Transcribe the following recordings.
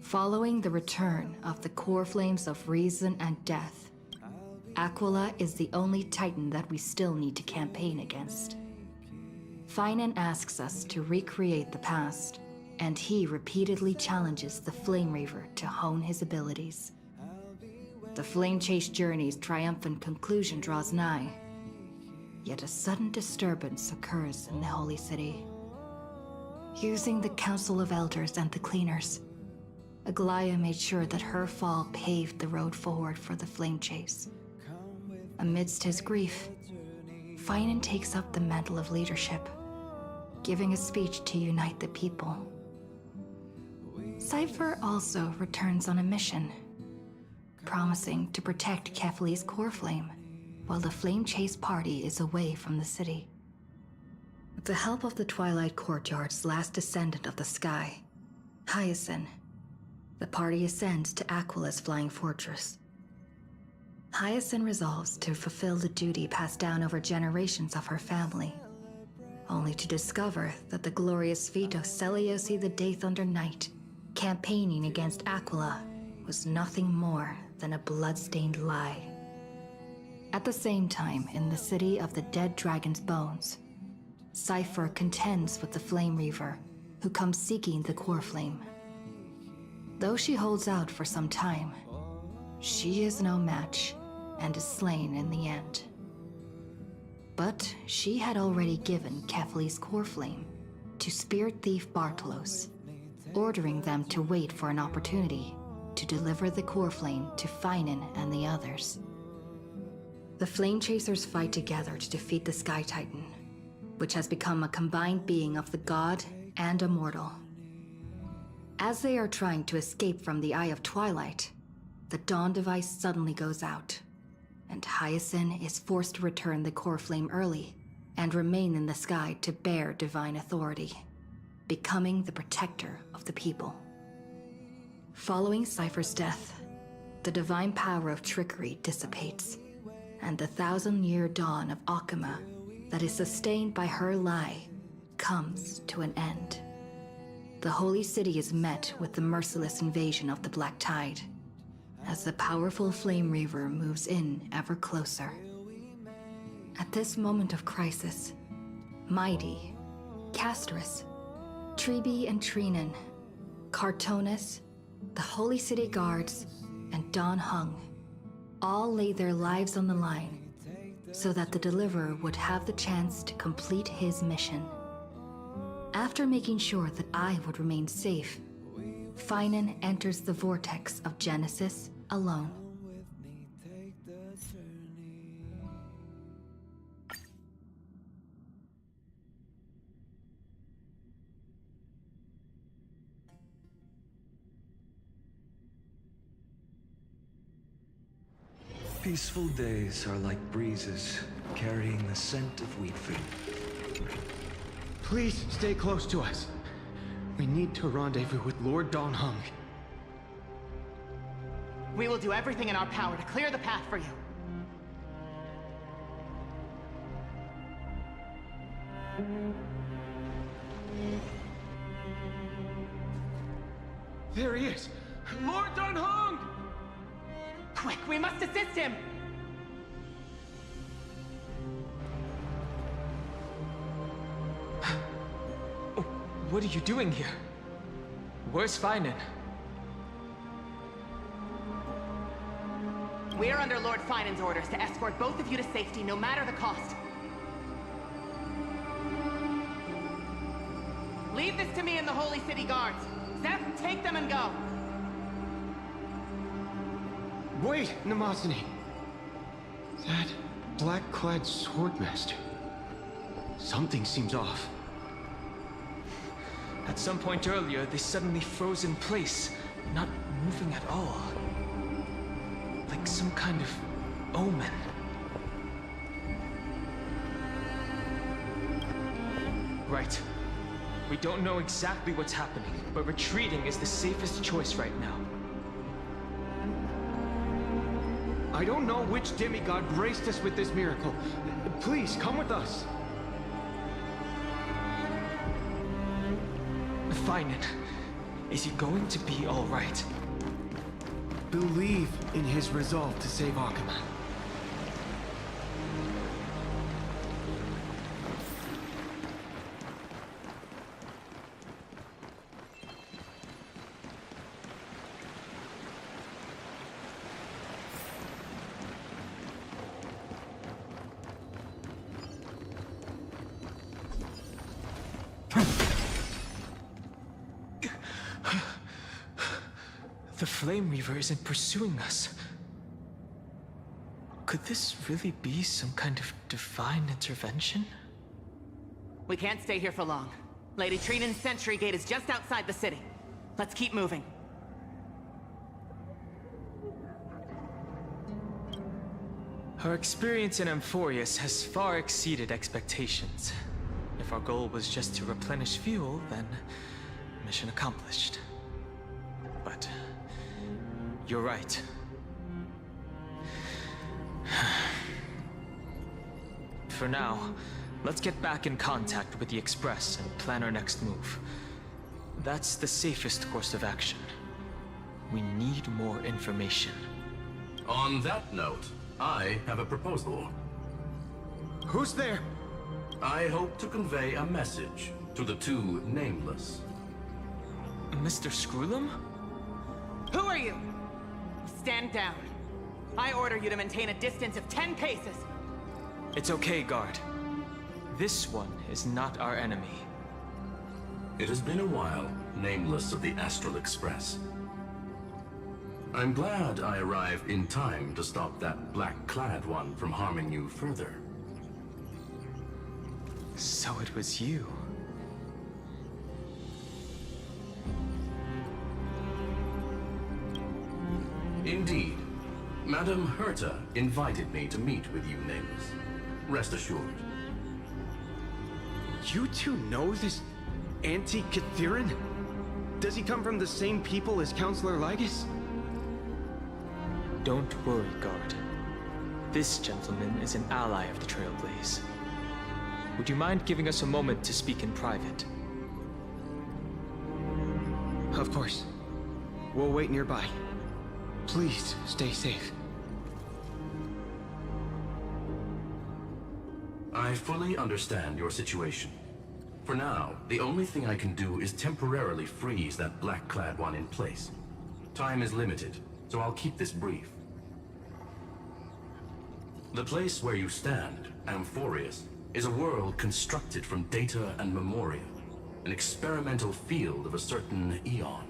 Following the return of the core flames of reason and death, Aquila is the only Titan that we still need to campaign against. Finan asks us to recreate the past, and he repeatedly challenges the Flame Reaver to hone his abilities. The Flame Chase journey's triumphant conclusion draws nigh, yet a sudden disturbance occurs in the Holy City. Using the Council of Elders and the Cleaners, Aglaya made sure that her fall paved the road forward for the Flame Chase. Amidst his grief, Finan takes up the mantle of leadership, giving a speech to unite the people. Cypher also returns on a mission, promising to protect Kefli's core flame while the Flame Chase party is away from the city. With the help of the Twilight Courtyard's last descendant of the sky, Hyacinth, the party ascends to Aquila's flying fortress. Hyacinth resolves to fulfill the duty passed down over generations of her family, only to discover that the glorious feat of Celiosi the Day Thunder Knight campaigning against Aquila was nothing more than a blood-stained lie. At the same time, in the city of the dead dragon's bones, Cypher contends with the Flame Reaver, who comes seeking the core flame. Though she holds out for some time, she is no match and is slain in the end. But she had already given Kefli's core flame to Spirit Thief Bartolos, ordering them to wait for an opportunity to deliver the core flame to Finan and the others. The Flame Chasers fight together to defeat the Sky Titan, which has become a combined being of the god and a mortal. As they are trying to escape from the Eye of Twilight, the Dawn device suddenly goes out, and Hyacinth is forced to return the core flame early and remain in the sky to bear divine authority, becoming the protector of the people. Following Cypher's death, the divine power of trickery dissipates, and the 1,000-year dawn of Akama that is sustained by her lie comes to an end. The Holy City is met with the merciless invasion of the Black Tide, as the powerful Flame Reaver moves in ever closer. At this moment of crisis, Mighty, Castris, Tribi and Trinan, Cartonis, the Holy City Guards, and Don Hung all lay their lives on the line so that the Deliverer would have the chance to complete his mission. After making sure that I would remain safe, Finan enters the vortex of Genesis alone. Peaceful days are like breezes, carrying the scent of wheat food. Please stay close to us. We need to rendezvous with Lord Don Hung. We will do everything in our power to clear the path for you. There he is! Lord Don Hung! Quick, we must assist him! What are you doing here? Where's Finan? We are under Lord Finan's orders to escort both of you to safety, no matter the cost. Leave this to me and the Holy City Guards. Zeph, take them and go. Wait, Namazani. That black-clad swordmaster. Something seems off. At some point earlier, they suddenly froze in place, not moving at all. Like some kind of omen. Right. We don't know exactly what's happening, but retreating is the safest choice right now. I don't know which demigod graced us with this miracle. Please, come with us. Finan, Is he going to be all right? Believe in his resolve to save Aquaman. The Flame Reaver isn't pursuing us. Could this really be some kind of divine intervention? We can't stay here for long. Lady Trinan's Sentry Gate is just outside the city. Let's keep moving. Our experience in Amphoreus has far exceeded expectations. If our goal was just to replenish fuel, then mission accomplished. But you're right. For now, let's get back in contact with the Express and plan our next move. That's the safest course of action. We need more information. On that note, I have a proposal. Who's there? I hope to convey a message to the two nameless. Mr. Screwlum? Who are you? Stand down. I order you to maintain a distance of 10 paces. It's okay, guard. This one is not our enemy. It has been a while, nameless of the Astral Express. I'm glad I arrived in time to stop that black-clad one from harming you further. So it was you. Indeed. Madame Herta invited me to meet with you, nameless. Rest assured. You two know this anti-Catharan? Does he come from the same people as Counselor Lygus? Don't worry, guard. This gentleman is an ally of the Trailblaze. Would you mind giving us a moment to speak in private? Of course. We'll wait nearby. Please, stay safe. I fully understand your situation. For now, the only thing I can do is temporarily freeze that black-clad one in place. Time is limited, so I'll keep this brief. The place where you stand, Amphoreus, is a world constructed from data and memoria, an experimental field of a certain eon.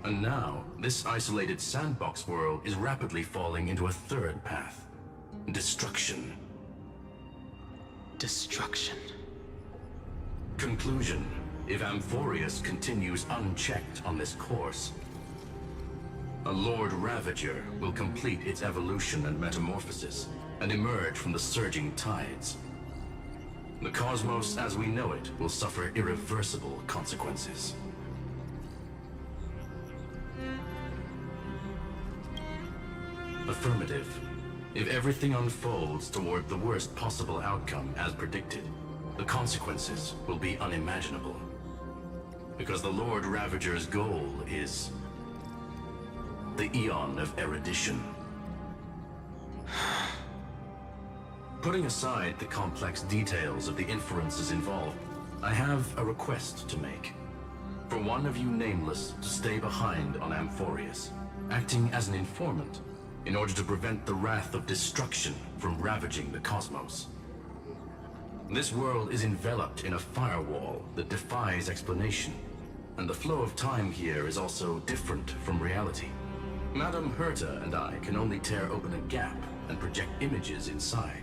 And now, this isolated sandbox world is rapidly falling into a third path. Destruction. Destruction. Conclusion. If Amphoreus continues unchecked on this course, a Lord Ravager will complete its evolution and metamorphosis, and emerge from the surging tides. The cosmos as we know it will suffer irreversible consequences. Affirmative. If everything unfolds toward the worst possible outcome as predicted, the consequences will be unimaginable. Because the Lord Ravager's goal is the Eon of Erudition. Putting aside the complex details of the inferences involved, I have a request to make. For one of you nameless to stay behind on Amphoreus, acting as an informant, in order to prevent the wrath of destruction from ravaging the cosmos. This world is enveloped in a firewall that defies explanation, and the flow of time here is also different from reality. Madame Herta and I can only tear open a gap and project images inside.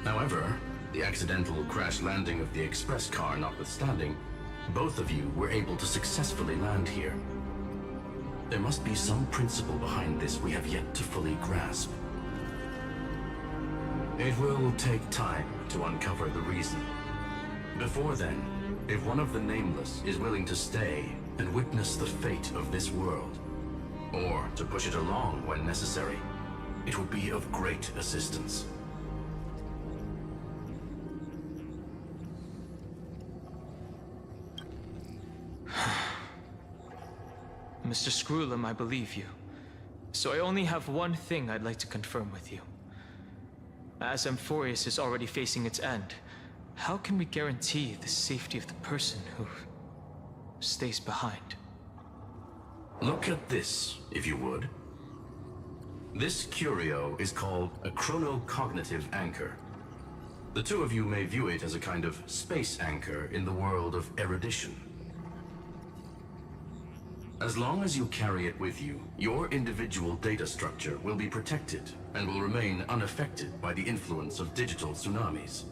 However, the accidental crash landing of the express car notwithstanding, both of you were able to successfully land here. There must be some principle behind this we have yet to fully grasp. It will take time to uncover the reason. Before then, if one of the Nameless is willing to stay and witness the fate of this world, or to push it along when necessary, it would be of great assistance. Mr. Screwlum, I believe you. So I only have one thing I'd like to confirm with you. As Amphoreus is already facing its end, how can we guarantee the safety of the person who stays behind? Look at this, if you would. This curio is called a chronocognitive anchor. The two of you may view it as a kind of space anchor in the world of erudition. As long as you carry it with you, your individual data structure will be protected and will remain unaffected by the influence of digital tsunamis.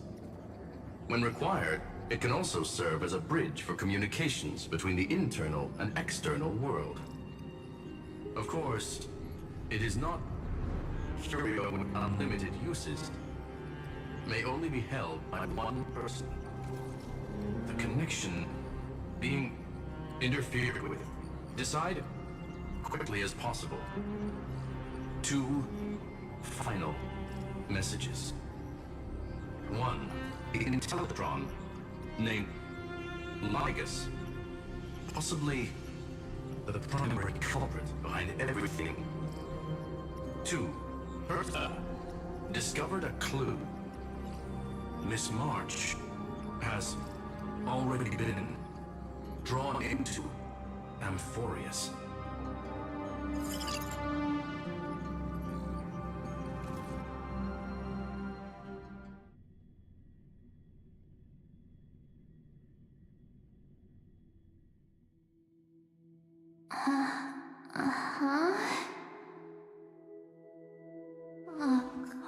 When required, it can also serve as a bridge for communications between the internal and external world. Of course, it is not curio with unlimited uses. May only be held by one person. The connection being interfered with. Decide quickly as possible. 2 final messages. 1, an Intellatron named Ligus, possibly the primary culprit behind everything. 2, Bertha discovered a clue. Miss March has already been drawn into Amphoreus.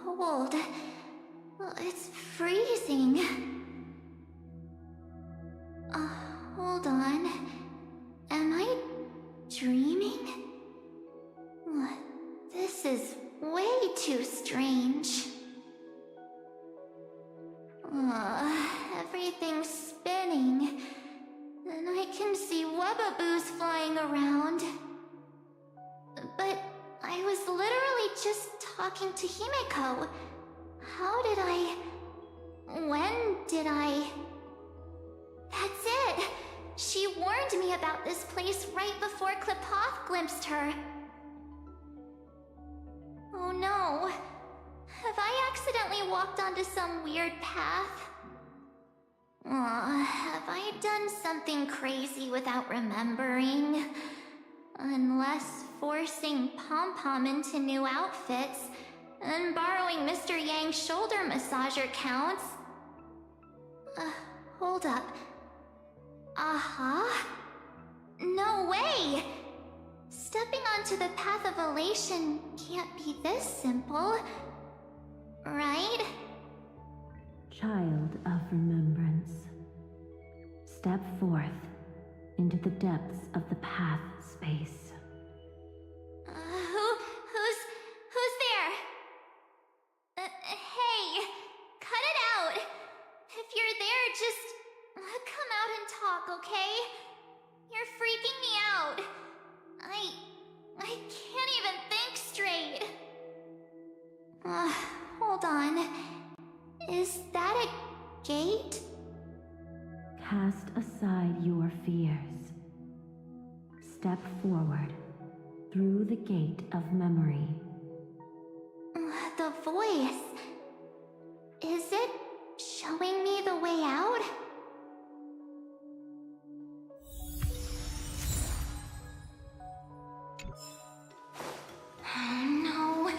Cold. It's freezing. Hold on. Am I dreaming? This is way too strange. Everything's spinning. And I can see webbaboos flying around. But I was literally just talking to Himeko. How did I... When did I... That's it! She warned me about this place right before Klipoth glimpsed her. Oh no. Have I accidentally walked onto some weird path? Have I done something crazy without remembering? Unless forcing Pom-Pom into new outfits and borrowing Mr. Yang's shoulder massager counts. Hold up. No way! Stepping onto the path of elation can't be this simple, right? Child of remembrance, step forth into the depths of the path space. Who's there? Hey, cut it out. If you're there, just come out and talk, okay? You're freaking me out. I can't even think straight. Hold on. Is that a gate? Cast aside your fears. Step forward through the gate of memory. The voice. Is it showing me the way out? No,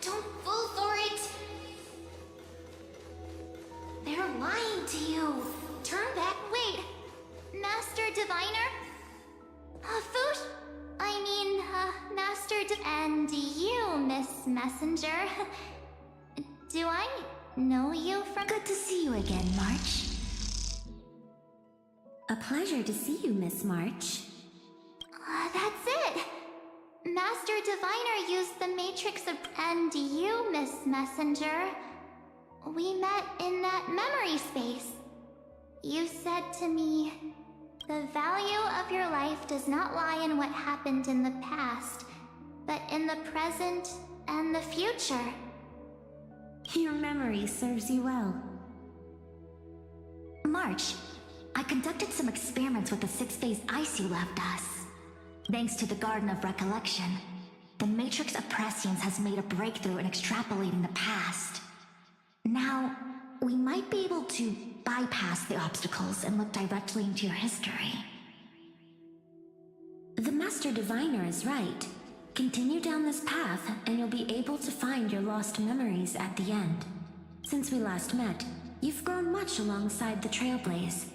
don't fall for it. They're lying to you. Turn back. Wait, Master Diviner? Foosh? Master And you, Miss Messenger. Do I know you from... Good to see you again, March. A pleasure to see you, Miss March. That's it! Master Diviner used the Matrix of... And you, Miss Messenger. We met in that memory space. You said to me, the value of your life does not lie in what happened in the past, but in the present and the future. Your memory serves you well. March, I conducted some experiments with the 6-phase ice you left us. Thanks to the Garden of Recollection, the Matrix of Prescience has made a breakthrough in extrapolating the past. Now, we might be able to bypass the obstacles and look directly into your history. The Master Diviner is right. Continue down this path, and you'll be able to find your lost memories at the end. Since we last met, you've grown much alongside the Trailblaze.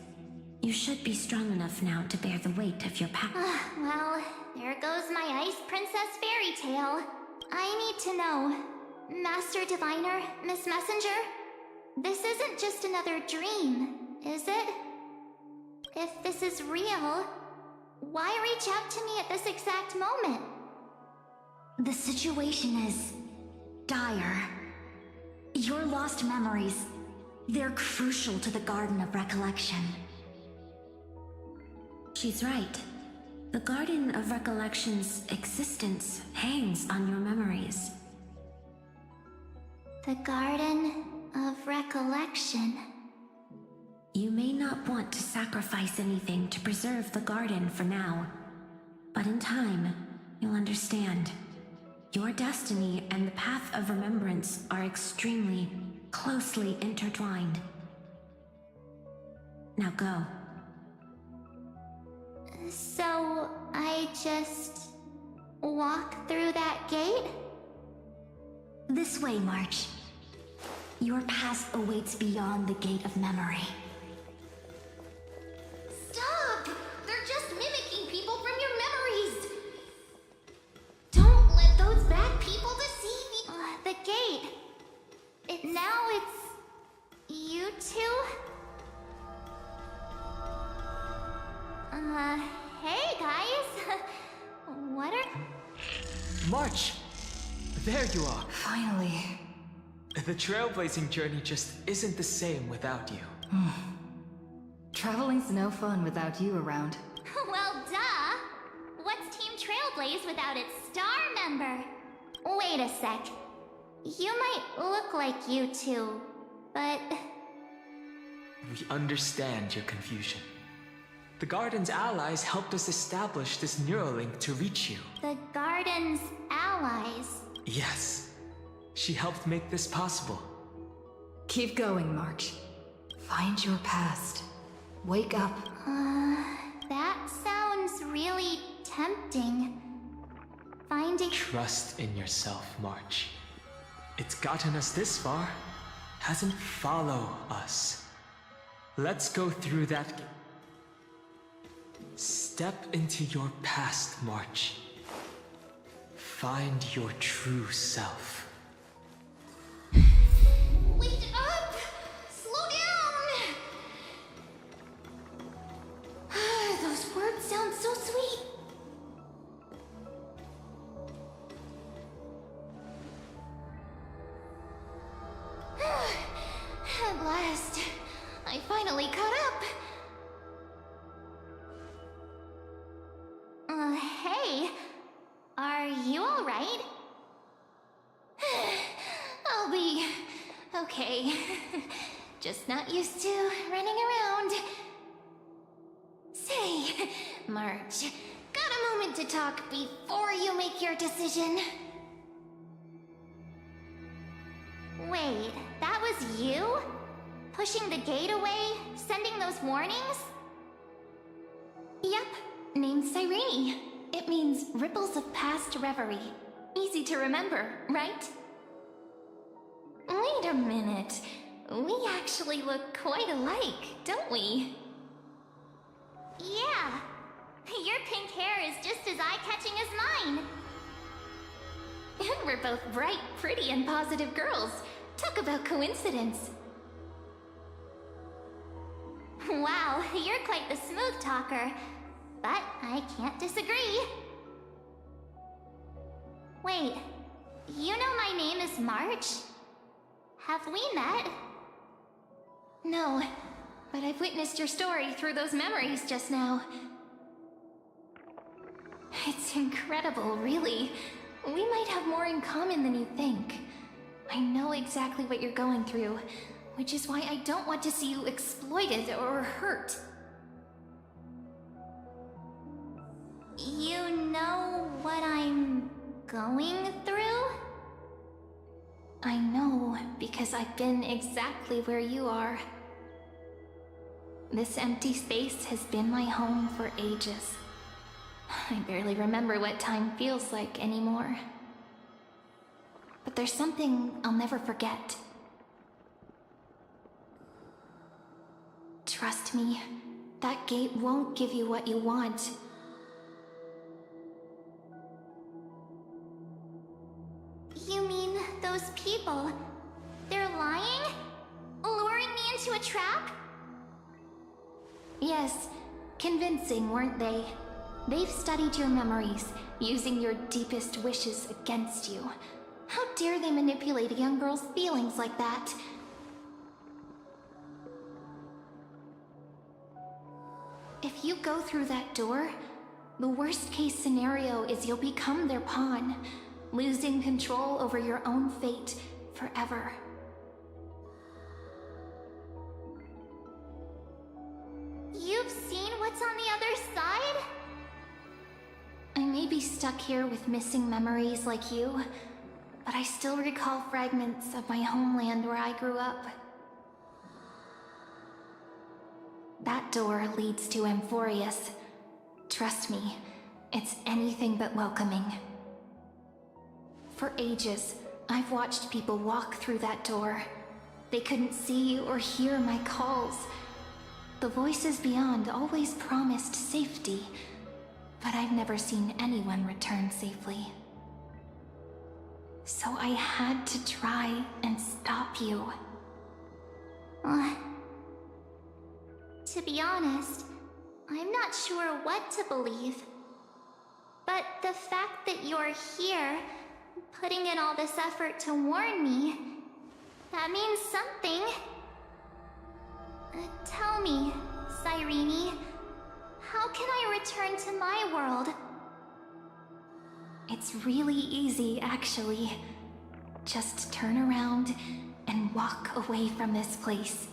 You should be strong enough now to bear the weight of your past. Well, there goes my Ice Princess fairy tale. I need to know, Master Diviner, Miss Messenger, this isn't just another dream, is it? If this is real, why reach out to me at this exact moment? The situation is dire. Your lost memories, they're crucial to the Garden of Recollection. She's right. The Garden of Recollection's existence hangs on your memories. The Garden of Recollection. You may not want to sacrifice anything to preserve the garden for now, but in time, you'll understand. Your destiny and the path of remembrance are extremely, closely intertwined. Now go. So, I just walk through that gate? This way, March. Your past awaits beyond the gate of memory. Stop! They're just mimicking people from your memories! Don't let those bad people deceive you! The gate. Now it's... you two? Hey guys! What are... March! There you are! Finally. The trailblazing journey just isn't the same without you. Traveling's no fun without you around. Well, duh! What's Team Trailblaze without its star member? Wait a sec. You might look like you two, but... We understand your confusion. The Garden's allies helped us establish this Neuralink to reach you. The Garden's allies? Yes. She helped make this possible. Keep going, March. Find your past. Wake up. That sounds really tempting. Finding... Trust in yourself, March. It's gotten us this far. Hasn't follow us. Let's go through that... Step into your past, March. Find your true self. Wait up! Slow down! Those words sound so sweet. At last, I finally caught up. Hey, are you all right? I'll be okay. Just not used to running around. Say, March, got a moment to talk before you make your decision? Wait, that was you? Pushing the gate away? Sending those warnings? Yep, named Cyrene. It means ripples of past reverie. Easy to remember, right? Wait a minute. We actually look quite alike, don't we? Yeah. Your pink hair is just as eye-catching as mine. And we're both bright, pretty, and positive girls. Talk about coincidence. Wow, you're quite the smooth talker. But I can't disagree. Wait, you know my name is March? Have we met? No, but I've witnessed your story through those memories just now. It's incredible, really. We might have more in common than you think. I know exactly what you're going through, which is why I don't want to see you exploited or hurt. You going through? I know, because I've been exactly where you are. This empty space has been my home for ages. I barely remember what time feels like anymore. But there's something I'll never forget. Trust me, that gate won't give you what you want. You mean those people? They're lying? Luring me into a trap? Yes, convincing, weren't they? They've studied your memories, using your deepest wishes against you. How dare they manipulate a young girl's feelings like that? If you go through that door, the worst case scenario is you'll become their pawn, losing control over your own fate forever. You've seen what's on the other side? I may be stuck here with missing memories like you, but I still recall fragments of my homeland where I grew up. That door leads to Amphoreus. Trust me, it's anything but welcoming. For ages, I've watched people walk through that door. They couldn't see or hear my calls. The voices beyond always promised safety, but I've never seen anyone return safely. So I had to try and stop you. To be honest, I'm not sure what to believe. But the fact that you're here, putting in all this effort to warn me, that means something. Tell me, Cyrene, how can I return to my world? It's really easy, actually. Just turn around and walk away from this place.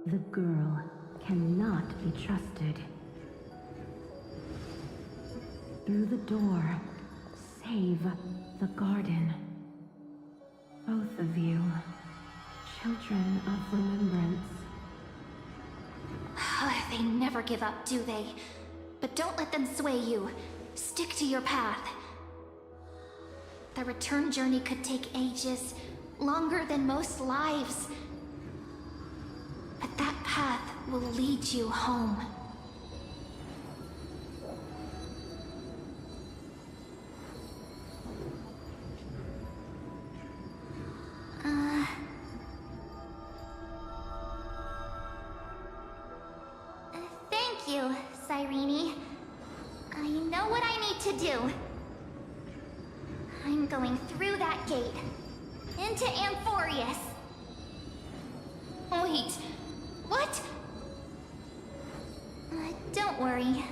The girl cannot be trusted. Through the door, save the garden. Both of you, children of remembrance. They never give up, do they? But don't let them sway you. Stick to your path. The return journey could take ages, longer than most lives. But that path will lead you home. Thank you, Cyrene. I know what I need to do. I'm going through that gate. Into Amphoreus. Wait, what? Don't worry.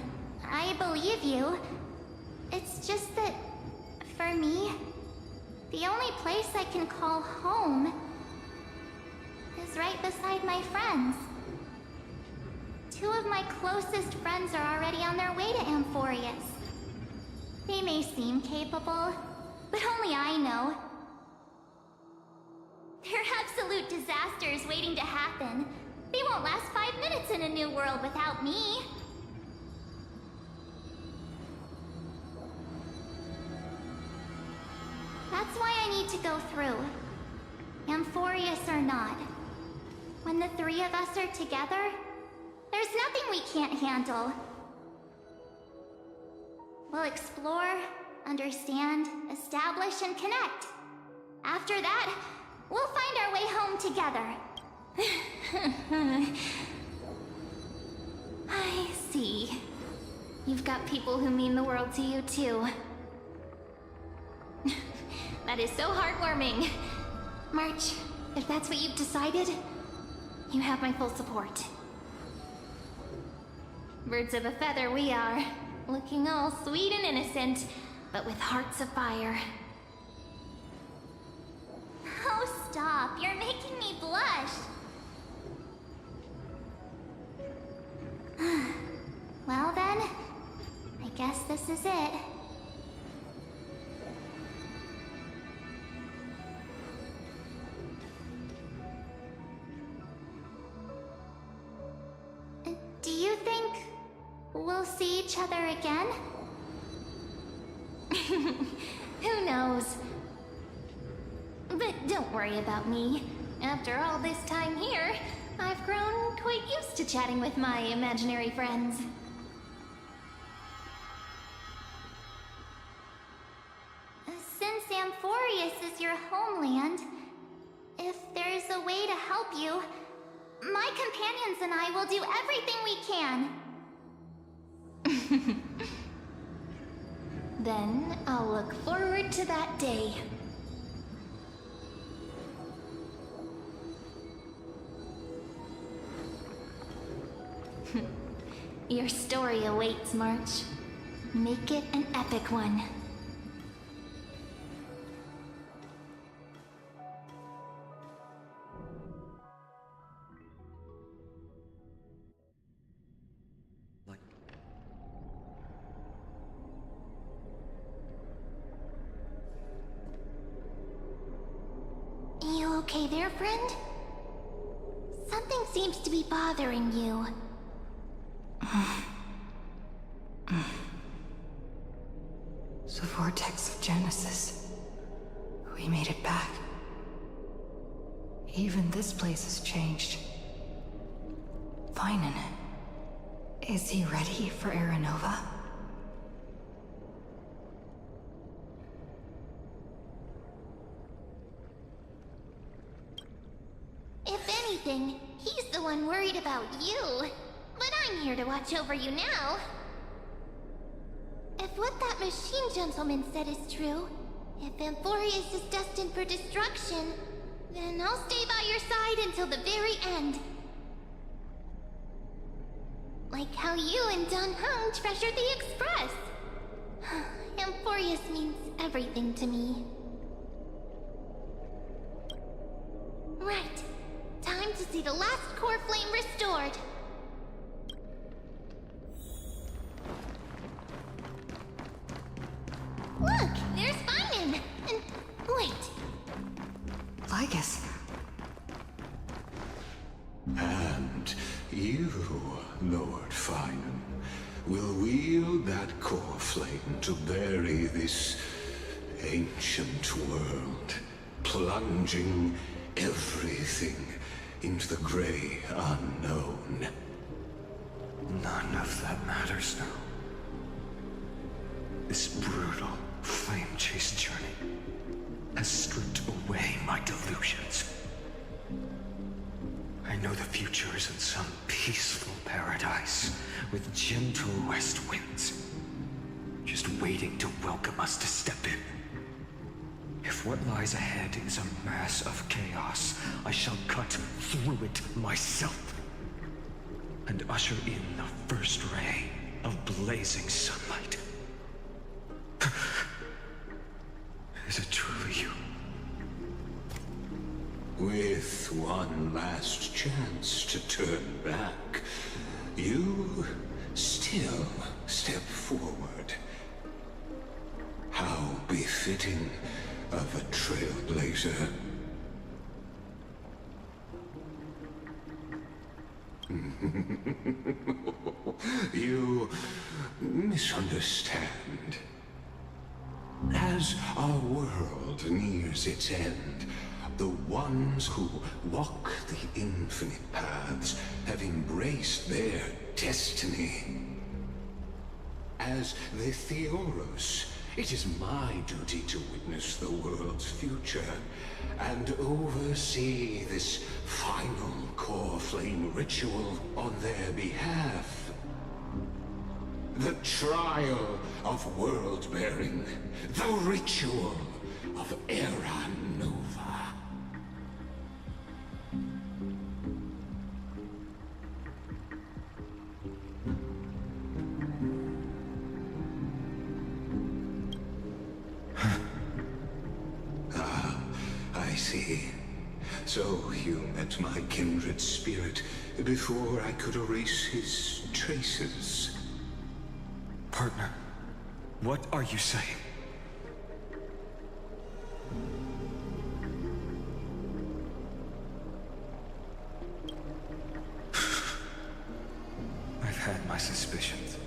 I believe you. It's just that, for me, the only place I can call home is right beside my friends. Two of my closest friends are already on their way to Amphoreus. They may seem capable, but only I know. They're absolute disasters waiting to happen. They won't last 5 minutes in a new world without me. That's why I need to go through. Amphoreus or not. When the three of us are together, there's nothing we can't handle. We'll explore, understand, establish, and connect. After that, we'll find our way home together. I see. You've got people who mean the world to you, too. That is so heartwarming. March, if that's what you've decided, you have my full support. Birds of a feather we are, looking all sweet and innocent, but with hearts of fire. Oh, stop. You're making me blush. Well then, I guess this is it. Do you think we'll see each other again? Who knows? But don't worry about me. After all this time here, I've grown quite used to chatting with my imaginary friends. Since Amphoreus is your homeland, if there's a way to help you, my companions and I will do everything we can. Then I'll look forward to that day. Your story awaits, March. Make it an epic one. Like... You okay there, friend? Something seems to be bothering you. The vortex of Genesis. We made it back. Even this place has changed. Finan. Is he ready for Aranova? If anything, he's the one worried about you. But I'm here to watch over you now. If what that machine gentleman said is true, if Amphoreus is destined for destruction, then I'll stay by your side until the very end. Like how you and Dun Hung treasured the Express. Amphoreus means everything to me. Right. Time to see the last core flame restored. Look, there's Finan! And wait. Lycus. And you, Lord Finan, will wield that core flame to bury this ancient world, plunging everything into the gray unknown. None of that matters now. This brutal, flame-chased journey has stripped away my delusions. I know the future is in some peaceful paradise with gentle west winds, just waiting to welcome us to step in. If what lies ahead is a mass of chaos, I shall cut through it myself and usher in the first ray of blazing sunlight. Is it truly you? With one last chance to turn back, you still step forward. How befitting of a trailblazer. You misunderstand. As our world nears its end, the ones who walk the infinite paths have embraced their destiny. As the Theoros, it is my duty to witness the world's future and oversee this final core flame ritual on their behalf. The trial of world-bearing, the ritual of Aranova. I see. So you met my kindred spirit before I could erase his traces. Partner, What are you saying? I've had my suspicions.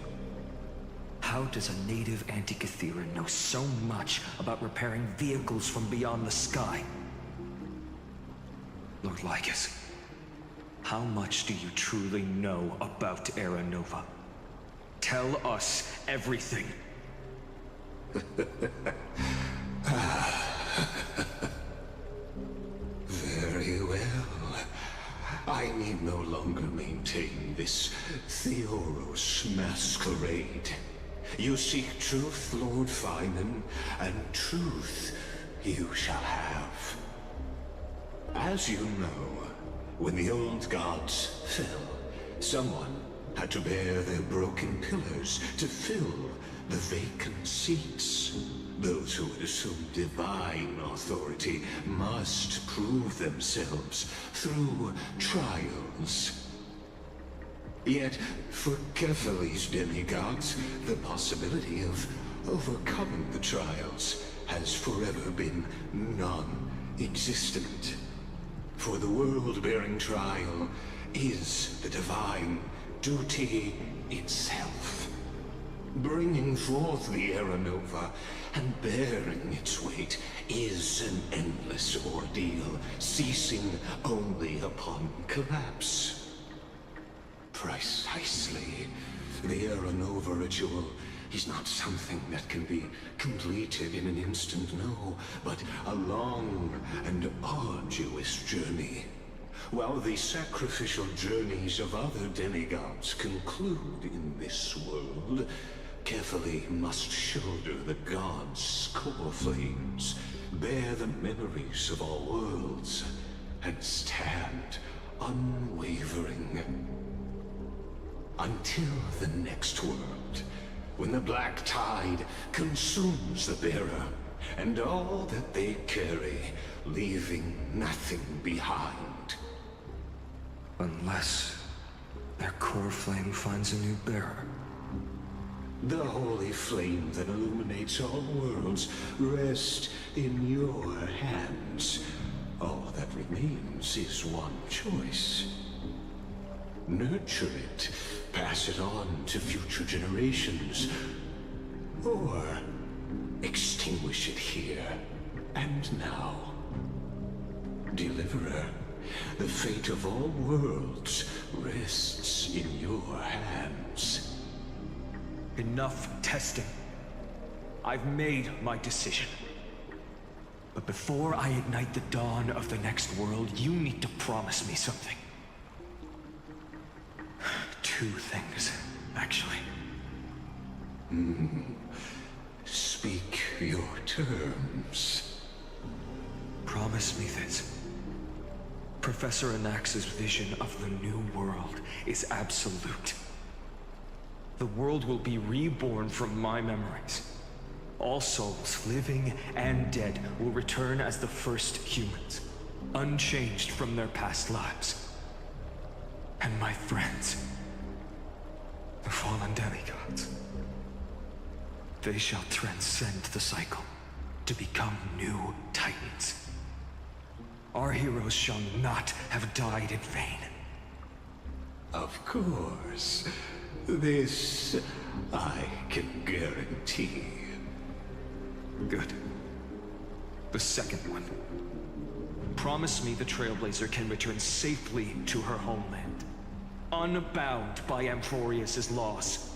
How does a native Antikytheran know so much about repairing vehicles from beyond the sky? Lord Lycus, how much do you truly know about Era Nova? Tell us everything. Very well. I need no longer maintain this Theoros masquerade. You seek truth, Lord Finan, and truth you shall have. As you know, when the old gods fell, someone had to bear their broken pillars to fill the vacant seats. Those who would assume divine authority must prove themselves through trials. Yet, for Kefali's demigods, the possibility of overcoming the trials has forever been non-existent. For the world-bearing trial is the divine duty itself. Bringing forth the Era Nova and bearing its weight is an endless ordeal, ceasing only upon collapse. Precisely. The Era Nova ritual is not something that can be completed in an instant, no, but a long and arduous journey. While the sacrificial journeys of other demigods conclude in this world, Kefali must shoulder the gods' core flames, bear the memories of all worlds, and stand unwavering. Until the next world, when the black tide consumes the bearer, and all that they carry, leaving nothing behind. Unless their core flame finds a new bearer. The holy flame that illuminates all worlds rests in your hands. All that remains is one choice. Nurture it, pass it on to future generations, or extinguish it here and now. Deliverer, the fate of all worlds rests in your hands. Enough testing. I've made my decision. But before I ignite the dawn of the next world, you need to promise me something. Two things, actually. Speak your terms. Promise me this. Professor Anax's vision of the new world is absolute. The world will be reborn from my memories. All souls, living and dead, will return as the first humans, unchanged from their past lives. And my friends, the fallen demigods, they shall transcend the cycle to become new titans. Our heroes shall not have died in vain. Of course. This I can guarantee. Good. The second one. Promise me the Trailblazer can return safely to her homeland, unbound by Amphoreus' loss.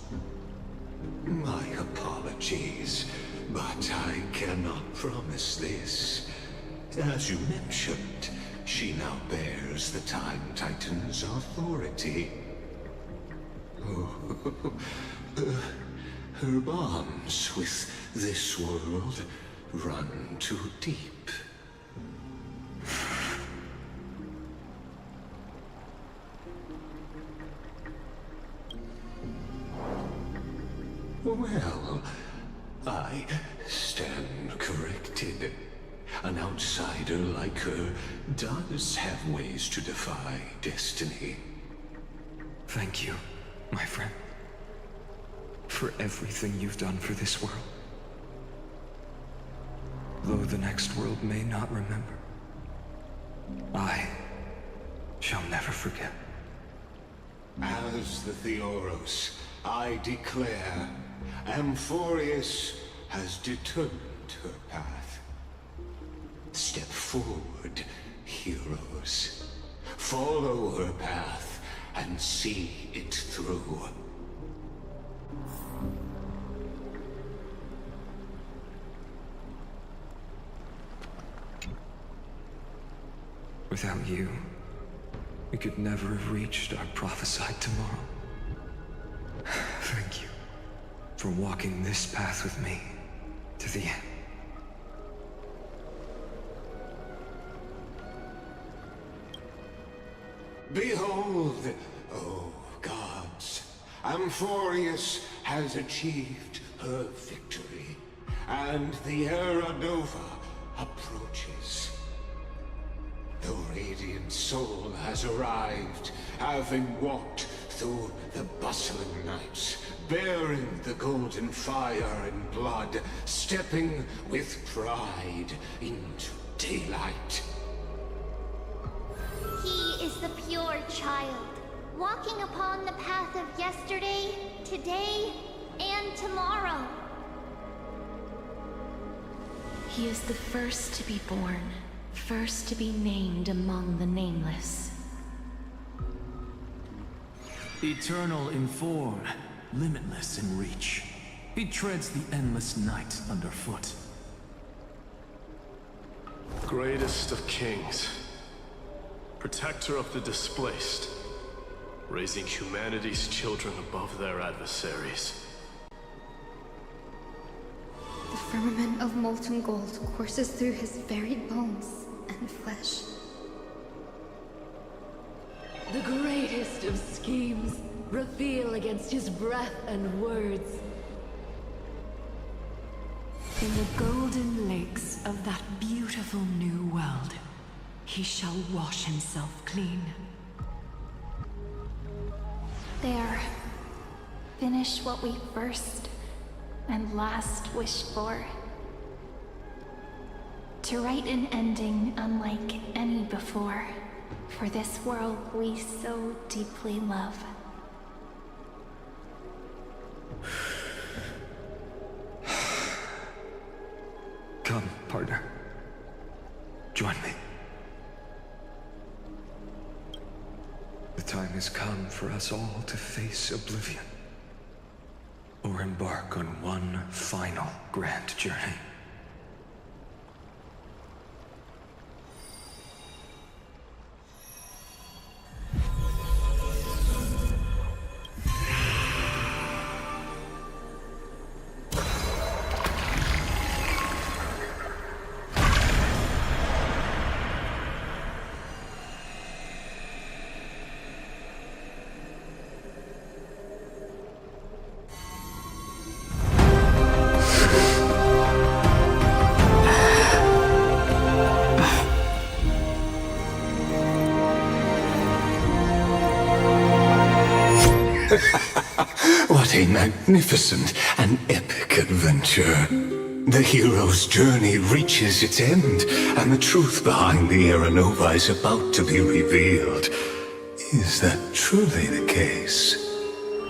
My apologies, but I cannot promise this. As you mentioned, she now bears the Time Titan's authority. Her bonds with this world run too deep. Well, I stand corrected. An outsider like her does have ways to defy destiny. Thank you, my friend. for everything you've done for this world. Though the next world may not remember, I shall never forget. As the Theoros, I declare, Amphoreus has determined her path. Step forward, heroes. Follow her path and see it through. Without you, we could never have reached our prophesied tomorrow. Thank you for walking this path with me to the end. Behold, oh gods, Amphoreus has achieved her victory, and the Era Nova approaches. The radiant soul has arrived, having walked through the bustling nights, bearing the golden fire and blood, stepping with pride into daylight. He is the pure child, walking upon the path of yesterday, today, and tomorrow. He is the first to be born, first to be named among the nameless. Eternal in form, limitless in reach. He treads the endless night underfoot. Greatest of kings. Protector of the displaced. Raising humanity's children above their adversaries. The firmament of molten gold courses through his very bones and flesh. The greatest of schemes reveal against his breath and words. In the golden lakes of that beautiful new world, he shall wash himself clean. There. Finish what we first and last wished for. To write an ending unlike any before, for this world we so deeply love. Come, partner. Join me. The time has come for us all to face oblivion, or embark on one final grand journey. What a magnificent and epic adventure. The hero's journey reaches its end, and the truth behind the Era Nova is about to be revealed. Is that truly the case?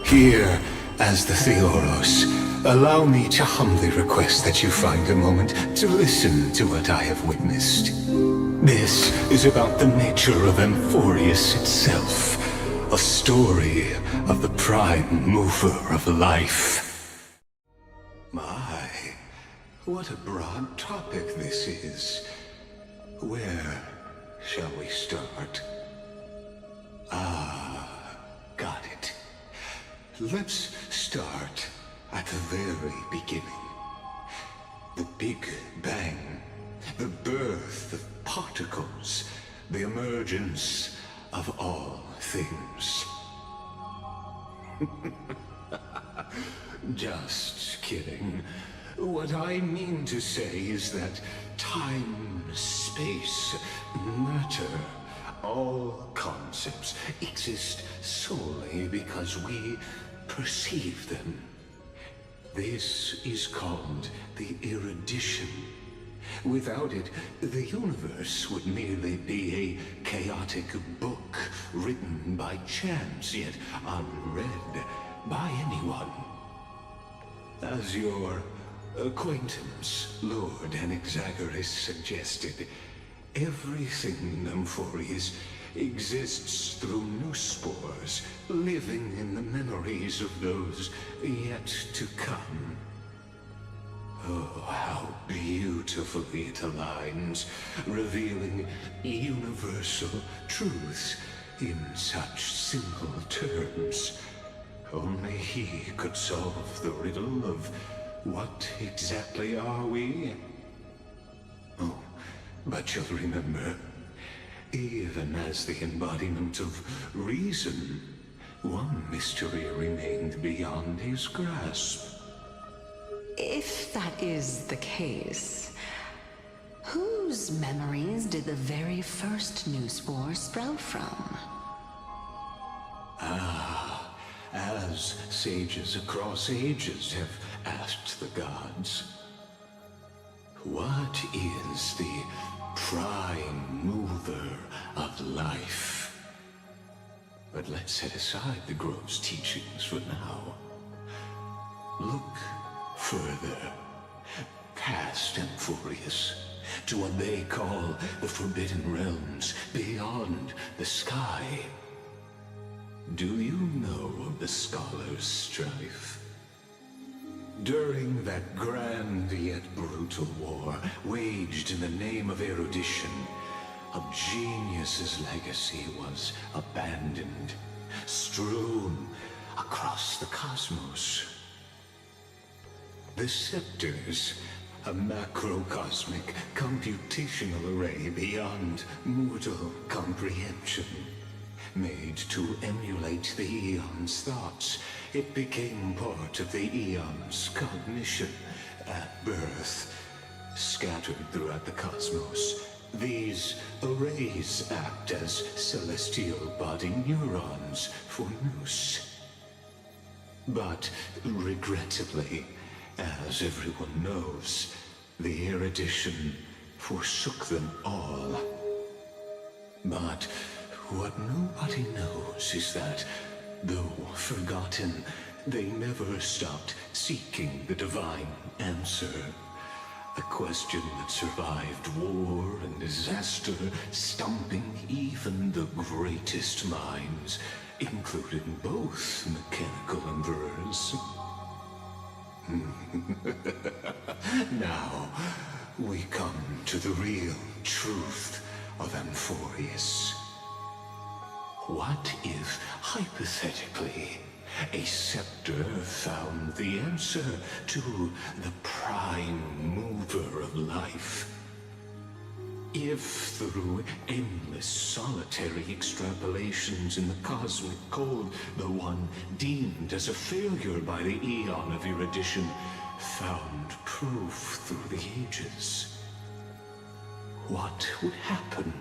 Here, as the Theoros, allow me to humbly request that you find a moment to listen to what I have witnessed. This is about the nature of Amphoreus itself. A story of the prime mover of life. My, what a broad topic this is. Where shall we start? Got it. Let's start at the very beginning. The Big Bang, the birth of particles, the emergence of all things. Just kidding. What I mean to say is that time, space, matter, all concepts exist solely because we perceive them. This is called the erudition. Without it, the universe would merely be a chaotic book written by chance, yet unread by anyone. As your acquaintance, Lord Anaxagoras, suggested, everything Amphoreus exists through new spores, living in the memories of those yet to come. Oh, how beautifully it aligns, revealing universal truths in such simple terms. Only he could solve the riddle of what exactly are we? Oh, but you'll remember, even as the embodiment of reason, one mystery remained beyond his grasp. If that is the case, whose memories did the very first new spore sprout from? Ah, as sages across ages have asked the gods, what is the prime mover of life? But let's set aside the grove's teachings for now. Look further, past Amphoreus, to what they call the Forbidden Realms beyond the sky. Do you know of the Scholar's strife? During that grand yet brutal war, waged in the name of erudition, a genius's legacy was abandoned, strewn across the cosmos. The scepters, a macrocosmic computational array beyond mortal comprehension. Made to emulate the Eon's thoughts, it became part of the Eon's cognition at birth. Scattered throughout the cosmos, these arrays act as celestial body neurons for Nous. But regrettably, as everyone knows, the erudition forsook them all. But what nobody knows is that, though forgotten, they never stopped seeking the divine answer. A question that survived war and disaster, stumping even the greatest minds, including both mechanical emperors. Now, we come to the real truth of Amphoreus. What if, hypothetically, a scepter found the answer to the prime mover of life? If through endless solitary extrapolations in the cosmic code, the one deemed as a failure by the Eon of erudition found proof through the ages, what would happen?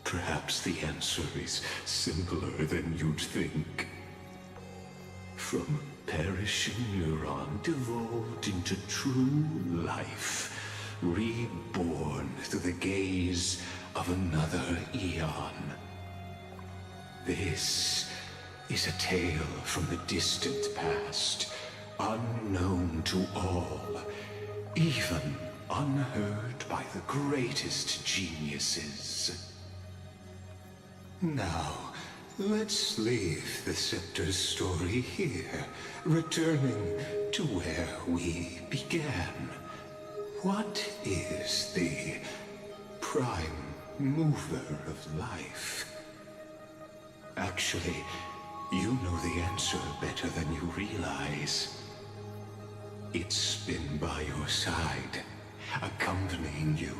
Perhaps the answer is simpler than you'd think. From perishing neuron devolved into true life, reborn through the gaze of another Eon. This is a tale from the distant past, unknown to all, even unheard by the greatest geniuses. Now, let's leave the Scepter's story here, returning to where we began. What is the prime mover of life? Actually, you know the answer better than you realize. It's been by your side, accompanying you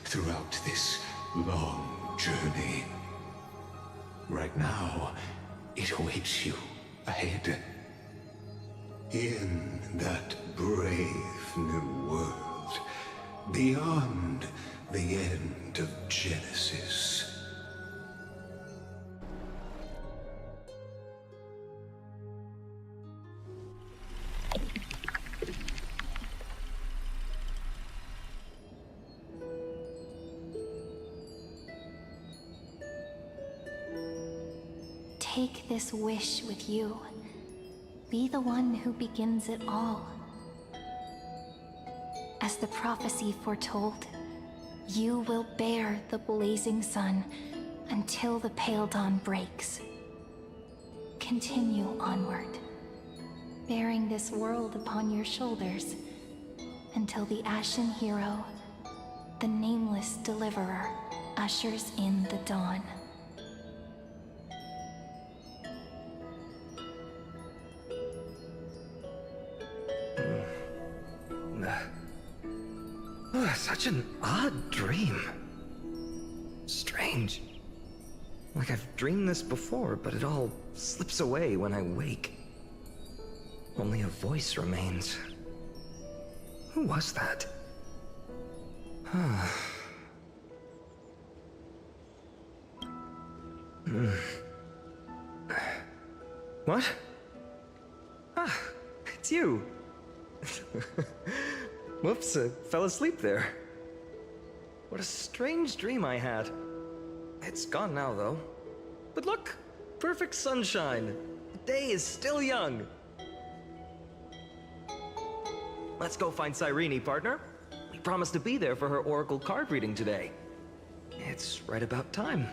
throughout this long journey. Right now, it awaits you ahead. In that brave new world, beyond the end of Genesis. take this wish with you. Be the one who begins it all. As the prophecy foretold, you will bear the blazing sun until the pale dawn breaks. Continue onward, bearing this world upon your shoulders until the Ashen Hero, the nameless deliverer, ushers in the dawn. Such an odd dream. Strange. Like I've dreamed this before, but it all slips away when I wake. Only a voice remains. Who was that? What? Ah, it's you. Whoops, I fell asleep there. What a strange dream I had. It's gone now, though. But look, perfect sunshine. The day is still young. Let's go find Cyrene, partner. We promised to be there for her oracle card reading today. It's right about time.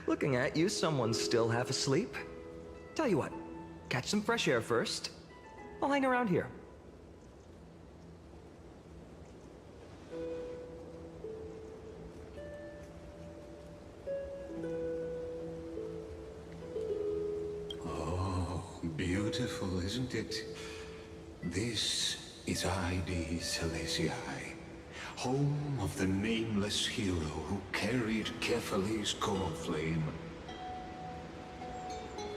Looking at you, someone's still half asleep. Tell you what, catch some fresh air first. I'll hang around here. Oh, beautiful, isn't it? This is Ide Celestii, home of the nameless hero who carried Kephales's core flame.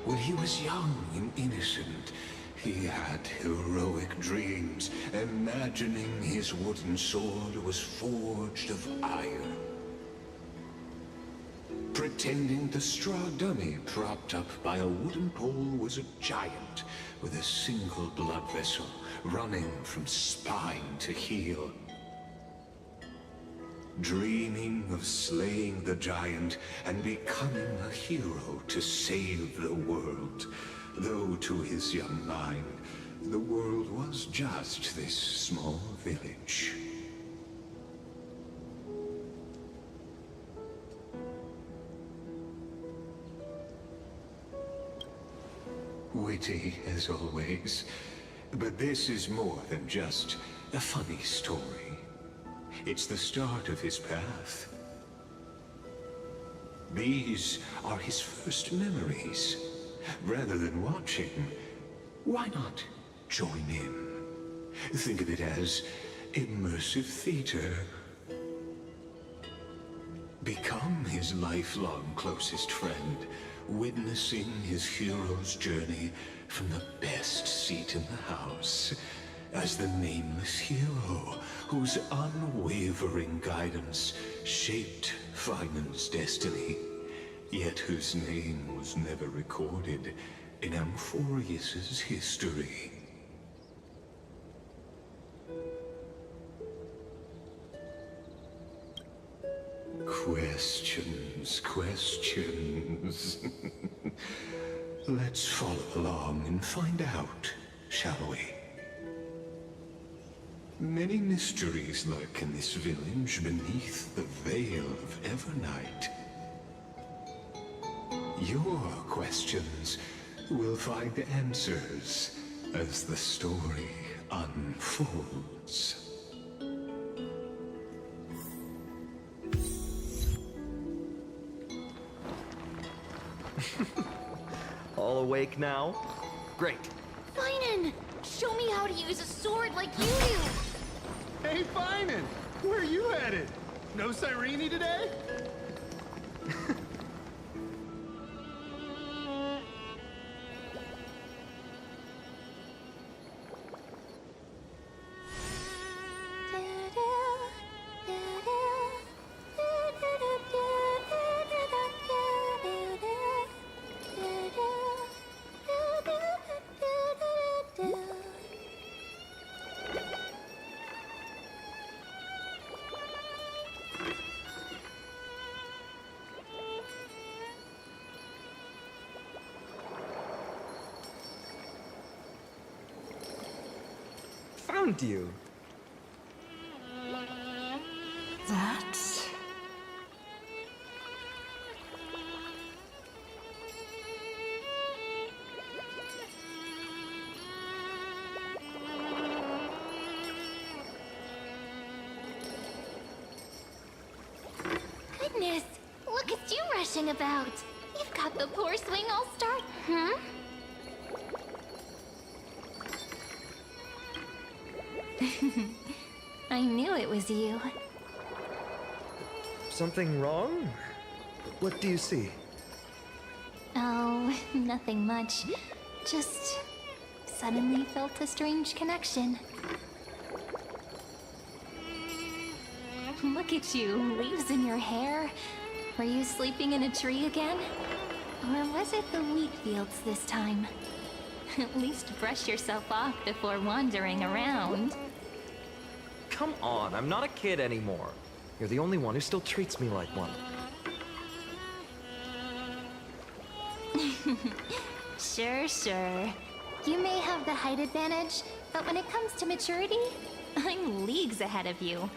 When he was young and innocent, he had heroic dreams, imagining his wooden sword was forged of iron. Pretending the straw dummy propped up by a wooden pole was a giant with a single blood vessel running from spine to heel. Dreaming of slaying the giant and becoming a hero to save the world, though to his young mind, the world was just this small village. Witty as always, but this is more than just a funny story. It's the start of his path. These are his first memories. Rather than watching, why not join in? Think of it as immersive theater. Become his lifelong closest friend, witnessing his hero's journey from the best seat in the house. As the nameless hero whose unwavering guidance shaped Finon's destiny, yet whose name was never recorded in Amphoreus' history. Questions, questions. Let's follow along and find out, shall we? Many mysteries lurk in this village beneath the veil of Evernight. Your questions will find answers as the story unfolds. All awake now? Great. Finon! Show me how to use a sword like you do! Hey, Finon! Where are you headed? No Cyrene today? found you. That... Goodness, look at you rushing about. You've got the poor swing all start. Hmm? I knew it was you. Something wrong? What do you see? Oh, nothing much. Just suddenly felt a strange connection. Look at you, leaves in your hair. Were you sleeping in a tree again? Or was it the wheat fields this time? At least brush yourself off before wandering around. Come on, I'm not a kid anymore. You're the only one who still treats me like one. Sure. You may have the height advantage, but when it comes to maturity, I'm leagues ahead of you.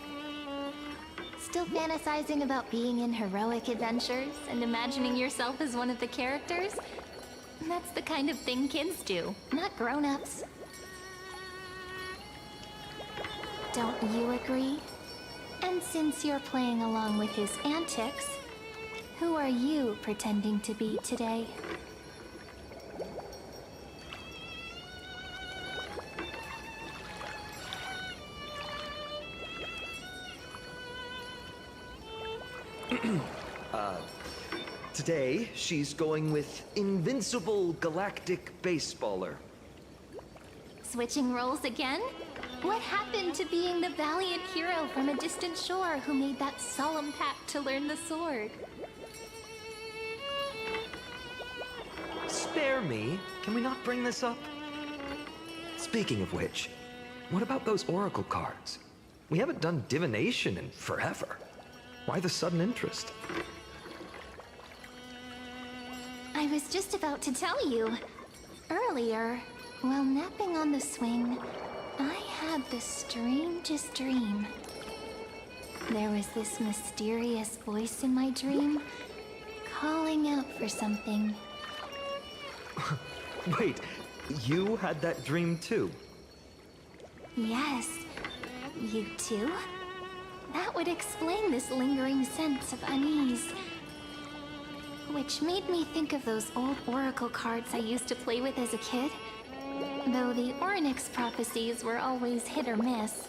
Still fantasizing about being in heroic adventures and imagining yourself as one of the characters? That's the kind of thing kids do, not grown-ups. Don't you agree? And since you're playing along with his antics, who are you pretending to be today? Today, she's going with Invincible Galactic Baseballer. Switching roles again? What happened to being the valiant hero from a distant shore who made that solemn pact to learn the sword? Spare me. Can we not bring this up? Speaking of which, what about those oracle cards? We haven't done divination in forever. Why the sudden interest? I was just about to tell you. Earlier, while napping on the swing, I had the strangest dream. There was this mysterious voice in my dream, calling out for something. Wait, you had that dream too? Yes, you too? That would explain this lingering sense of unease. Which made me think of those old oracle cards I used to play with as a kid. Though the Ornyx prophecies were always hit or miss.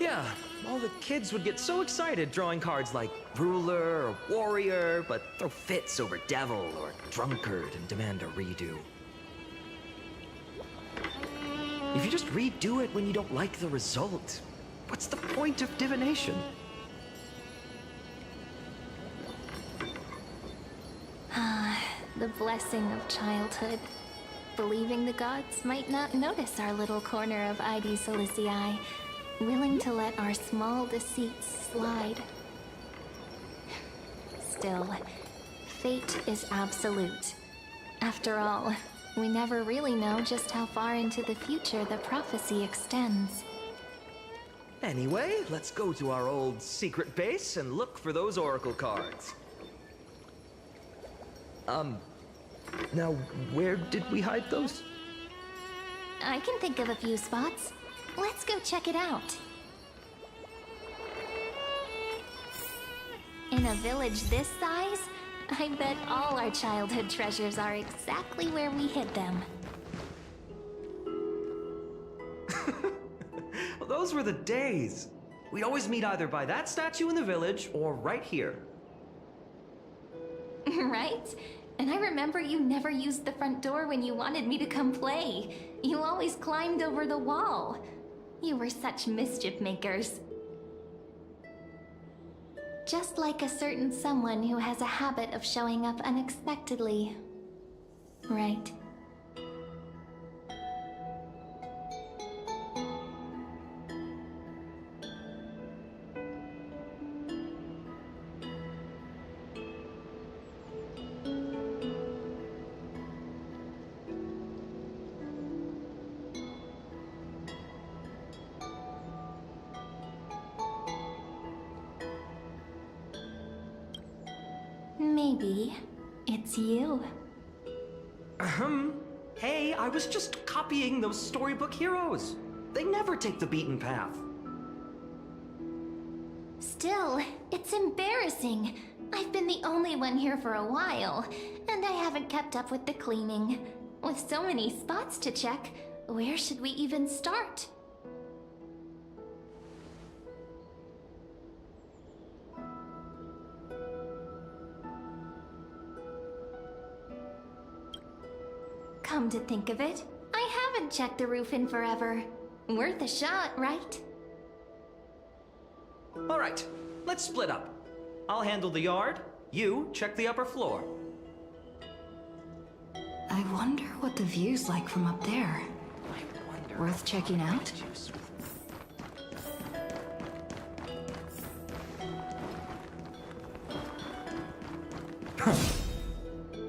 Yeah, all the kids would get so excited drawing cards like ruler or warrior, but throw fits over devil or drunkard and demand a redo. If you just redo it when you don't like the result, what's the point of divination? The blessing of childhood. Believing the gods might not notice our little corner of ID Silicii, willing to let our small deceits slide. Still, fate is absolute. After all, we never really know just how far into the future the prophecy extends. Anyway, let's go to our old secret base and look for those oracle cards. Now, where did we hide those? I can think of a few spots. Let's go check it out. In a village this size, I bet all our childhood treasures are exactly where we hid them. Well, those were the days. We'd always meet either by that statue in the village or right here. Right? And I remember you never used the front door when you wanted me to come play. You always climbed over the wall. You were such mischief makers. Just like a certain someone who has a habit of showing up unexpectedly. Right? Maybe it's you. Hey, I was just copying those storybook heroes. They never take the beaten path. Still, it's embarrassing. I've been the only one here for a while, and I haven't kept up with the cleaning. With so many spots to check, where should we even start? Come to think of it, I haven't checked the roof in forever. Worth a shot, right? All right, let's split up. I'll handle the yard, you check the upper floor. I wonder what the view's like from up there. Worth checking out?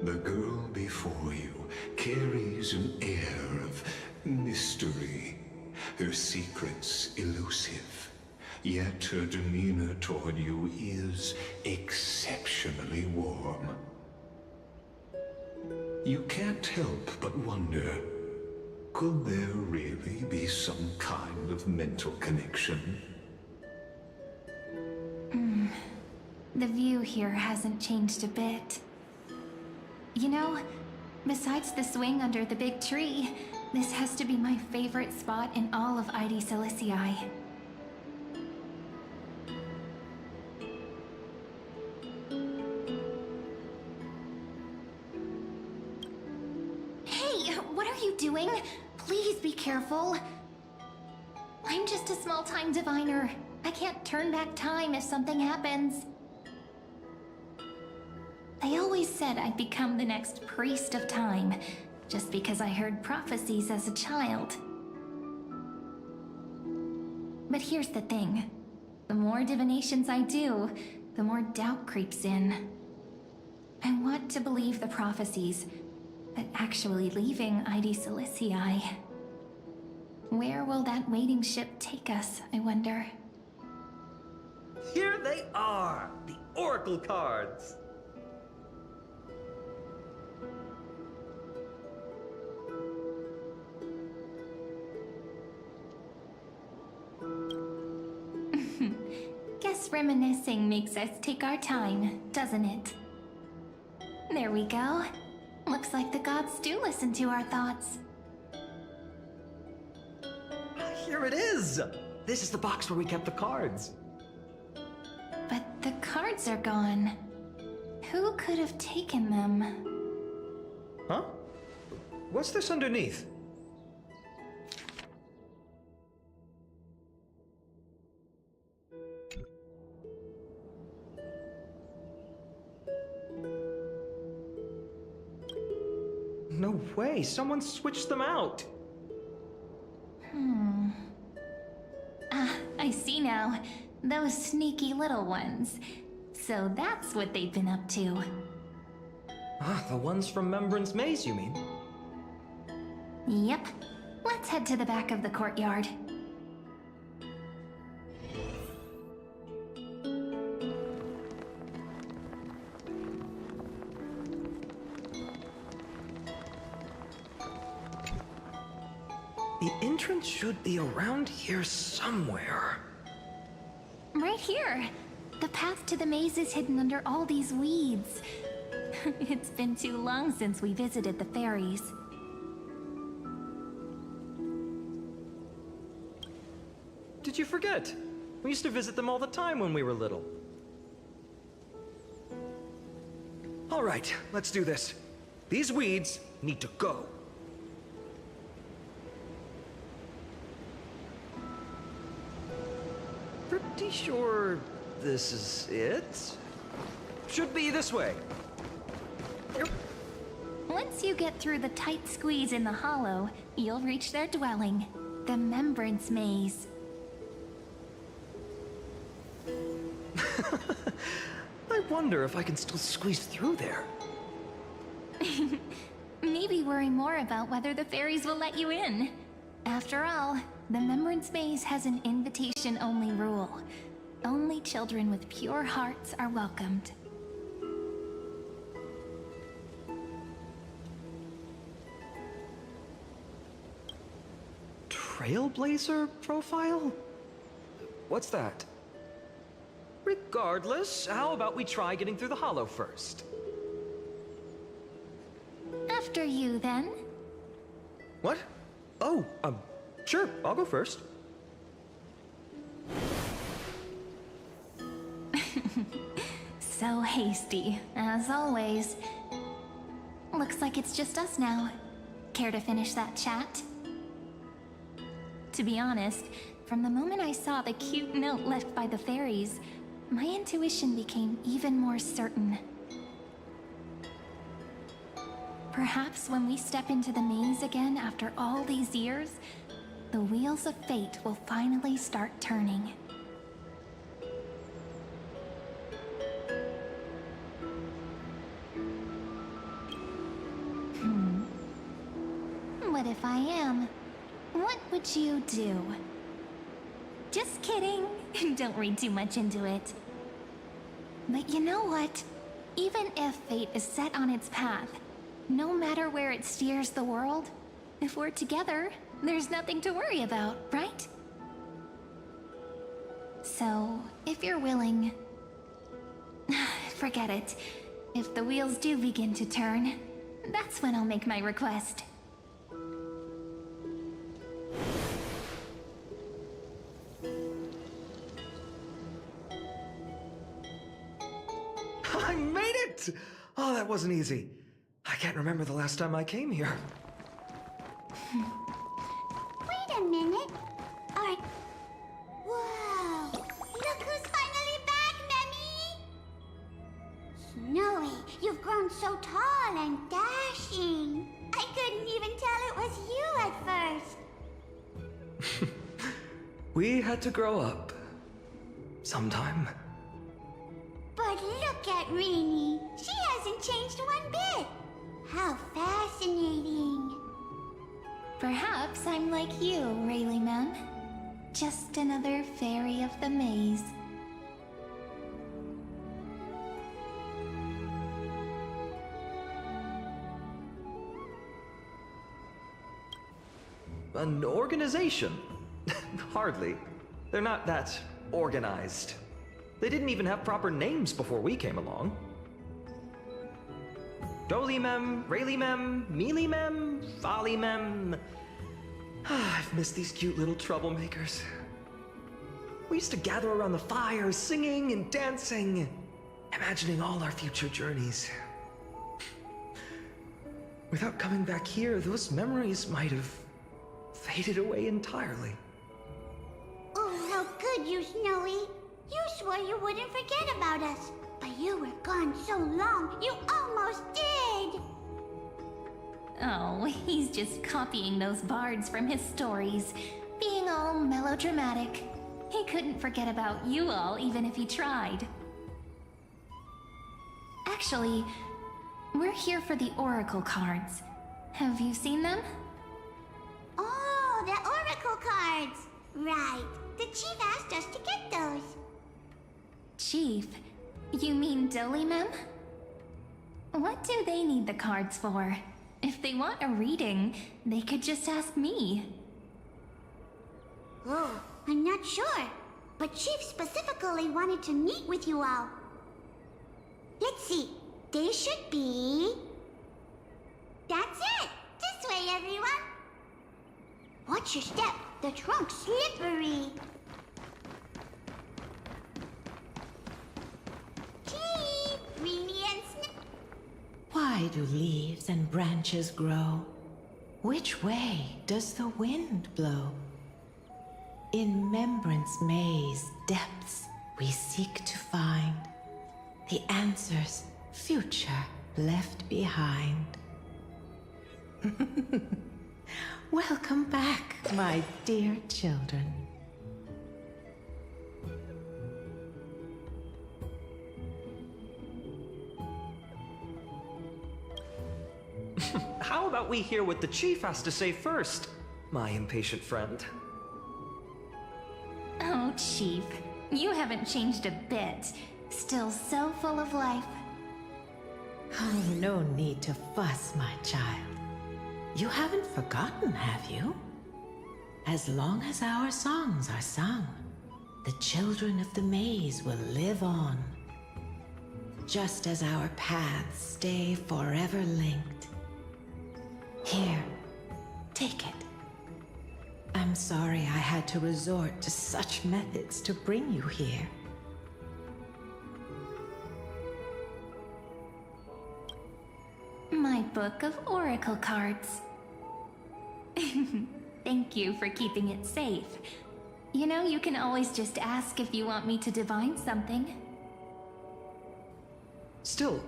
The girl before you carries an air of mystery, her secrets elusive. Yet her demeanor toward you is exceptionally warm. You can't help but wonder, could there really be some kind of mental connection? The view here hasn't changed a bit. You know, besides the swing under the big tree, this has to be my favorite spot in all of ID Silicii. Hey, what are you doing? Please be careful. I'm just a small-time diviner. I can't turn back time if something happens. They always said I'd become the next priest of time, just because I heard prophecies as a child. But here's the thing. The more divinations I do, the more doubt creeps in. I want to believe the prophecies, but actually leaving ID Silicii. Where will that waiting ship take us, I wonder? Here they are, the Oracle cards. Guess reminiscing makes us take our time, doesn't it? There we go. Looks like the gods do listen to our thoughts. Here it is! This is the box where we kept the cards. But the cards are gone. Who could have taken them? Huh? What's this underneath? No way, someone switched them out. I see now. Those sneaky little ones. So that's what they've been up to. The ones from Remembrance Maze, you mean? Yep. Let's head to the back of the courtyard. The entrance should be around here somewhere. Right here. The path to the maze is hidden under all these weeds. It's been too long since we visited the fairies. Did you forget? We used to visit them all the time when we were little. All right, let's do this. These weeds need to go. Pretty sure this is it? Should be this way. Yep. Once you get through the tight squeeze in the hollow, you'll reach their dwelling, the Remembrance Maze. I wonder if I can still squeeze through there. Maybe worry more about whether the fairies will let you in. After all, the Remembrance Maze has an invitation-only rule. Only children with pure hearts are welcomed. trailblazer profile? What's that? Regardless, how about we try getting through the hollow first? After you, then. What? Oh, sure, I'll go first. So hasty, as always. Looks like it's just us now. Care to finish that chat? To be honest, from the moment I saw the cute note left by the fairies, my intuition became even more certain. Perhaps when we step into the maze again after all these years, the wheels of fate will finally start turning. What if I am? What would you do? Just kidding. Don't read too much into it. But you know what? Even if fate is set on its path, no matter where it steers the world, if we're together, there's nothing to worry about, right? So, if you're willing... forget it. If the wheels do begin to turn, that's when I'll make my request. I made it! Oh, that wasn't easy. I can't remember the last time I came here. Wait a minute. Whoa! Look who's finally back, Memmy! Snowy, you've grown so tall and dashing. I couldn't even tell it was you at first. We had to grow up. Sometime. But look at Rini. She hasn't changed one bit. How fascinating. Perhaps I'm like you, Rayleigh Mem. Just another fairy of the maze. An organization? Hardly. They're not that organized. They didn't even have proper names before we came along. Dolimem, Rayleigh-mem, Mealy-mem, Folly-mem. I've missed these cute little troublemakers. We used to gather around the fire, singing and dancing, imagining all our future journeys. Without coming back here, those memories might have faded away entirely. Oh, how could you, Snowy? You swore you wouldn't forget about us, but you were gone so long, you almost did! Oh, he's just copying those bards from his stories, being all melodramatic. He couldn't forget about you all, even if he tried. Actually, we're here for the Oracle cards. Have you seen them? Oh, the Oracle cards! Right. The Chief asked us to get those. Chief? You mean Dolimem? What do they need the cards for? If they want a reading, they could just ask me. Oh, I'm not sure. But Chief specifically wanted to meet with you all. Let's see. They should be... That's it! This way, everyone! Watch your step. The trunk's slippery. Chief! Rini and Snip... Why do leaves and branches grow? Which way does the wind blow? In Remembrance Maze depths we seek to find the answers future left behind. Welcome back, my dear children. How about we hear what the Chief has to say first, my impatient friend? Oh, Chief. You haven't changed a bit. Still so full of life. Oh, no need to fuss, my child. You haven't forgotten, have you? As long as our songs are sung, the children of the maze will live on. Just as our paths stay forever linked. Here, take it. I'm sorry I had to resort to such methods to bring you here. My book of oracle cards. Thank you for keeping it safe. You know, you can always just ask if you want me to divine something. Still,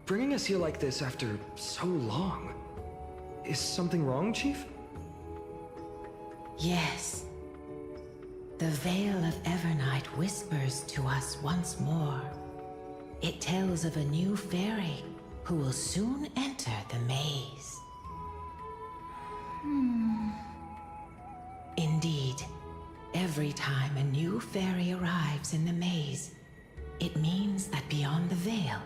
bringing us here like this after so long. Is something wrong, Chief? Yes. The Veil of Evernight whispers to us once more. It tells of a new fairy who will soon enter the maze. Indeed, every time a new fairy arrives in the maze, it means that beyond the veil,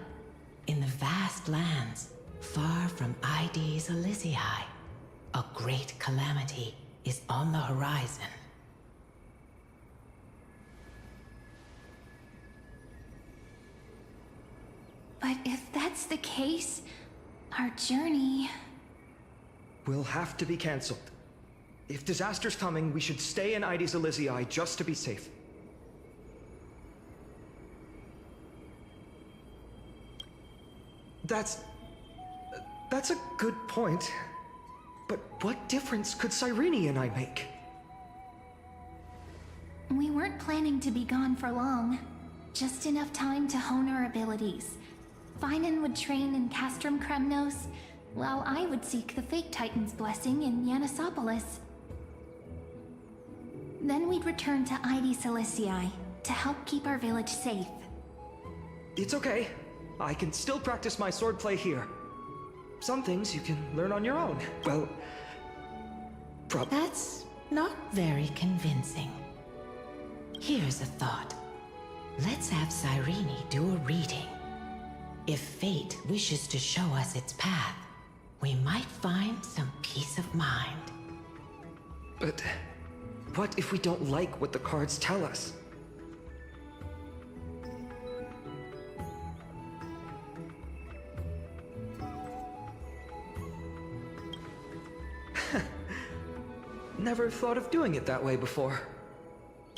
in the vast lands, far from Ides Elysiae, a great calamity is on the horizon. But if that's the case, our journey... Will have to be cancelled. If disaster's coming, we should stay in Ides Elysiae just to be safe. That's a good point. But what difference could Cyrene and I make? We weren't planning to be gone for long. Just enough time to hone our abilities. Finan would train in Castrum Kremnos, while I would seek the Fake Titan's blessing in Yanisopolis. Then we'd return to Ides Elysiae to help keep our village safe. It's okay. I can still practice my swordplay here. Some things you can learn on your own. Well, That's not very convincing. Here's a thought. Let's have Cyrene do a reading. If fate wishes to show us its path, we might find some peace of mind. But what if we don't like what the cards tell us? Never thought of doing it that way before.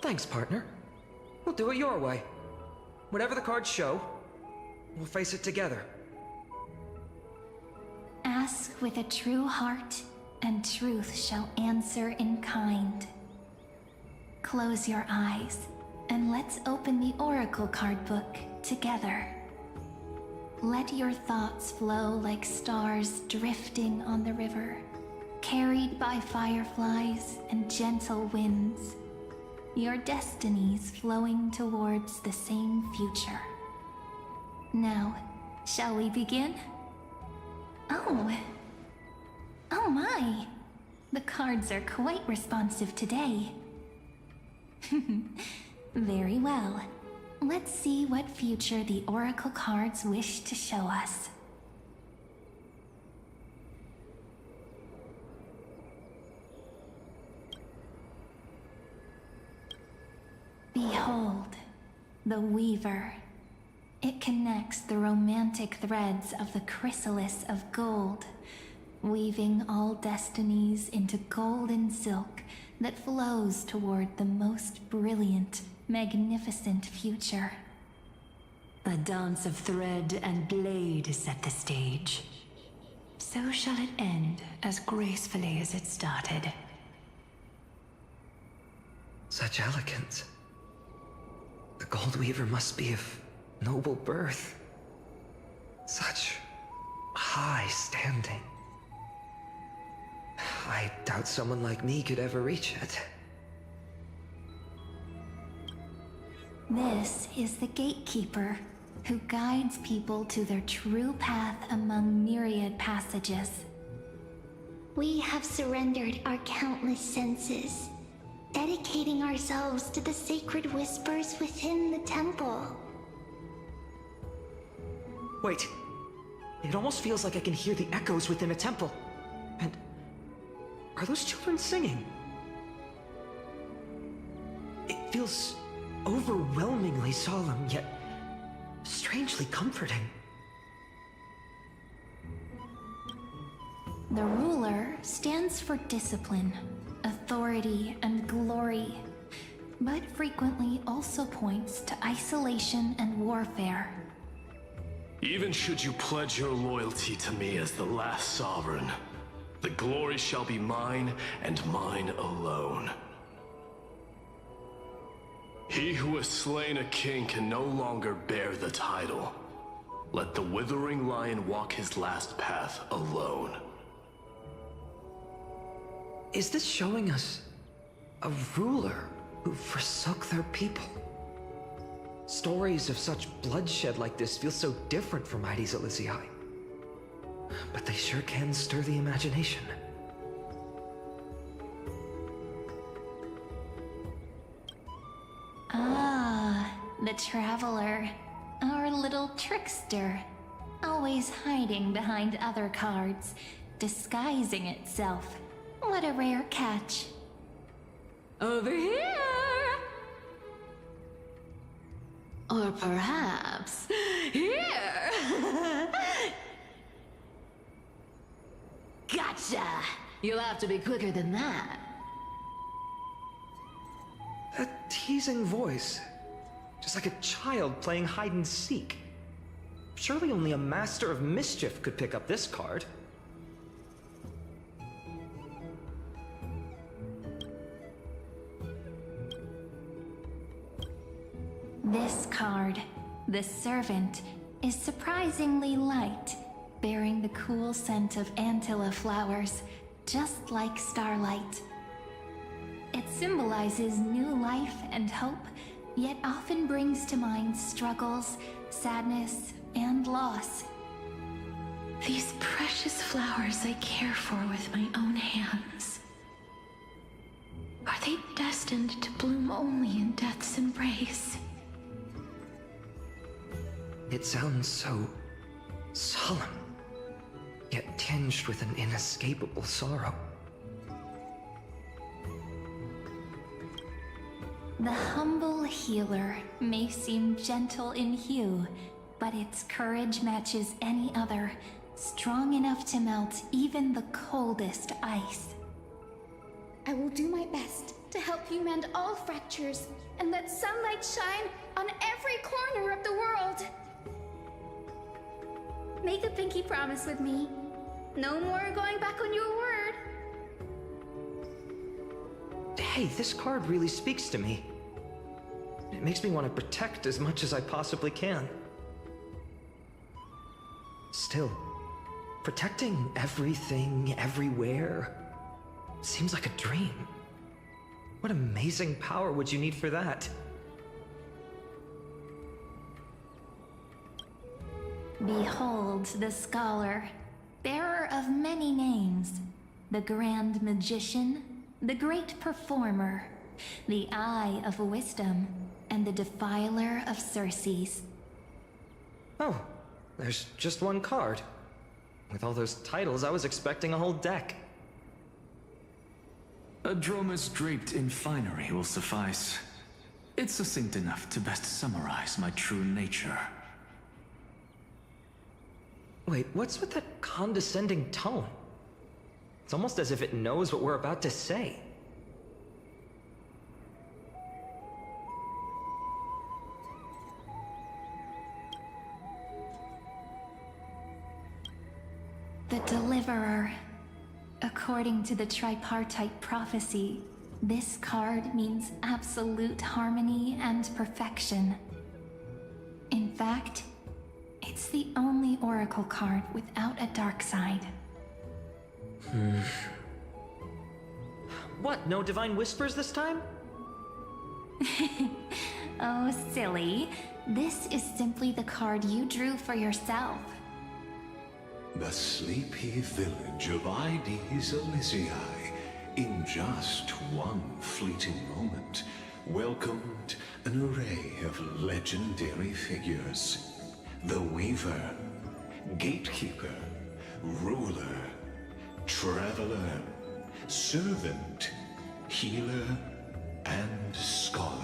Thanks, partner. We'll do it your way. Whatever the cards show, we'll face it together. Ask with a true heart, and truth shall answer in kind. Close your eyes, and let's open the Oracle card book together. Let your thoughts flow like stars drifting on the river, carried by fireflies and gentle winds. Your destinies flowing towards the same future. Now, shall we begin? Oh my! The cards are quite responsive today. Very well. Let's see what future the Oracle cards wish to show us. Behold, the Weaver. It connects the romantic threads of the chrysalis of gold, weaving all destinies into golden silk that flows toward the most brilliant, magnificent future. The dance of thread and blade set the stage. So shall it end as gracefully as it started. Such elegance. The Gold Weaver must be of noble birth. Such high standing. I doubt someone like me could ever reach it. This is the Gatekeeper, who guides people to their true path among myriad passages. We have surrendered our countless senses, dedicating ourselves to the sacred whispers within the temple. Wait. It almost feels like I can hear the echoes within a temple. And are those children singing? feels overwhelmingly solemn, yet strangely comforting. The ruler stands for discipline, authority, and glory, but frequently also points to isolation and warfare. Even should you pledge your loyalty to me as the last sovereign, the glory shall be mine and mine alone. He who has slain a king can no longer bear the title. Let the withering lion walk his last path alone. Is this showing us a ruler who forsook their people? Stories of such bloodshed like this feel so different from Heidi's Elysiae. But they sure can stir the imagination. Ah, the Traveler. Our little trickster. Always hiding behind other cards, disguising itself. What a rare catch. Over here! Or perhaps here! Gotcha! You'll have to be quicker than that. A teasing voice. Just like a child playing hide and seek. Surely only a master of mischief could pick up this card. This card, the Servant, is surprisingly light, bearing the cool scent of Antilla flowers, just like starlight. It symbolizes new life and hope, yet often brings to mind struggles, sadness, and loss. These precious flowers I care for with my own hands. Are they destined to bloom only in death's embrace? It sounds so solemn, yet tinged with an inescapable sorrow. The humble healer may seem gentle in hue, but its courage matches any other, strong enough to melt even the coldest ice. I will do my best to help you mend all fractures and let sunlight shine on every corner of the world. Make a pinky promise with me. No more going back on your word. Hey, this card really speaks to me. It makes me want to protect as much as I possibly can. Still, protecting everything, everywhere, seems like a dream. What amazing power would you need for that? Behold the scholar, bearer of many names, the grand magician, the great performer, the eye of wisdom, and the defiler of Circes. Oh, there's just one card. With all those titles, I was expecting a whole deck. A Dromus draped in finery will suffice. It's succinct enough to best summarize my true nature. Wait, what's with that condescending tone? It's almost as if it knows what we're about to say. The Deliverer. According to the tripartite prophecy, this card means absolute harmony and perfection. In fact, it's the only oracle card without a dark side. What, no divine whispers this time? Oh, silly. This is simply the card you drew for yourself. The sleepy village of Heidi's Elysiae, in just one fleeting moment, welcomed an array of legendary figures. The Weaver, Gatekeeper, Ruler, Traveler, Servant, Healer, and Scholar.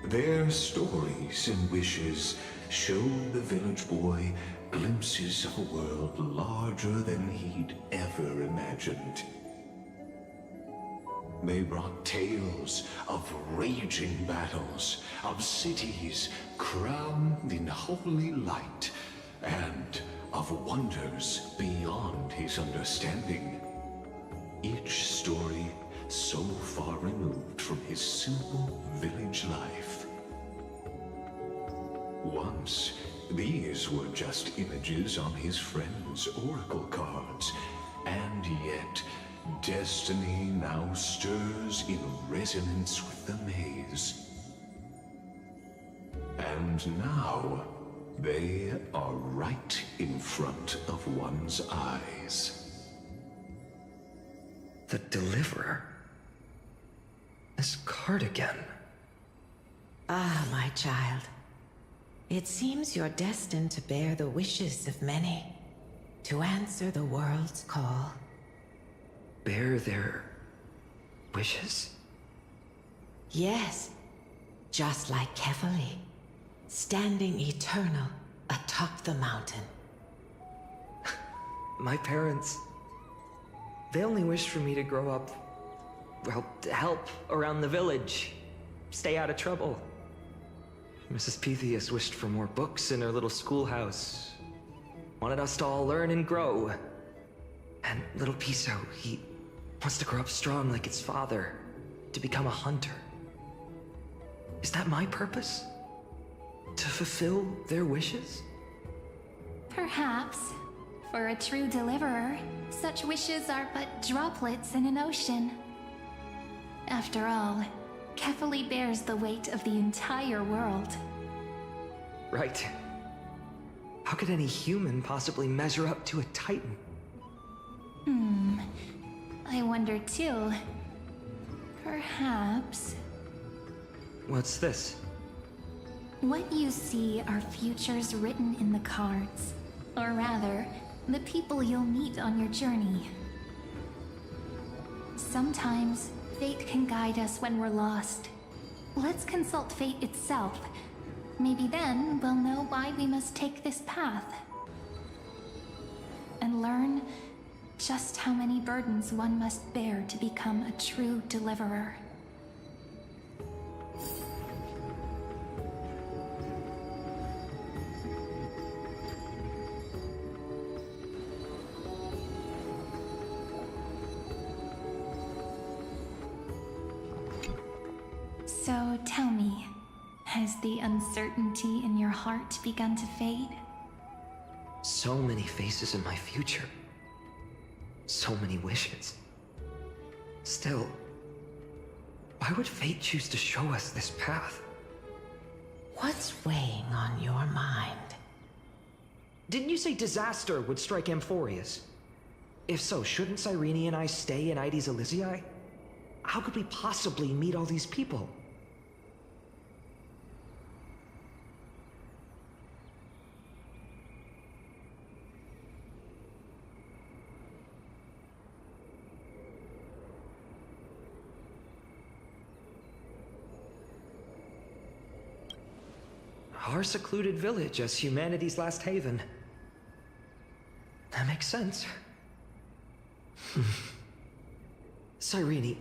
Their stories and wishes show the village boy glimpses of a world larger than he'd ever imagined. They brought tales of raging battles, of cities crowned in holy light, and of wonders beyond his understanding. Each story so far removed from his simple village life. Once, these were just images on his friend's oracle cards, and yet destiny now stirs in resonance with the maze. And now, they are right in front of one's eyes. The Deliverer? This card again. Ah, my child. It seems you're destined to bear the wishes of many, to answer the world's call. Bear their wishes? Yes, just like Kefali, standing eternal atop the mountain. My parents, they only wished for me to grow up, well, to help around the village, stay out of trouble. Mrs. Pythias wished for more books in her little schoolhouse, wanted us to all learn and grow. And little Piso, he wants to grow up strong like his father, to become a hunter. Is that my purpose? To fulfill their wishes? Perhaps. For a true deliverer, such wishes are but droplets in an ocean. After all, Kefali bears the weight of the entire world. Right. How could any human possibly measure up to a Titan? I wonder too. Perhaps... What's this? What you see are futures written in the cards. Or rather, the people you'll meet on your journey. Sometimes, fate can guide us when we're lost. Let's consult fate itself. Maybe then we'll know why we must take this path. And learn just how many burdens one must bear to become a true deliverer. So tell me, has the uncertainty in your heart begun to fade? So many faces in my future. So many wishes. Still, why would fate choose to show us this path? What's weighing on your mind? Didn't you say disaster would strike Amphoreus? If so, shouldn't Cyrene and I stay in Ides Elysiae? How could we possibly meet all these people? Our secluded village as humanity's last haven. That makes sense. Cyrene,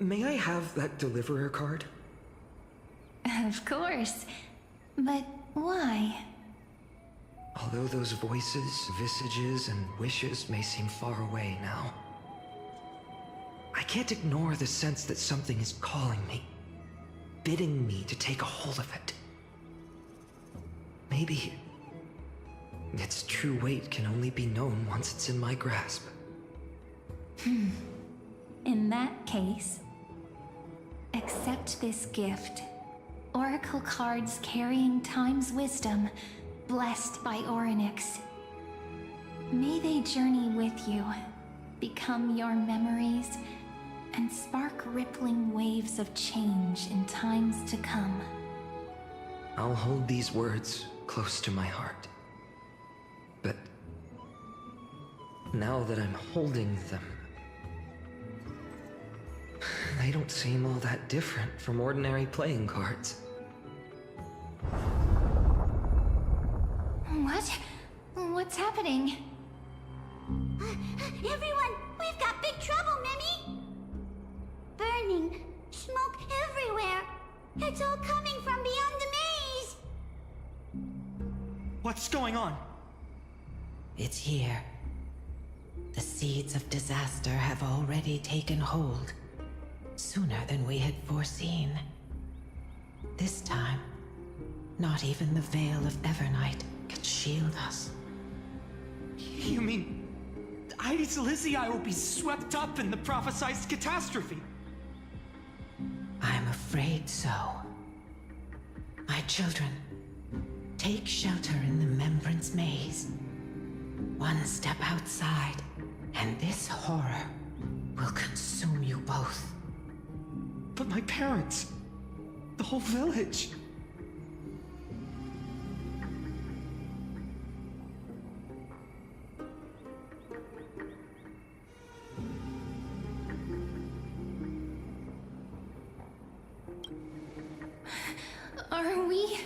may I have that Deliverer card? Of course. But why? Although those voices, visages, and wishes may seem far away now, I can't ignore the sense that something is calling me, bidding me to take a hold of it. Maybe its true weight can only be known once it's in my grasp. In that case, accept this gift. Oracle cards carrying time's wisdom, blessed by Orynyx. May they journey with you, become your memories, and spark rippling waves of change in times to come. I'll hold these words close to my heart. But now that I'm holding them, they don't seem all that different from ordinary playing cards. What? What's happening? Everyone, we've got big trouble, Mimi! Burning, smoke everywhere. It's all coming from beyond the maze! What's going on? It's here. The seeds of disaster have already taken hold, sooner than we had foreseen. This time, not even the Veil of Evernight can shield us. You mean Ides Elysiae will be swept up in the prophesized catastrophe? I'm afraid so. My children, take shelter in the Membrance Maze. One step outside, and this horror will consume you both. But my parents, the whole village. Are we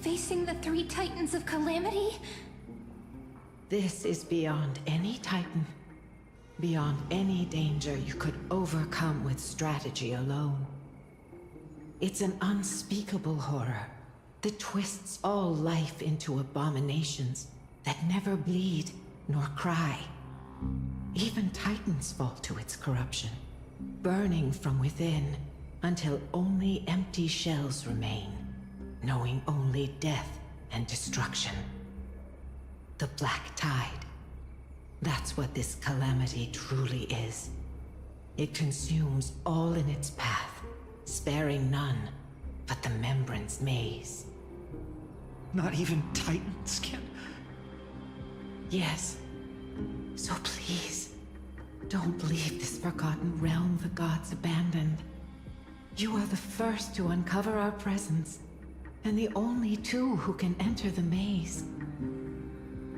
facing the three titans of calamity? This is beyond any Titan, beyond any danger you could overcome with strategy alone. It's an unspeakable horror that twists all life into abominations that never bleed nor cry. Even Titans fall to its corruption, burning from within until only empty shells remain, knowing only death and destruction. The Black Tide. That's what this calamity truly is. It consumes all in its path, sparing none but the Membrance Maze. Not even Titans can... Yes. So please, don't leave this forgotten realm the gods abandoned. You are the first to uncover our presence, and the only two who can enter the maze.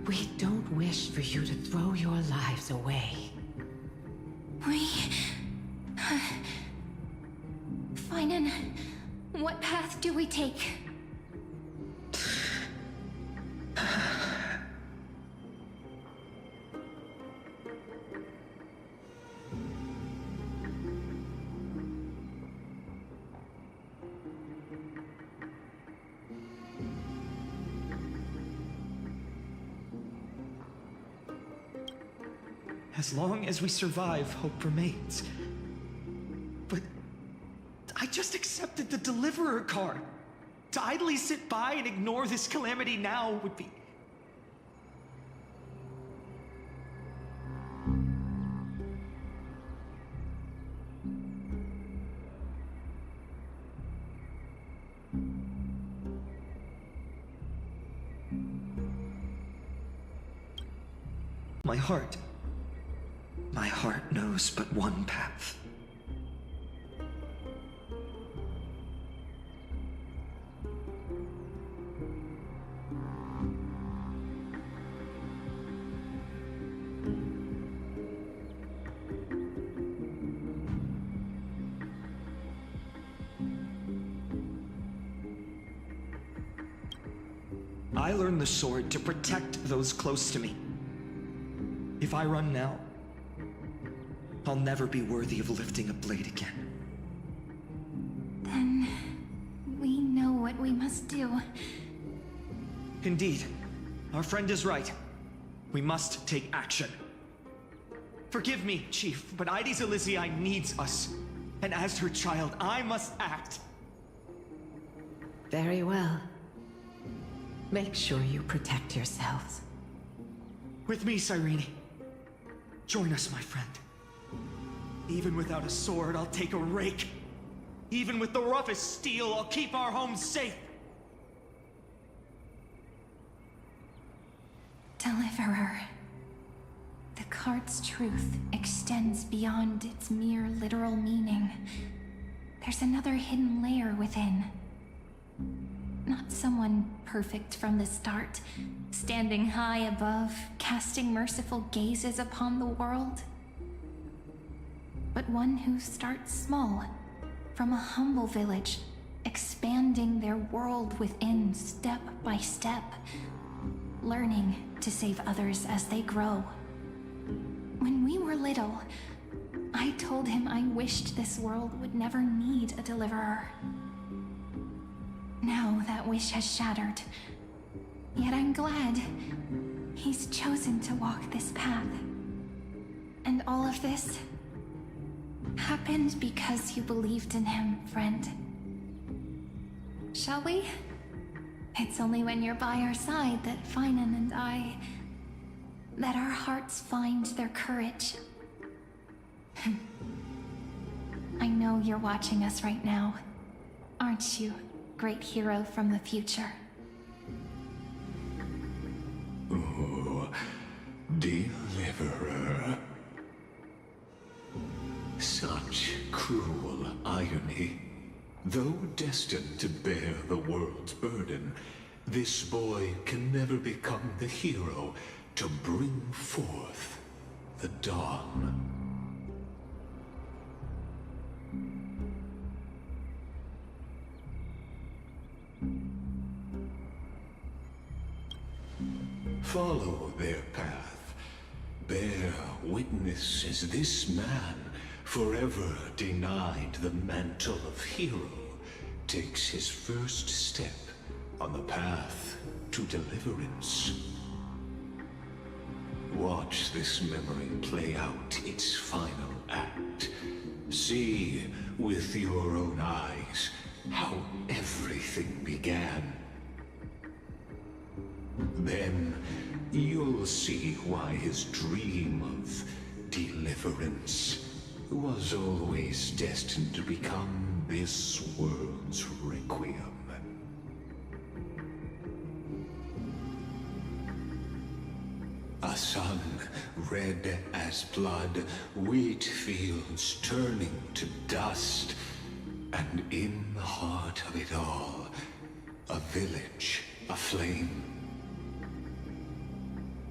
We don't wish for you to throw your lives away. Finan, what path do we take? As long as we survive, hope remains. But I just accepted the Deliverer card. To idly sit by and ignore this calamity now would be... My heart knows but one path. I learned the sword to protect those close to me. If I run now, I'll never be worthy of lifting a blade again. Then... we know what we must do. Indeed. Our friend is right. We must take action. Forgive me, Chief, but Ides Elysiae needs us. And as her child, I must act. Very well. Make sure you protect yourselves. With me, Cyrene. Join us, my friend. Even without a sword, I'll take a rake. Even with the roughest steel, I'll keep our home safe. Deliverer. The card's truth extends beyond its mere literal meaning. There's another hidden layer within. Not someone perfect from the start, standing high above, casting merciful gazes upon the world. But one who starts small, from a humble village, expanding their world within step by step, learning to save others as they grow. When we were little, I told him I wished this world would never need a deliverer. Now that wish has shattered. Yet I'm glad he's chosen to walk this path. And all of this happened because you believed in him, friend. Shall we? It's only when you're by our side that Finan and that our hearts find their courage. I know you're watching us right now, aren't you, great hero from the future? Oh, deliverer. Such cruel irony. Though destined to bear the world's burden, this boy can never become the hero to bring forth the dawn. Follow their path. Bear witness as this man, forever denied the mantle of hero, takes his first step on the path to deliverance. Watch this memory play out its final act. See with your own eyes how everything began. Then you'll see why his dream of deliverance was always destined to become this world's requiem. A sun red as blood, wheat fields turning to dust, and in the heart of it all, a village aflame.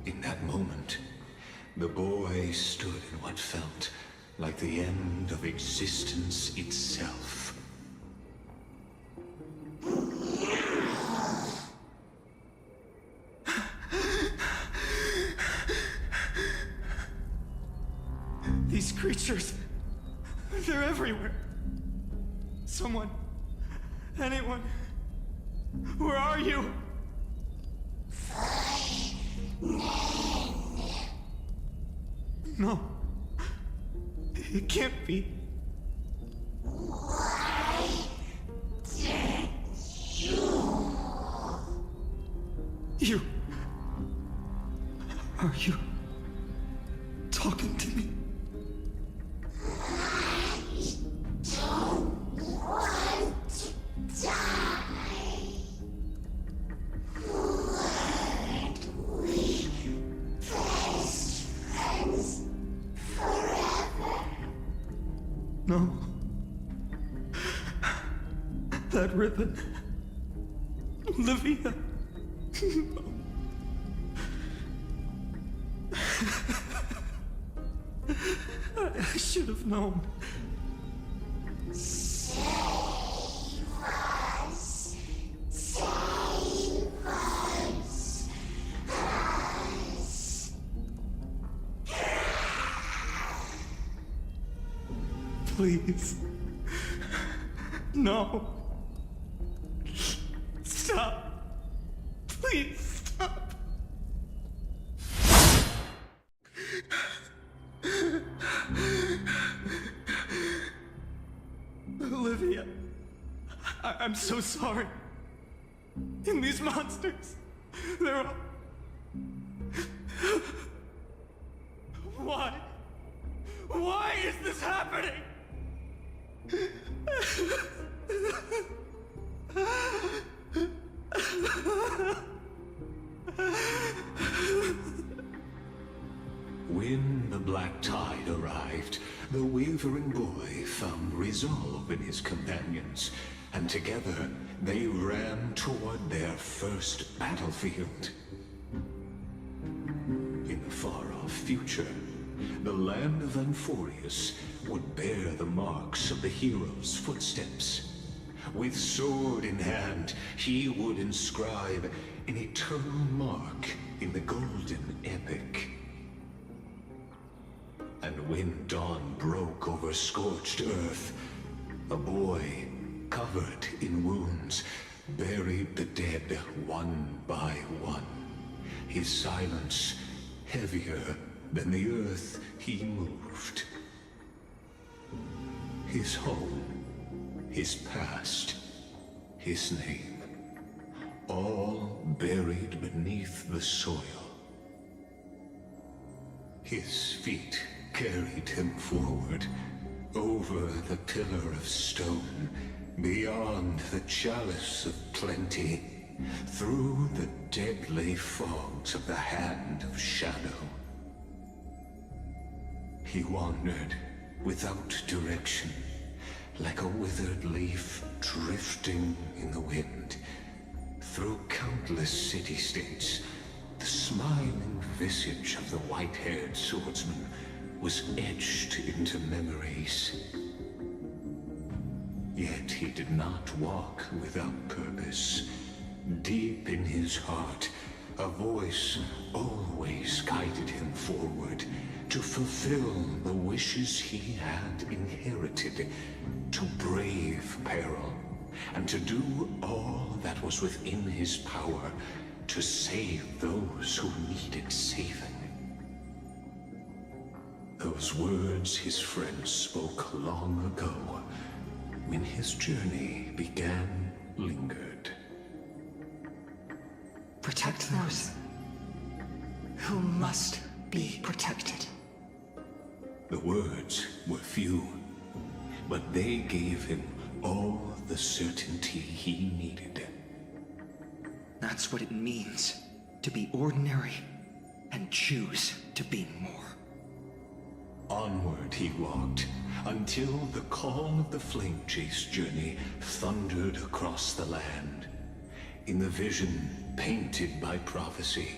In that moment, the boy stood in what felt like the end of existence itself. These creatures, they're everywhere. Someone, anyone, where are you? No. It can't be. Why did you? Are you talking to me? I don't want to die. Weren't we best friends forever? No. That ribbon. Olivia. I should have known. Save us. Save us. Please. No. Stop. Please stop. Olivia, I'm so sorry. And these monsters, they're all... Why? Why is this happening? When the black tide arrived, the wavering boy found resolve in his companions, and together they ran toward their first battlefield. In the far-off future, the land of Amphoreus would bear the marks of the hero's footsteps. With sword in hand, he would inscribe an eternal mark in the golden epic. And when dawn broke over scorched earth, a boy, covered in wounds, buried the dead one by one. His silence heavier than the earth he moved. His home, his past, his name, all buried beneath the soil. His feet carried him forward, over the pillar of stone, beyond the chalice of plenty, through the deadly fogs of the hand of shadow. He wandered without direction, like a withered leaf drifting in the wind. Through countless city-states, the smiling visage of the white-haired swordsman was etched into memories. Yet he did not walk without purpose. Deep in his heart, a voice always guided him forward to fulfill the wishes he had inherited, to brave peril, and to do all that was within his power to save those who needed saving. Those words his friend spoke long ago, when his journey began, lingered. Protect those who must be protected. The words were few, but they gave him all the certainty he needed. That's what it means to be ordinary and choose to be more. Onward he walked, until the call of the flame chase journey thundered across the land. In the vision painted by prophecy,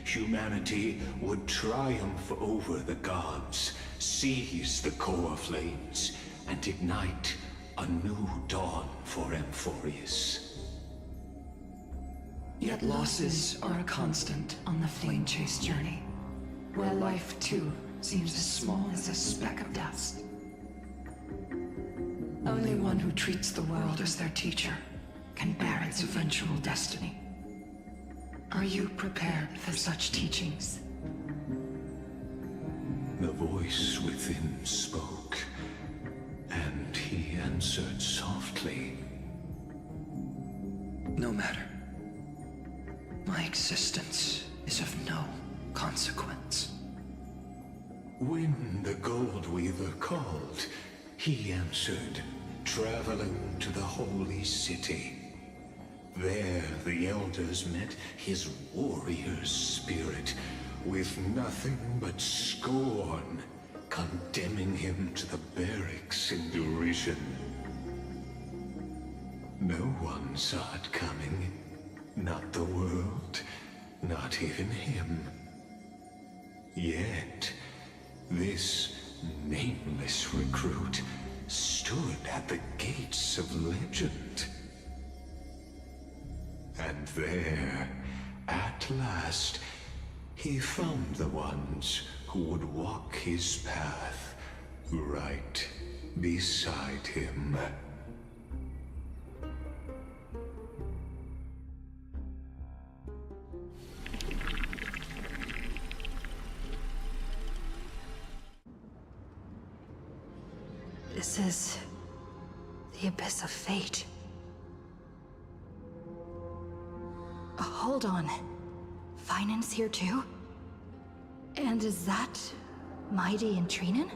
humanity would triumph over the gods, seize the core flames, and ignite a new dawn for Amphoreus. Yet losses are a constant on the flame chase journey, where life too seems as small as a speck of dust. Only one who treats the world as their teacher can bear its eventual destiny. Are you prepared for such teachings? The voice within spoke, and he answered softly. No matter. My existence is of no consequence. When the Gold Weaver called, he answered, traveling to the holy city. There the elders met his warrior's spirit, with nothing but scorn, condemning him to the barracks in derision. No one saw it coming. Not the world, not even him. Yet, this nameless recruit stood at the gates of legend. And there, at last, he found the ones who would walk his path right beside him. This is the abyss of fate. Hold on. Finance here too? And is that Mighty and Trinen?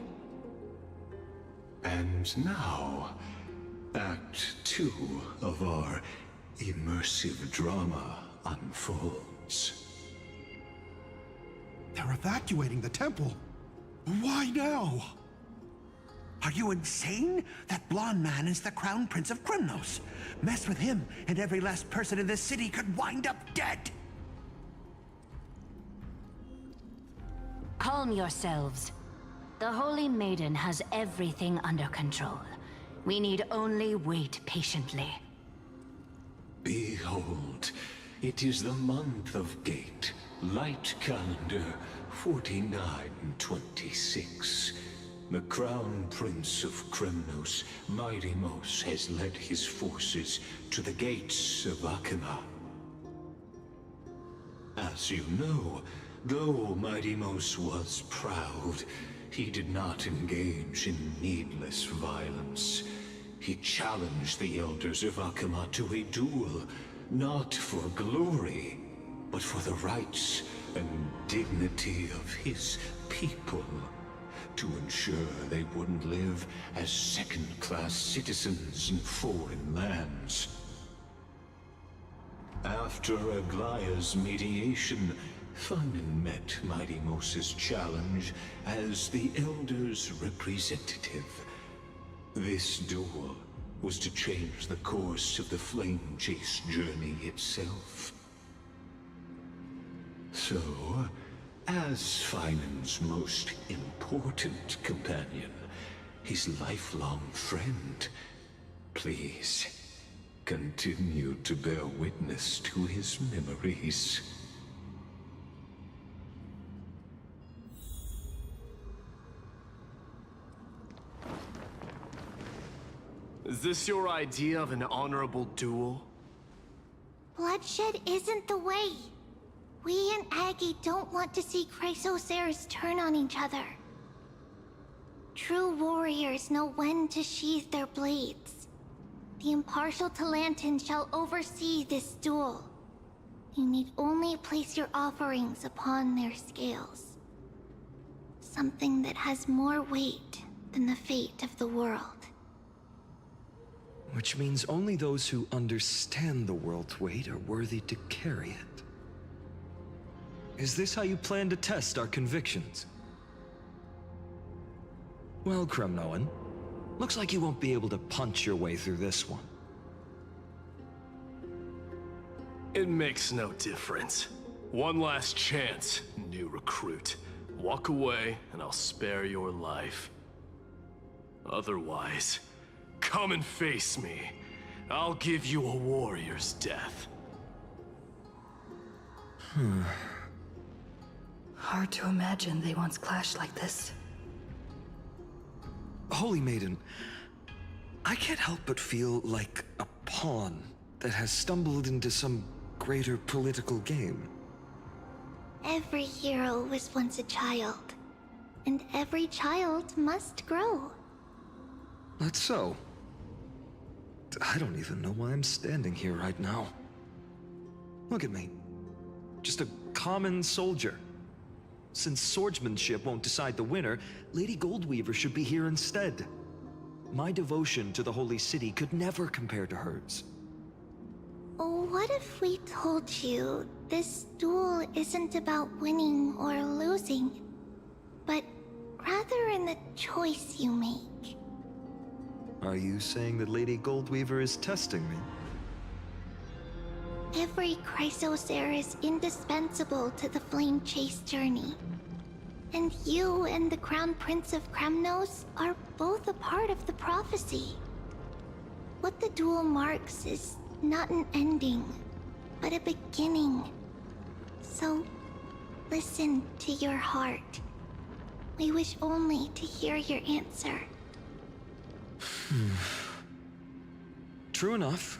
And now, Act 2 of our immersive drama unfolds. They're evacuating the temple. Why now? Are you insane? That blonde man is the Crown Prince of Krymnos. Mess with him, and every last person in this city could wind up dead. Calm yourselves. The Holy Maiden has everything under control. We need only wait patiently. Behold, it is the month of Gate, light calendar 4926. The Crown Prince of Kremnos, Mighty-Mos, has led his forces to the gates of Akima. As you know, though Mighty-Mos was proud, he did not engage in needless violence. He challenged the elders of Akima to a duel, not for glory, but for the rights and dignity of his people, to ensure they wouldn't live as second-class citizens in foreign lands. After Aglaya's mediation, Funen met Mighty Mos's challenge as the Elder's representative. This duel was to change the course of the Flame Chase journey itself. So, as Funen's most important companion, his lifelong friend, please continue to bear witness to his memories. Is this your idea of an honorable duel? Bloodshed isn't the way. We and Aggie don't want to see Chrysoceres turn on each other. True warriors know when to sheathe their blades. The impartial Talantin shall oversee this duel. You need only place your offerings upon their scales. Something that has more weight than the fate of the world. Which means only those who understand the world's weight are worthy to carry it. Is this how you plan to test our convictions? Well, Kremnoan, looks like you won't be able to punch your way through this one. It makes no difference. One last chance, new recruit. Walk away, and I'll spare your life. Otherwise, come and face me. I'll give you a warrior's death. Hard to imagine they once clashed like this. Holy Maiden, I can't help but feel like a pawn that has stumbled into some greater political game. Every hero was once a child, and every child must grow. That's so. I don't even know why I'm standing here right now. Look at me. Just a common soldier. Since swordsmanship won't decide the winner, Lady Goldweaver should be here instead. My devotion to the Holy City could never compare to hers. What if we told you this duel isn't about winning or losing, but rather in the choice you make? Are you saying that Lady Goldweaver is testing me? Every Chrysocer is indispensable to the Flame Chase journey. And you and the Crown Prince of Kremnos are both a part of the prophecy. What the duel marks is not an ending, but a beginning. So, listen to your heart. We wish only to hear your answer. True enough.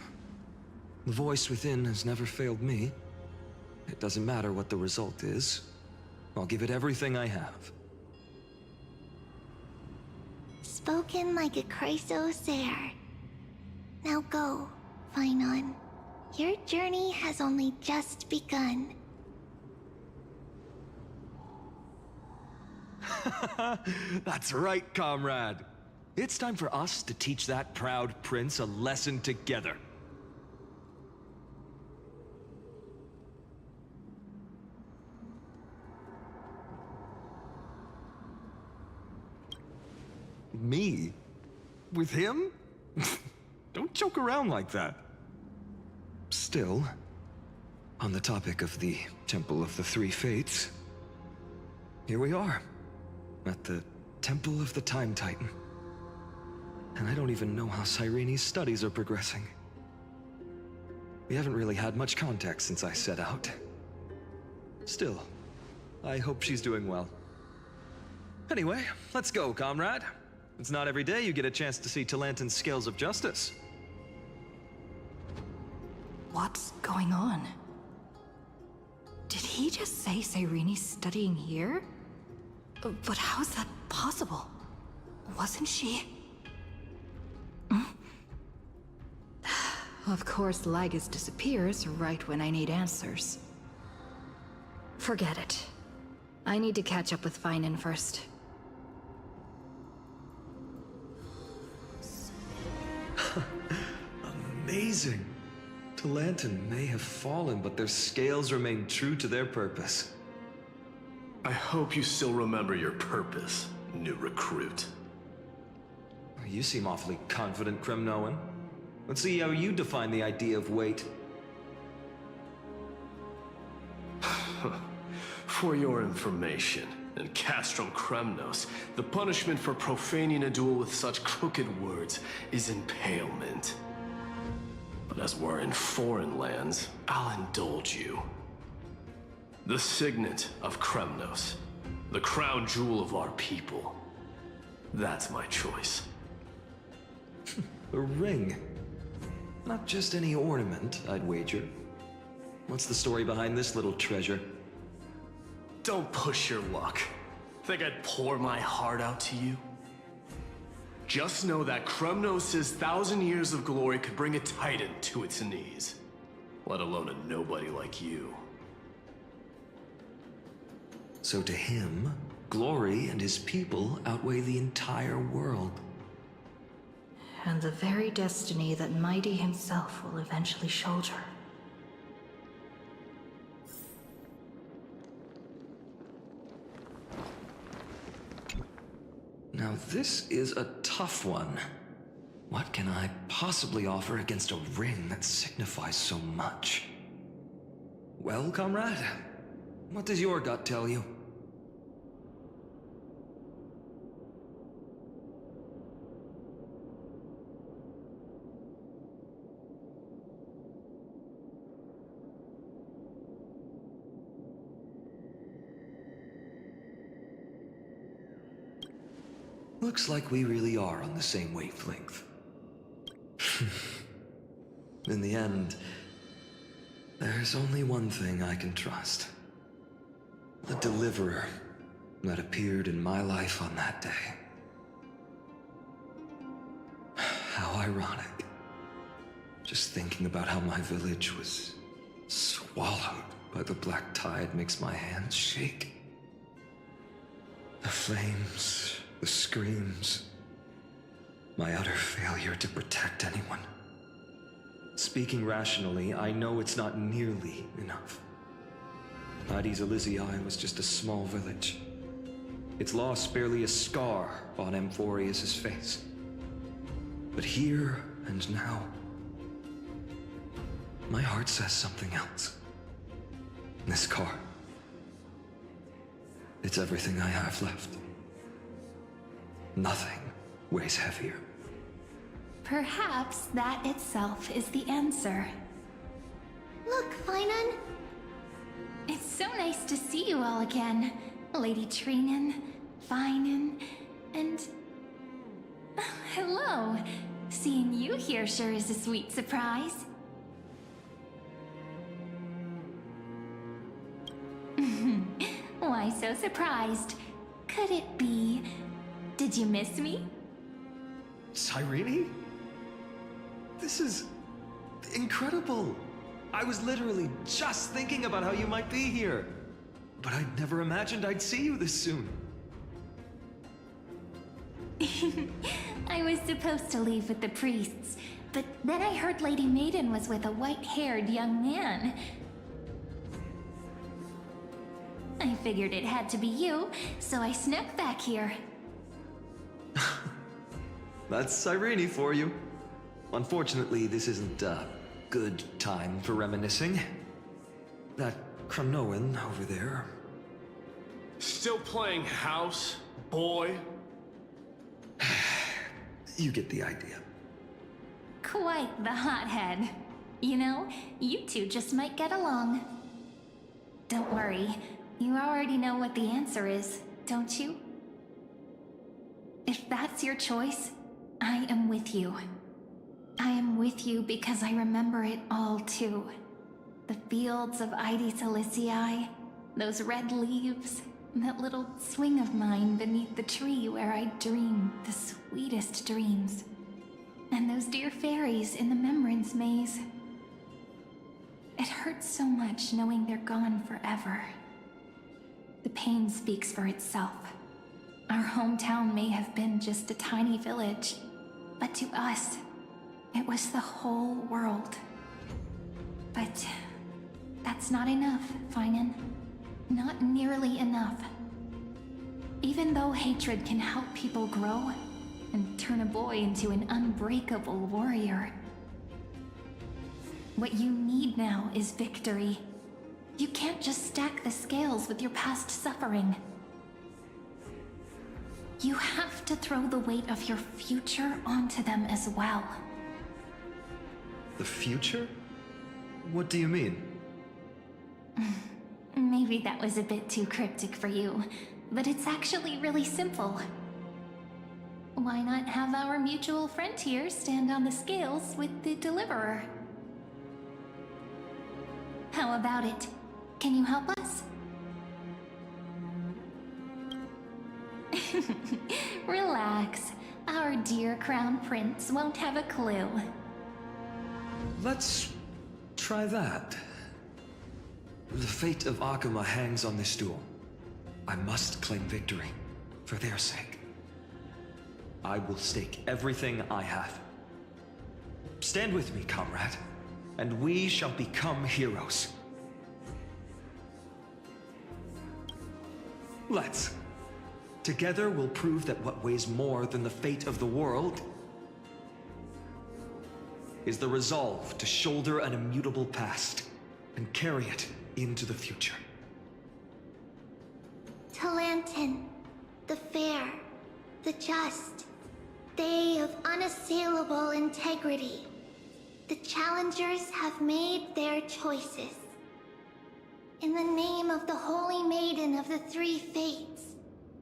The voice within has never failed me. It doesn't matter what the result is. I'll give it everything I have. Spoken like a Chrysocer. Now go, Finon. Your journey has only just begun. That's right, comrade. It's time for us to teach that proud prince a lesson together. Me? With him? Don't joke around like that. Still, on the topic of the Temple of the Three Fates, here we are, at the Temple of the Time Titan. And I don't even know how Cyrene's studies are progressing. We haven't really had much contact since I set out. Still, I hope she's doing well. Anyway, let's go, comrade. It's not every day you get a chance to see Talantin's scales of justice. What's going on? Did he just say Cyrene's studying here? But how's that possible? Wasn't she? Of course, Lygus disappears right when I need answers. Forget it. I need to catch up with Finan first. Amazing! Talantin may have fallen, but their scales remain true to their purpose. I hope you still remember your purpose, new recruit. You seem awfully confident, Kremnoan. Let's see how you define the idea of weight. For your information, in Castrum Kremnos, the punishment for profaning a duel with such crooked words is impalement. But as we're in foreign lands, I'll indulge you. The signet of Kremnos, the crown jewel of our people. That's my choice. A ring. Not just any ornament, I'd wager. What's the story behind this little treasure? Don't push your luck. Think I'd pour my heart out to you? Just know that Kremnos' 1,000 years of glory could bring a titan to its knees. Let alone a nobody like you. So to him, glory and his people outweigh the entire world. And the very destiny that Mighty himself will eventually shoulder. Now this is a tough one. What can I possibly offer against a ring that signifies so much? Well, comrade, what does your gut tell you? Looks like we really are on the same wavelength. In the end, there's only one thing I can trust. The deliverer that appeared in my life on that day. How ironic. Just thinking about how my village was swallowed by the black tide makes my hands shake. The flames, the screams, my utter failure to protect anyone. Speaking rationally, I know it's not nearly enough. Hades Elysiae was just a small village. Its loss barely a scar on Amphoreus' face. But here and now, my heart says something else. This car, it's everything I have left. Nothing weighs heavier. Perhaps that itself is the answer. Look, Finan. It's so nice to see you all again. Lady Trinan, Finan, and... hello. Seeing you here sure is a sweet surprise. Why so surprised? Could it be... did you miss me? Cyrene? This is incredible. I was literally just thinking about how you might be here. But I'd never imagined I'd see you this soon. I was supposed to leave with the priests, but then I heard Lady Maiden was with a white-haired young man. I figured it had to be you, so I snuck back here. That's Cyrene for you. Unfortunately, this isn't a good time for reminiscing. That Kremnoan over there. Still playing house, boy? You get the idea. Quite the hothead. You know, you two just might get along. Don't worry, you already know what the answer is, don't you? If that's your choice, I am with you. I am with you because I remember it all too. The fields of Ides Elysiae, those red leaves, that little swing of mine beneath the tree where I dreamed the sweetest dreams. And those dear fairies in the Memorance Maze. It hurts so much knowing they're gone forever. The pain speaks for itself. Our hometown may have been just a tiny village, but to us, it was the whole world. But that's not enough, Finan. Not nearly enough. Even though hatred can help people grow and turn a boy into an unbreakable warrior, what you need now is victory. You can't just stack the scales with your past suffering. You have to throw the weight of your future onto them as well. The future? What do you mean? Maybe that was a bit too cryptic for you, but it's actually really simple. Why not have our mutual friend here stand on the scales with the Deliverer? How about it? Can you help us? Relax. Our dear Crown Prince won't have a clue. Let's try that. The fate of Akuma hangs on this duel. I must claim victory, for their sake. I will stake everything I have. Stand with me, comrade, and we shall become heroes. Let's. Together we'll prove that what weighs more than the fate of the world is the resolve to shoulder an immutable past and carry it into the future. Talantin, the fair, the just, they of unassailable integrity. The challengers have made their choices. In the name of the Holy Maiden of the Three Fates,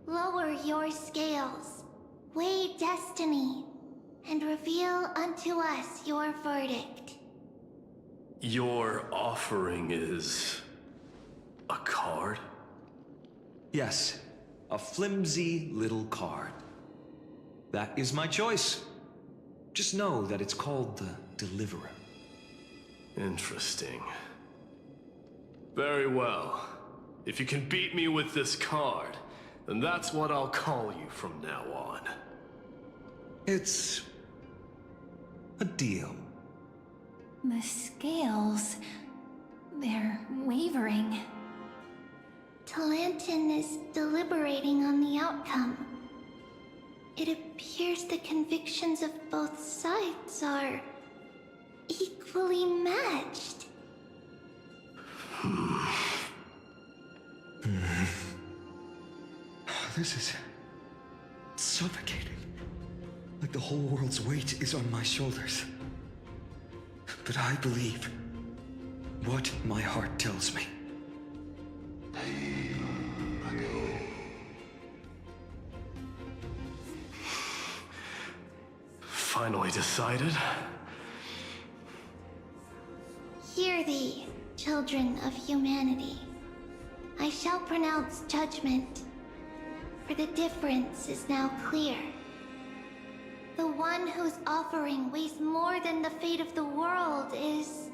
lower your scales, weigh destiny, and reveal unto us your verdict. Your offering is a card? Yes, a flimsy little card. That is my choice. Just know that it's called the Deliverer. Interesting. Very well. If you can beat me with this card, then that's what I'll call you from now on. It's a deal. The scales... they're wavering. Talantin is deliberating on the outcome. It appears the convictions of both sides are equally matched. This is suffocating. Like the whole world's weight is on my shoulders. But I believe what my heart tells me. Finally decided? Hear thee, children of humanity. I shall pronounce judgment, for the difference is now clear. The one whose offering weighs more than the fate of the world is...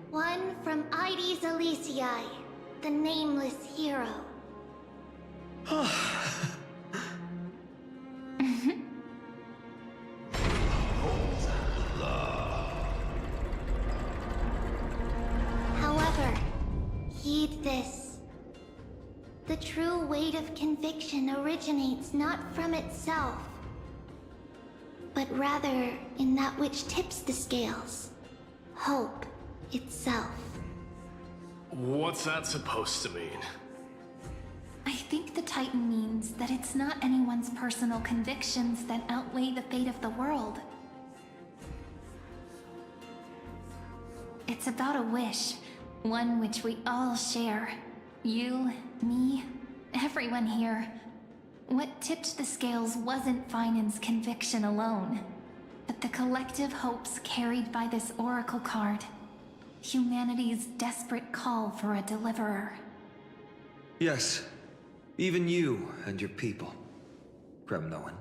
one from Ides Elysiae, the nameless hero. However, heed this. The true weight of conviction originates not from itself, but rather in that which tips the scales, hope itself. What's that supposed to mean? I think the Titan means that it's not anyone's personal convictions that outweigh the fate of the world. It's about a wish, one which we all share. You, me, everyone here. What tipped the scales wasn't Finan's conviction alone, but the collective hopes carried by this oracle card. Humanity's desperate call for a deliverer. Yes, even you and your people, Kremnoan.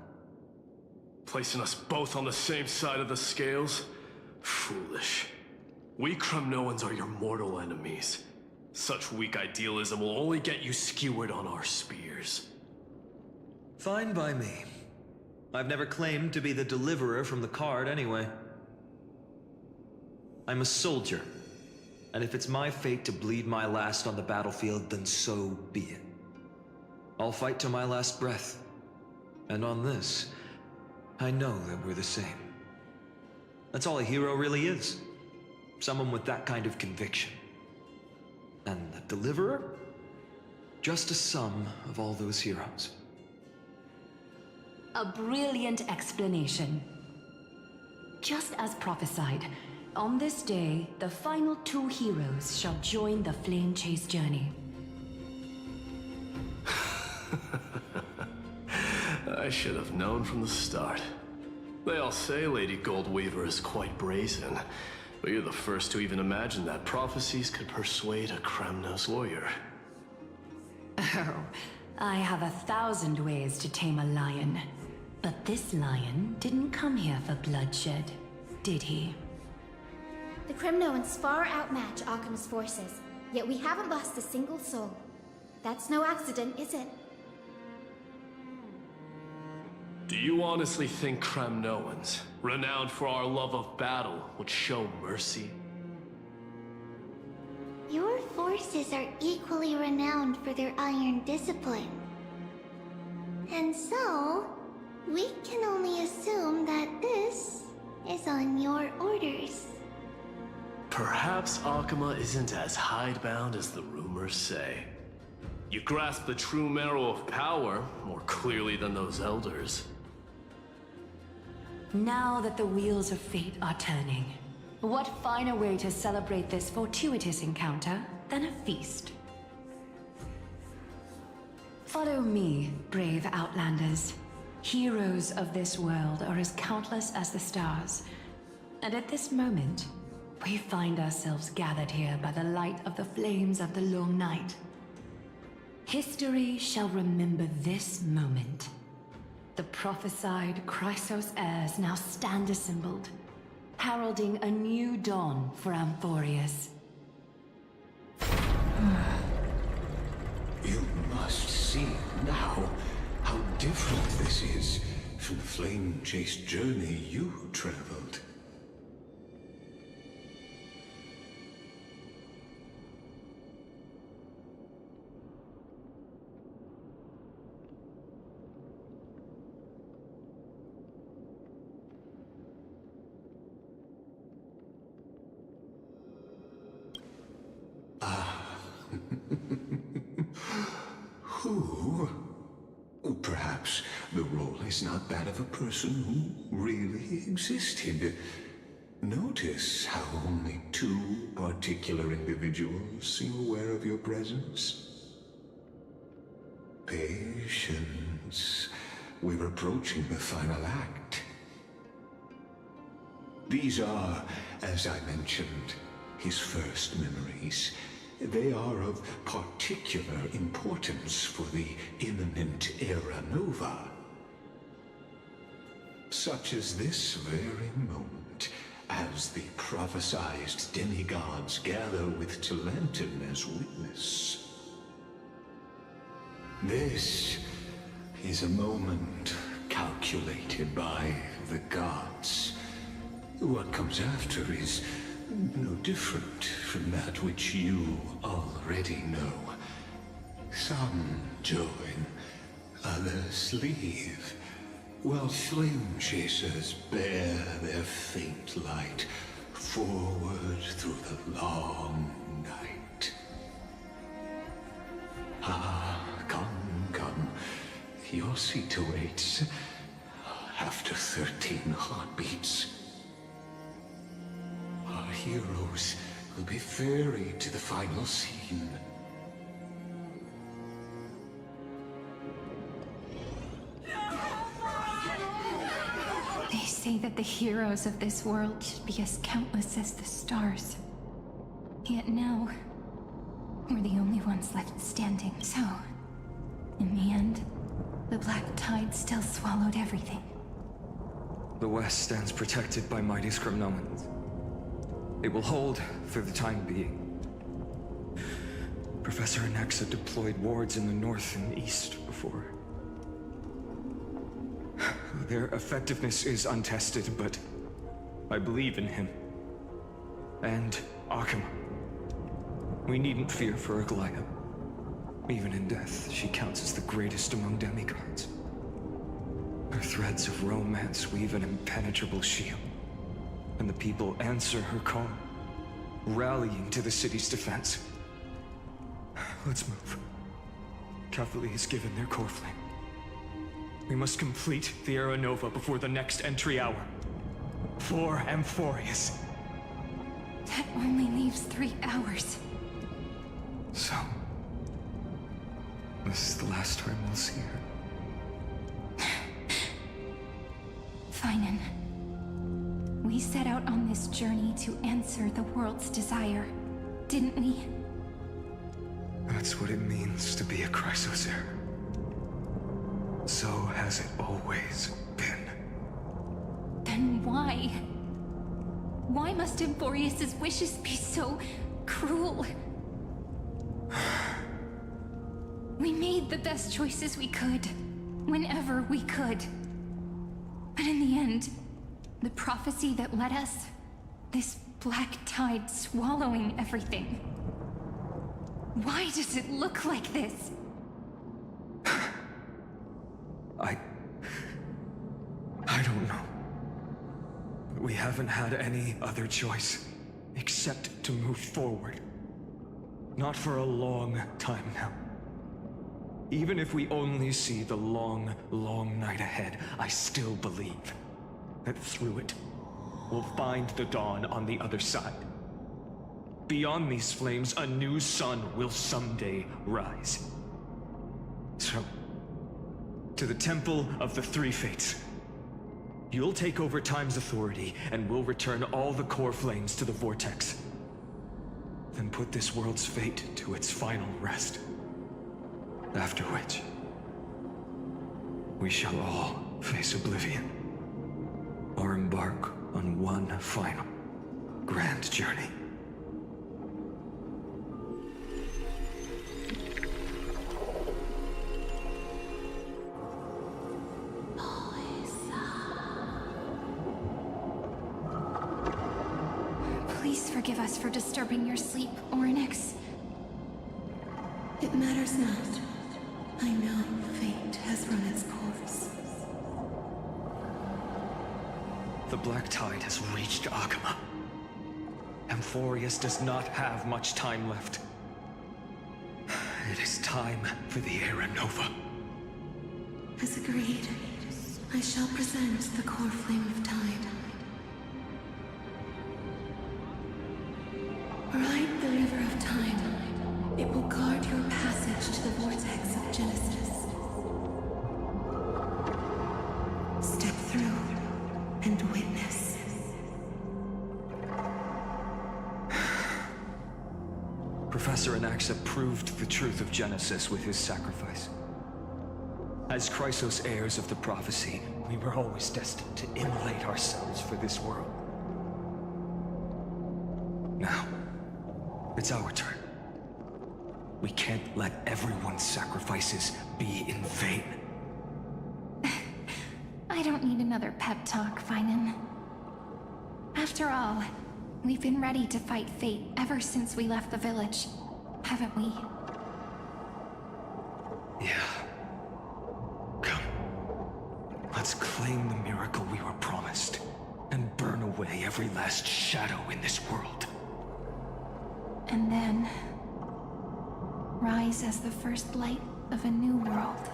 Placing us both on the same side of the scales? Foolish. We Kremnoans are your mortal enemies. Such weak idealism will only get you skewered on our spears. Fine by me. I've never claimed to be the deliverer from the card anyway. I'm a soldier, and if it's my fate to bleed my last on the battlefield, then so be it. I'll fight to my last breath. And on this, I know that we're the same. That's all a hero really is. Someone with that kind of conviction. And the deliverer? Just a sum of all those heroes. A brilliant explanation. Just as prophesied, on this day, the final 2 heroes shall join the Flame Chase journey. I should have known from the start. They all say Lady Goldweaver is quite brazen, but you're the first to even imagine that prophecies could persuade a Kremnos warrior. Oh, I have 1,000 ways to tame a lion. But this lion didn't come here for bloodshed, did he? The Kremnoans far outmatch Occam's forces, yet we haven't lost a single soul. That's no accident, is it? Do you honestly think Kremnoans, renowned for our love of battle, would show mercy? Your forces are equally renowned for their iron discipline. And so, we can only assume that this is on your orders. Perhaps Akama isn't as hidebound as the rumors say. You grasp the true marrow of power more clearly than those elders. Now that the wheels of fate are turning, what finer way to celebrate this fortuitous encounter than a feast? Follow me, brave Outlanders. Heroes of this world are as countless as the stars, and at this moment, we find ourselves gathered here by the light of the flames of the long night. History shall remember this moment. The prophesied Chrysos heirs now stand assembled, heralding a new dawn for Amphoreus. You must see now how different this is from the flame chase journey you traveled. Who? Perhaps the role is not that of a person who really existed. Notice how only 2 particular individuals seem aware of your presence. Patience. We're approaching the final act. These are, as I mentioned, his first memories. They are of particular importance for the imminent Era Nova. Such as this very moment, as the prophesized demigods gather with Talentum as witness. This is a moment calculated by the gods. What comes after is no different from that which you already know. Some join, others leave, while flame chasers bear their faint light forward through the long night. Come. Your seat awaits. After 13 heartbeats, our heroes will be ferried to the final scene. They say that the heroes of this world should be as countless as the stars. Yet now, we're the only ones left standing. So, in the end, the black tide still swallowed everything. The West stands protected by mighty Skrymnoans. It will hold for the time being. Professor Anaxa deployed wards in the north and east before. Their effectiveness is untested, but I believe in him. And Akuma. We needn't fear for Aglaya. Even in death, she counts as the greatest among demigods. Her threads of romance weave an impenetrable shield, and the people answer her call, rallying to the city's defense. Let's move. Cavalry has given their core flame. We must complete the Era Nova before the next entry hour. For Amphoreus. That only leaves 3 hours. So, this is the last time we'll see her. Finan. We set out on this journey to answer the world's desire, didn't we? That's what it means to be a Chrysosaur. So has it always been. Then why? Why must Amphoreus' wishes be so cruel? We made the best choices we could, whenever we could. But in the end, the prophecy that led us, this black tide swallowing everything. Why does it look like this? I don't know. We haven't had any other choice, except to move forward. Not for a long time now. Even if we only see the long, long night ahead, I still believe that through it, we'll find the dawn on the other side. Beyond these flames, a new sun will someday rise. So, to the Temple of the Three Fates. You'll take over Time's authority, and we'll return all the core flames to the Vortex. Then put this world's fate to its final rest. After which, we shall all face oblivion, or embark on one final, grand journey. Please forgive us for disturbing your sleep, Orynyx. It matters not. I know fate has run its course. The Black Tide has reached Akuma. Amphoreus does not have much time left. It is time for the Era Nova. As agreed, I shall present the core flame of tide. Ride the river of time. It will guard your passage to the vortex of Genesis. Step through and witness. Professor Anaxa proved the truth of Genesis with his sacrifice. As Chrysos heirs of the prophecy, we were always destined to immolate ourselves for this world. Now, it's our turn. We can't let everyone's sacrifices be in vain. I don't need another pep talk, Finan. After all, we've been ready to fight fate ever since we left the village, haven't we? Yeah. Come. Let's claim the miracle we were promised, and burn away every last shadow in this world. And then... rise as the first light of a new world.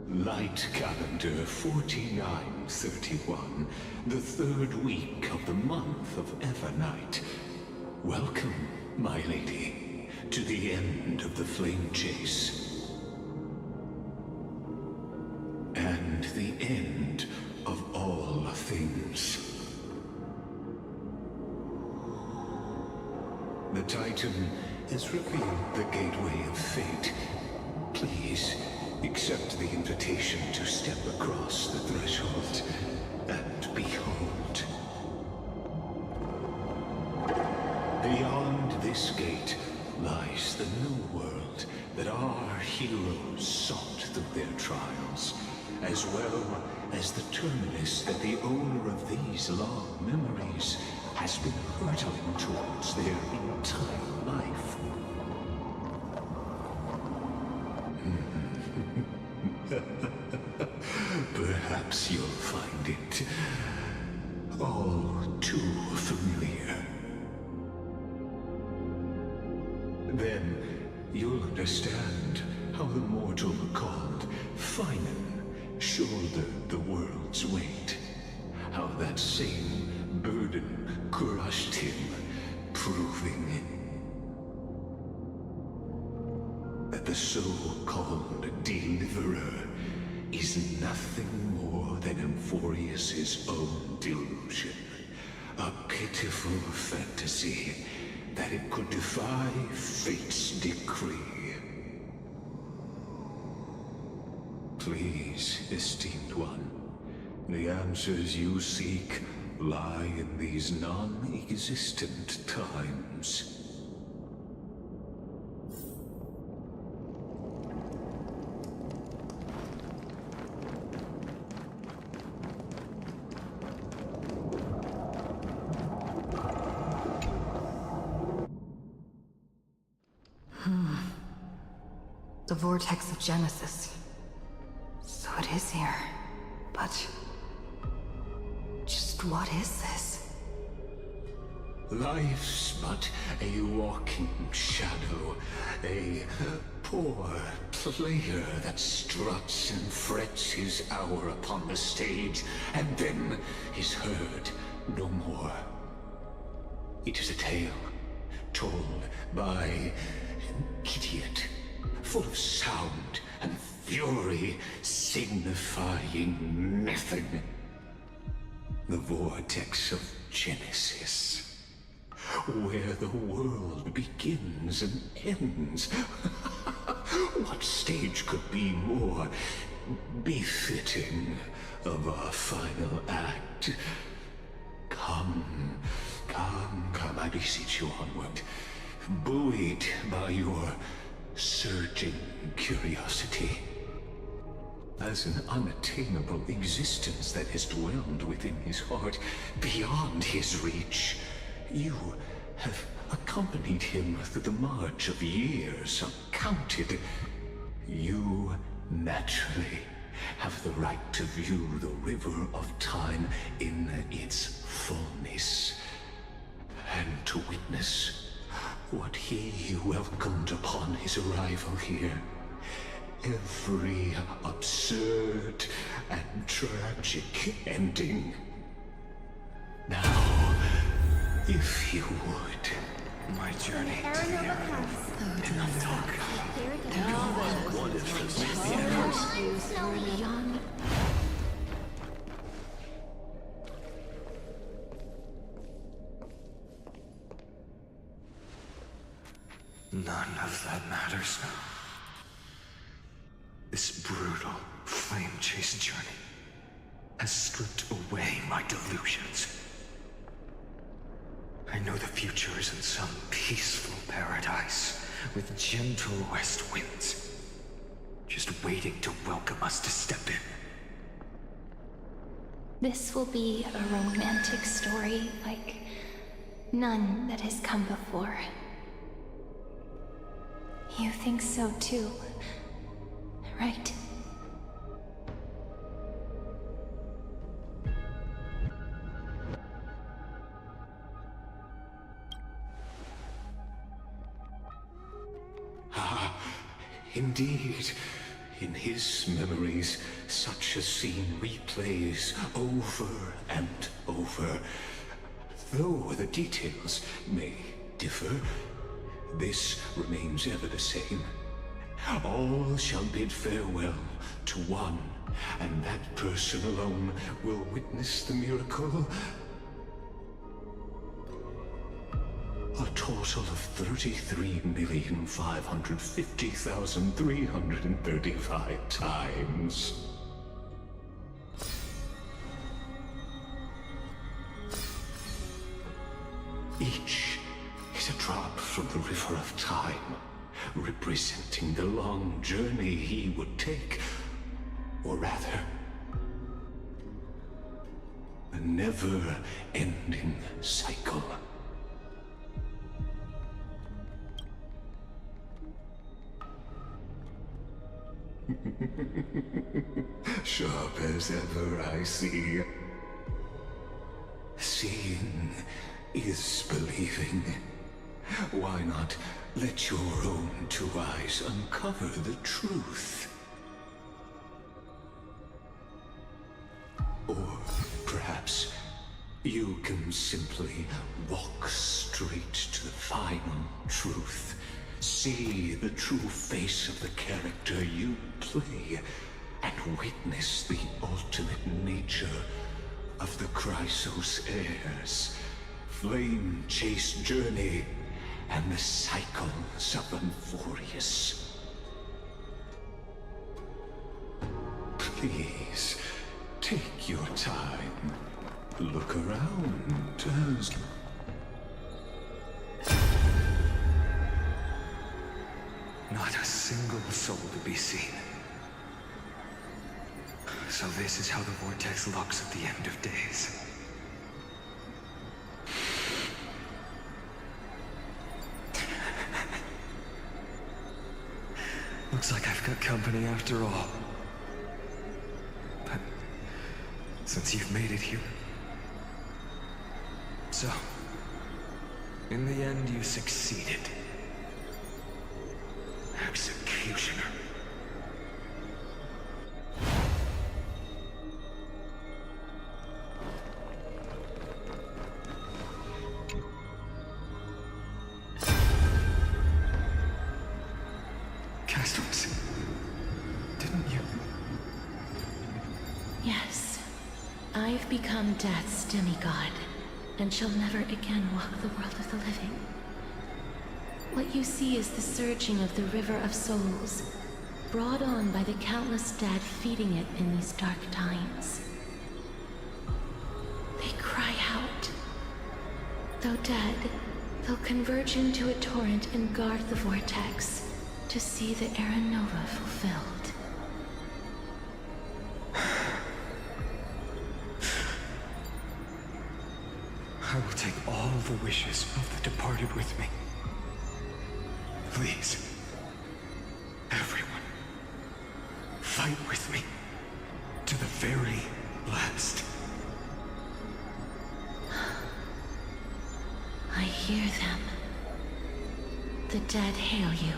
Light calendar 4931, the third week of the month of Evernight. Welcome, my lady, to the end of the flame chase. And the end of all things. The Titan has revealed the gateway of fate. Please, accept the invitation to step across the threshold and behold. Beyond this gate lies the new world that our heroes sought through their trials, as well as the terminus that the owner of these long memories has been hurtling towards their entire life. Perhaps you'll find it all too familiar. Then you'll understand how the mortal called Finan shouldered the world's weight. How that same burden crushed him, proving that the so-called Deliverer is nothing more than Amphoreus' own delusion. A pitiful fantasy that it could defy fate's decree. Please, esteemed one, the answers you seek lie in these non-existent times. The vortex of Genesis. So it is here. But just what is this? Life's but a walking shadow, a poor player that struts and frets his hour upon the stage, and then is heard no more. It is a tale told by an idiot, full of sound and fury, signifying nothing. The vortex of Genesis, where the world begins and ends. What stage could be more befitting of our final act? Come, I beseech you onward, buoyed by your surging curiosity. As an unattainable existence that has dwelled within his heart, beyond his reach, you have accompanied him through the march of years uncounted. You naturally have the right to view the river of time in its fullness, and to witness what he welcomed upon his arrival here. Every absurd and tragic ending. Now, if you would, my journey to the end. Enough talk. What if this None of that matters now. This brutal flame chase journey has stripped away my delusions. I know the future is in some peaceful paradise with gentle west winds, just waiting to welcome us to step in. This will be a romantic story like none that has come before. You think so too, right? Indeed, in his memories, such a scene replays over and over. Though the details may differ, this remains ever the same. All shall bid farewell to one, and that person alone will witness the miracle. A total of 33,550,335 times. Each is a drop from the river of time, representing the long journey he would take, or rather, a never-ending cycle. Sharp as ever, I see. Seeing is believing. Why not let your own two eyes uncover the truth? Or perhaps you can simply walk straight to the final truth. See the true face of the character you play, and witness the ultimate nature of the Chrysos heirs, flame chase journey, and the cycles of Amphoreus. Please, take your time. Look around as... Not a single soul to be seen. So this is how the vortex looks at the end of days. Looks like I've got company after all. But since you've made it here... So, in the end you succeeded. Executioner. Castos, didn't you? Yes. I've become Death's demigod, and shall never again walk the world of the living. What you see is the surging of the River of Souls, brought on by the countless dead feeding it in these dark times. They cry out. Though dead, they'll converge into a torrent and guard the vortex to see the Era Nova fulfilled. I will take all the wishes of the departed with me. Please, everyone, fight with me to the very last. I hear them. The dead hail you.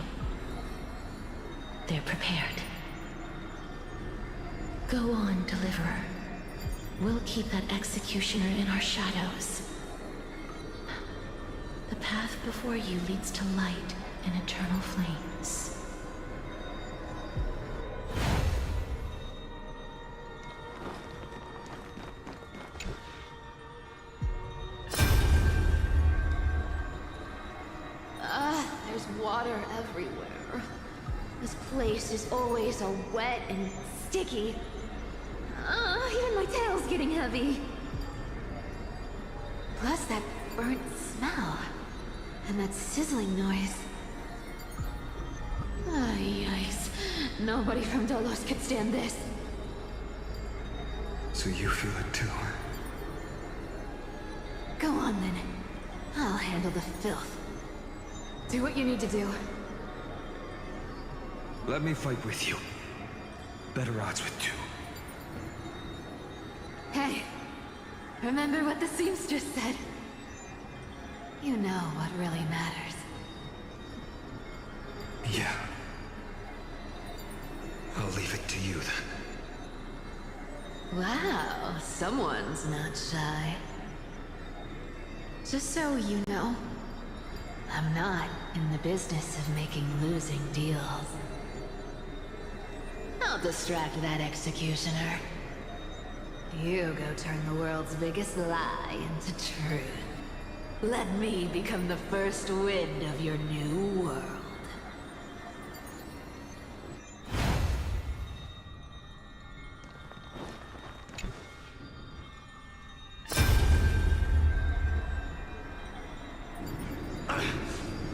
They're prepared. Go on, Deliverer. We'll keep that executioner in our shadows. The path before you leads to light and eternal flames. There's water everywhere. This place is always so wet and sticky. Even my tail's getting heavy. Plus that burnt smell. And that sizzling noise. Yikes. Nobody from Dolos could stand this. So you feel it too? Go on then. I'll handle the filth. Do what you need to do. Let me fight with you. Better odds with two. Hey, remember what the seamstress said? You know what really matters. Yeah. I'll leave it to you then. Wow, someone's not shy. Just so you know, I'm not in the business of making losing deals. I'll distract that executioner. You go turn the world's biggest lie into truth. Let me become the first wind of your new world.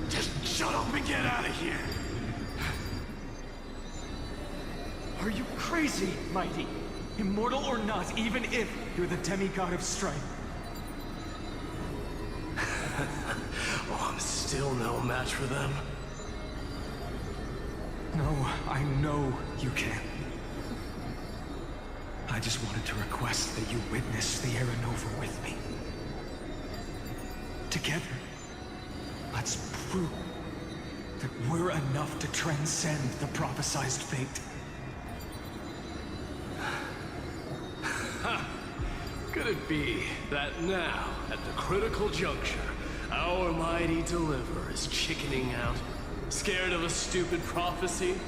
Just shut up and get out of here! Are you crazy, Mighty? Immortal or not, even if you're the demigod of strife. Oh, I'm still no match for them. No, I know you can. I just wanted to request that you witness the Era Nova with me. Together, let's prove that we're enough to transcend the prophesized fate. Could it be that now, at the critical juncture, our mighty deliverer is chickening out, scared of a stupid prophecy?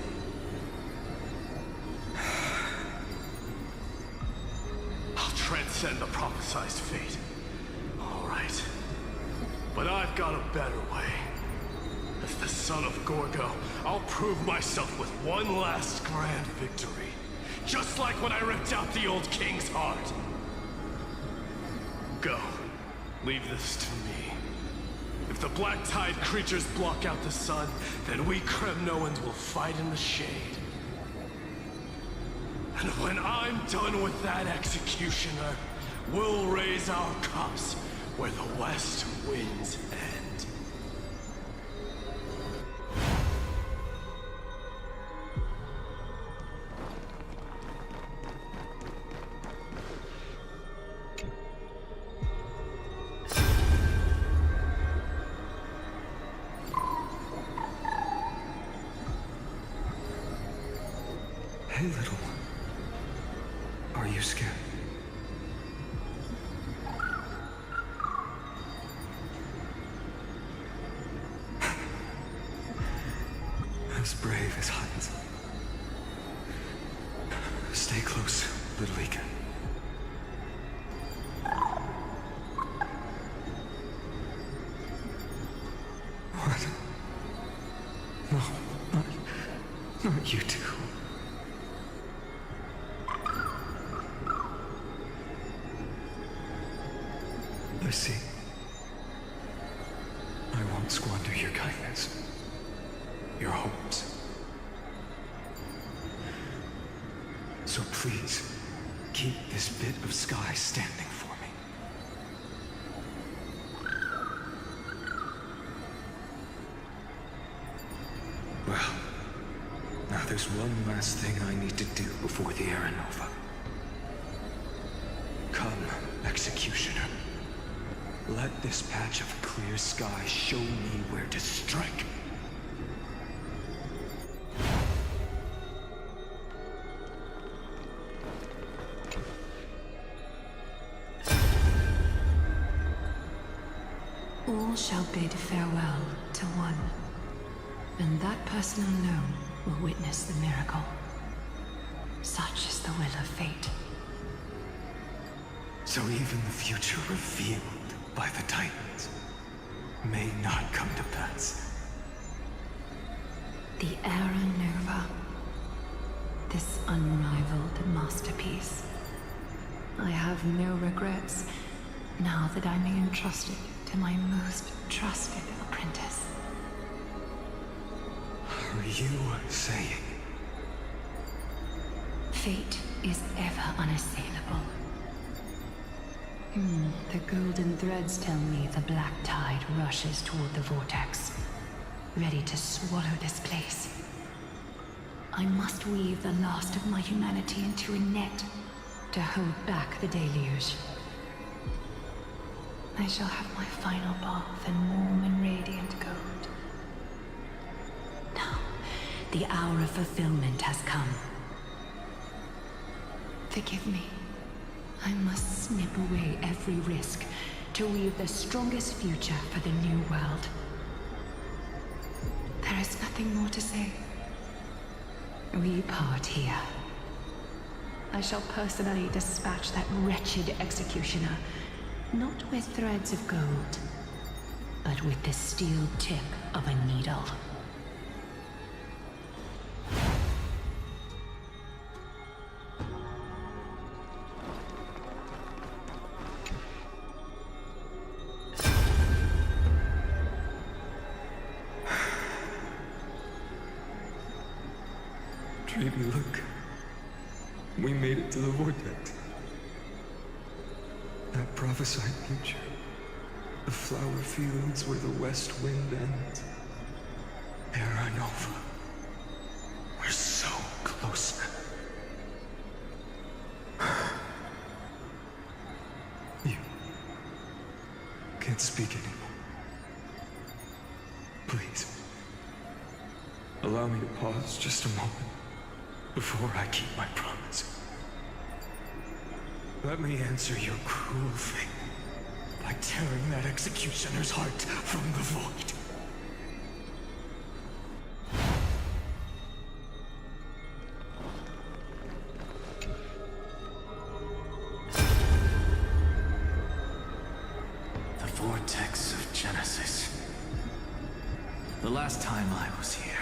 I'll transcend the prophesized fate. All right. But I've got a better way. As the son of Gorgo, I'll prove myself with one last grand victory. Just like when I ripped out the old king's heart. Go. Leave this to me. If the Black Tide creatures block out the sun, then we Kremnoans will fight in the shade. And when I'm done with that executioner, we'll raise our cups where the west winds end. Hey, little one. Are you scared? As brave as Hans. Stay close, little Ika. What? No, not you two. You see, I won't squander your kindness, your hopes. So please, keep this bit of sky standing for me. Well, now there's one last thing I need to do before the Era Nova. Come, Executioner. Let this patch of clear sky show me where to strike. All shall bid farewell to one, and that person alone will witness the miracle. Such is the will of fate. So even the future revealed by the Titans may not come to pass. The Era Nova. This unrivaled masterpiece. I have no regrets now that I'm entrusted to my most trusted apprentice. Are you saying? Fate is ever unassailable. The golden threads tell me the black tide rushes toward the vortex, ready to swallow this place. I must weave the last of my humanity into a net to hold back the deluge. I shall have my final bath in warm and radiant gold. Now, the hour of fulfillment has come. Forgive me. I must snip away every risk to weave the strongest future for the new world. There is nothing more to say. We part here. I shall personally dispatch that wretched executioner, not with threads of gold, but with the steel tip of a needle. Baby, look. We made it to the vortex. That prophesied future. The flower fields where the west wind ends. Terra Nova. We're so close now. You can't speak anymore. Please. Allow me to pause just a moment before I keep my promise. Let me answer your cruel fate by tearing that executioner's heart from the void. The vortex of Genesis. The last time I was here,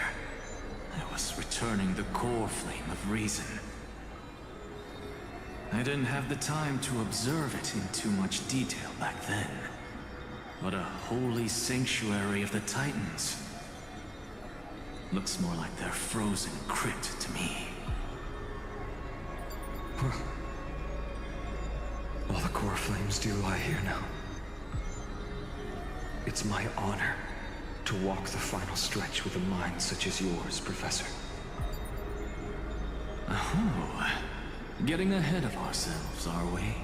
I was returning the core flame of reason. I didn't have the time to observe it in too much detail back then. But a holy sanctuary of the Titans. Looks more like their frozen crypt to me. All the core flames do lie here now. It's my honor to walk the final stretch with a mind such as yours, Professor. Oh, getting ahead of ourselves, are we?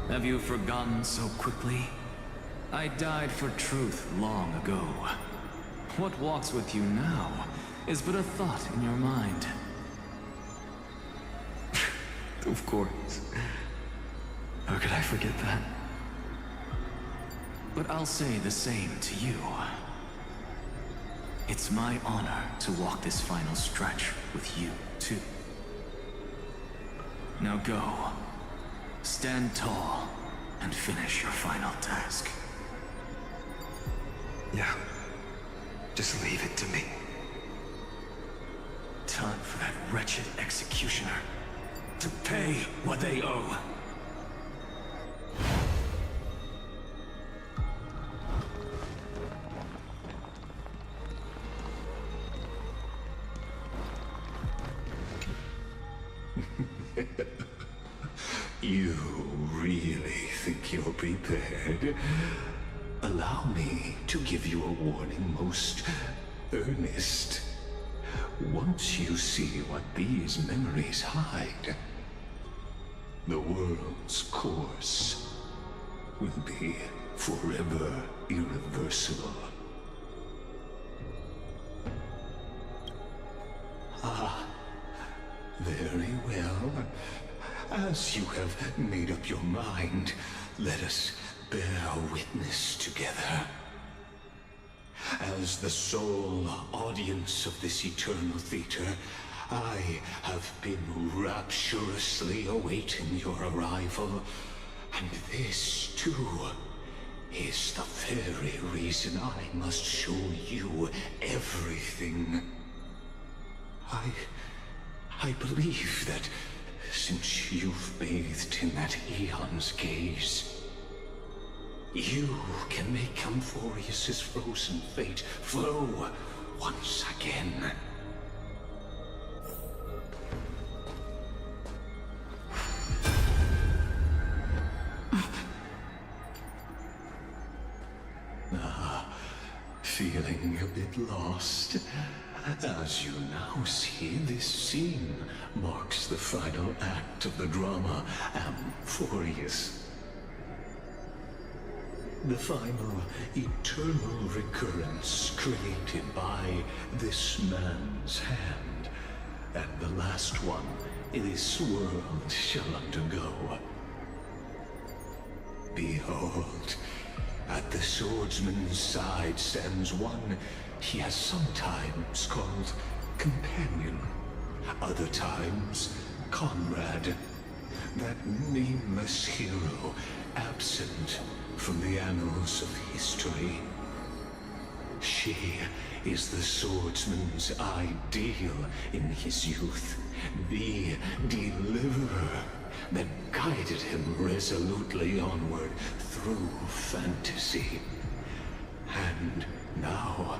Have you forgotten so quickly? I died for truth long ago. What walks with you now is but a thought in your mind. Of course. How could I forget that? But I'll say the same to you. It's my honor to walk this final stretch with you, too. Now go. Stand tall and finish your final task. Yeah. Just leave it to me. Time for that wretched executioner to pay what they owe. You really think you're prepared? Allow me to give you a warning, most earnest. Once you see what these memories hide, the world's course will be forever irreversible. Ah, very well. As you have made up your mind, let us bear witness together. As the sole audience of this eternal theater, I have been rapturously awaiting your arrival. And this, too, is the very reason I must show you everything. I believe that since you've bathed in that eon's gaze, you can make Amphoreus' frozen fate flow once again. Feeling a bit lost? As you now see, this scene marks the final act of the drama Amphoreus. The final eternal recurrence created by this man's hand. And the last one this world shall undergo. Behold, at the swordsman's side stands one he has sometimes called companion, other times comrade, that nameless hero absent from the annals of history. She is the swordsman's ideal in his youth, the deliverer that guided him resolutely onward through fantasy. And now,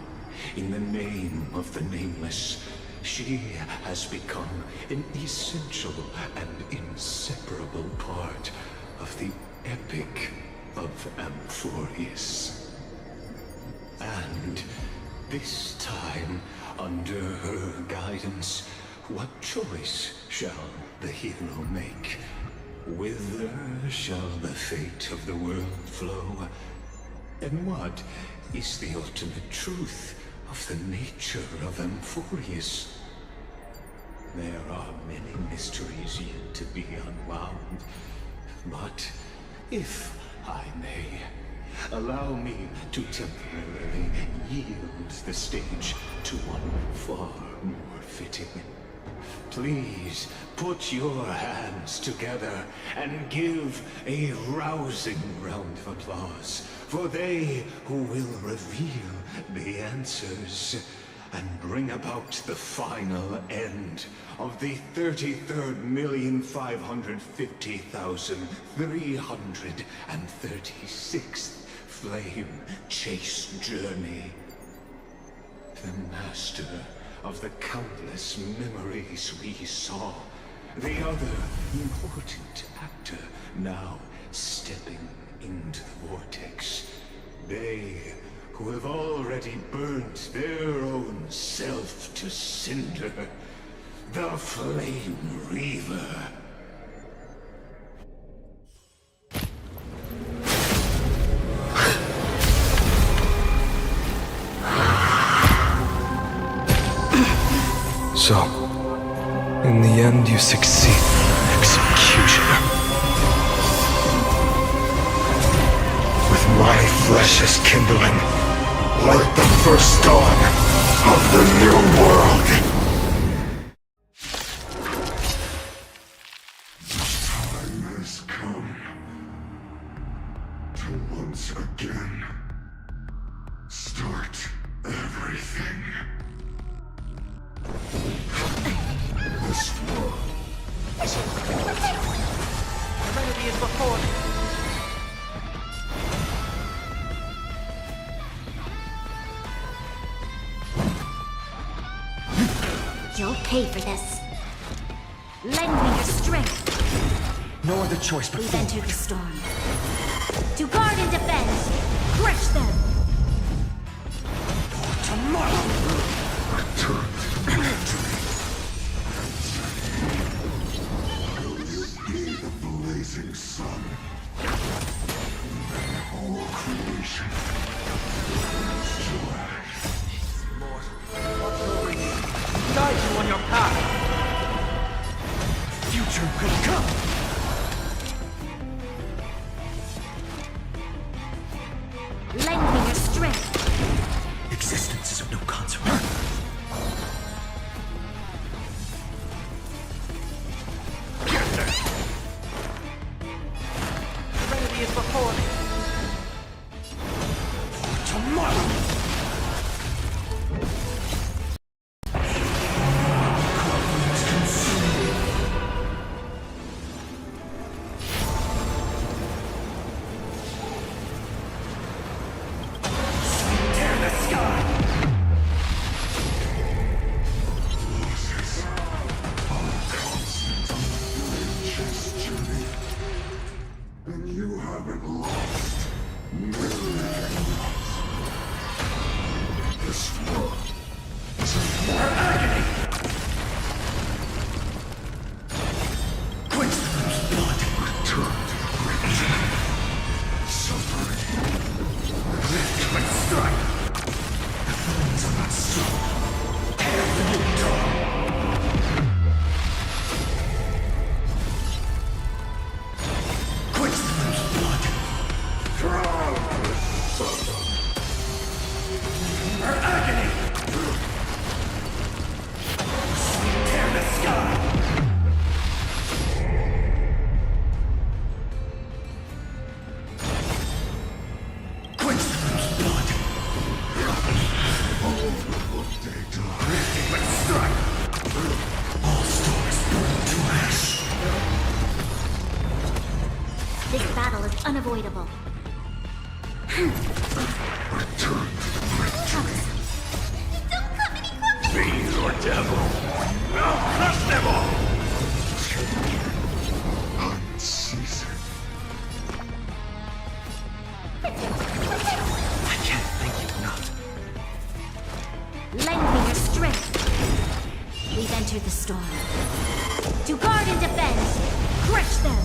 in the name of the Nameless, she has become an essential and inseparable part of the epic of Amphoreus. And this time, under her guidance, what choice shall the hero make? Whither shall the fate of the world flow? And what is the ultimate truth of the nature of Amphoreus? There are many mysteries yet to be unwound, but if I may, allow me to temporarily yield the stage to one far more fitting. Please put your hands together and give a rousing round of applause for they who will reveal the answers and bring about the final end of the 33,550,336th flame chase journey. The master of the countless memories we saw, the other important actor now stepping into the vortex. They who have already burnt their own self to cinder, the Flame Reaver. So, in the end, you succeed, Executioner. With my flesh as kindling, light the first dawn of the new world. Time has come to once again start everything. This world is a The remedy is before me. You'll pay for this. Lend me your strength. No other choice but We've entered the storm. To guard and defend. Crush them. tomorrow. Return to victory. Will you be the blazing sun? Then all creation burns to ash. Guide you on your path. Future could come. Lend me your strength. Existence is of no consequence. The remedy is before me. Tomorrow. And you haven't lost millions. This world is more agony. Quench the blood. Return to the great. Suffering. Lift and strike. The flames are not strong. Tear the dawn. battle is unavoidable. Return to the victory. Don't come any closer! Fiend or devil, I'll crush them all! Unceasing. I can't thank you enough. Lend me your strength. We've entered the storm. To guard and defend, crush them!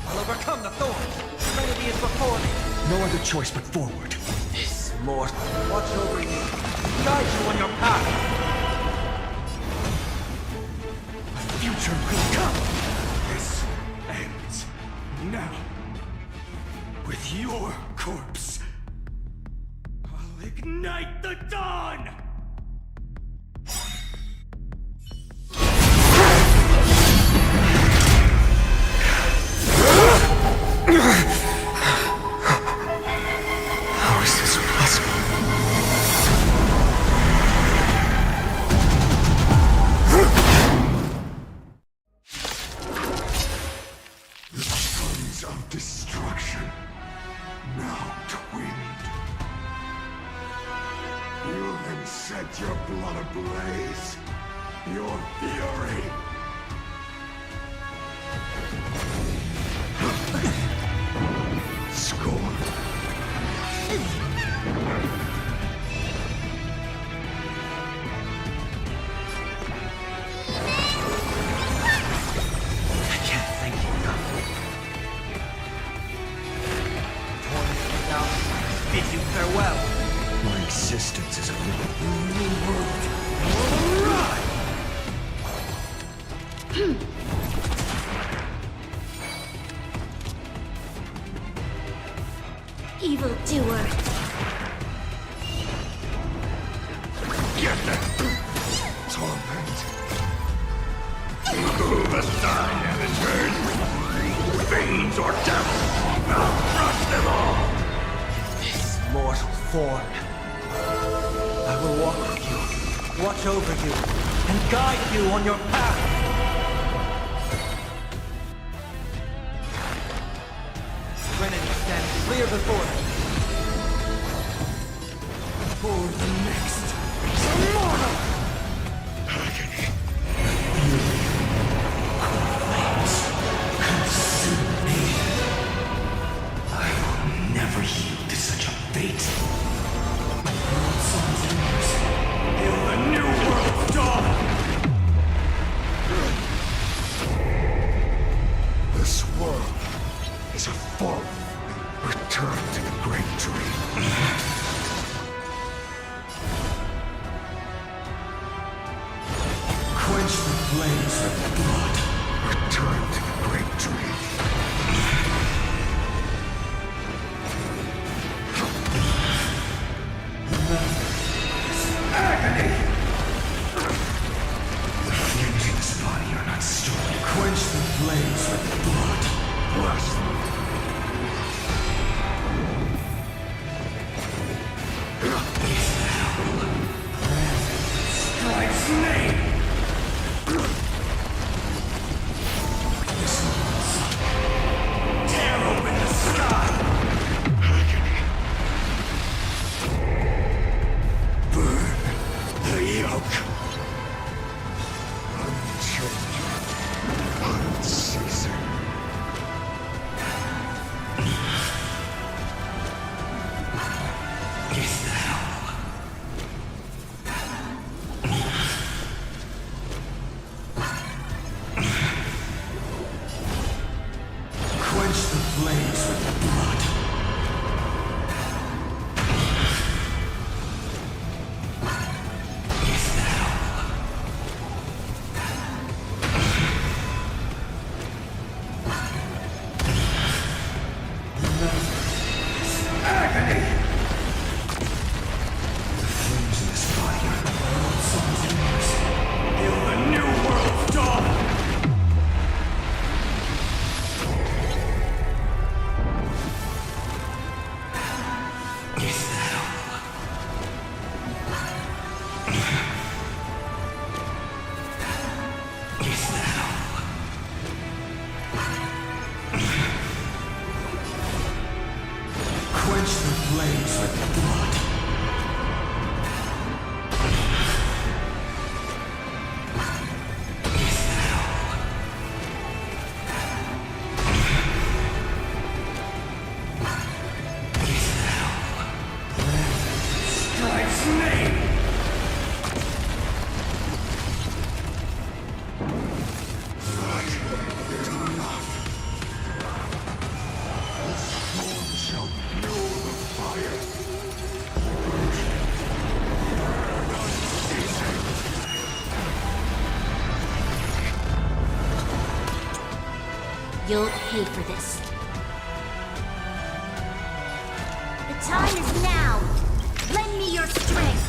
I'll overcome the thorns. Serenity is before me. No other choice but forward. This mortal. Watch over you. Guide you on your path. A future will come. This ends now. With your corpse. I'll ignite the dawn! How is this possible? The sons of destruction, now twinned. You'll then set your blood ablaze, your fury. Scorn. I can't thank you enough. Torment now. Bid you farewell. My existence is a little New world. Evildoer. Get them! Torment. Move aside, amateurs! Fiends or devils! I'll crush them all! This mortal form. I will walk with you, watch over you, and guide you on your path. Serenity stands clear before them. For the next immortal! Agony. fury. Cold flames consume me. I will never yield to such a fate. Till the new world's dawn! This world is a fall. Return to the great dream. Quench the flames with blood. Return to the great dream. Agony! The flames in this body are not stored. Quench the flames with blood. Bless them. Strikes me! Tear open the sky! Burn the yoke. Unchanging, unceasing. Is the hell? Quench the flames with blood. Is the hell? Agony! The flames in this body are the world's songs and music. Till the new world's dawn! flames with blood. Strikes me! You'll pay for this. The time is now! Lend me your strength!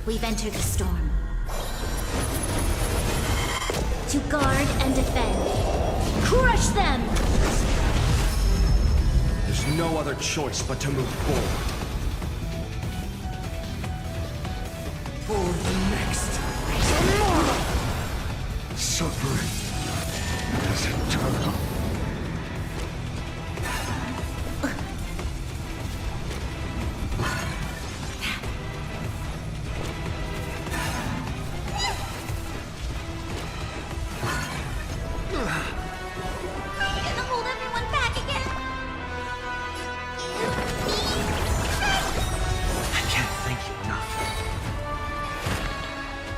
We've entered the storm. To guard and defend. Crush them! There's no other choice but to move forward. For the next suffering is eternal. Gonna hold everyone back again! I can't thank you enough.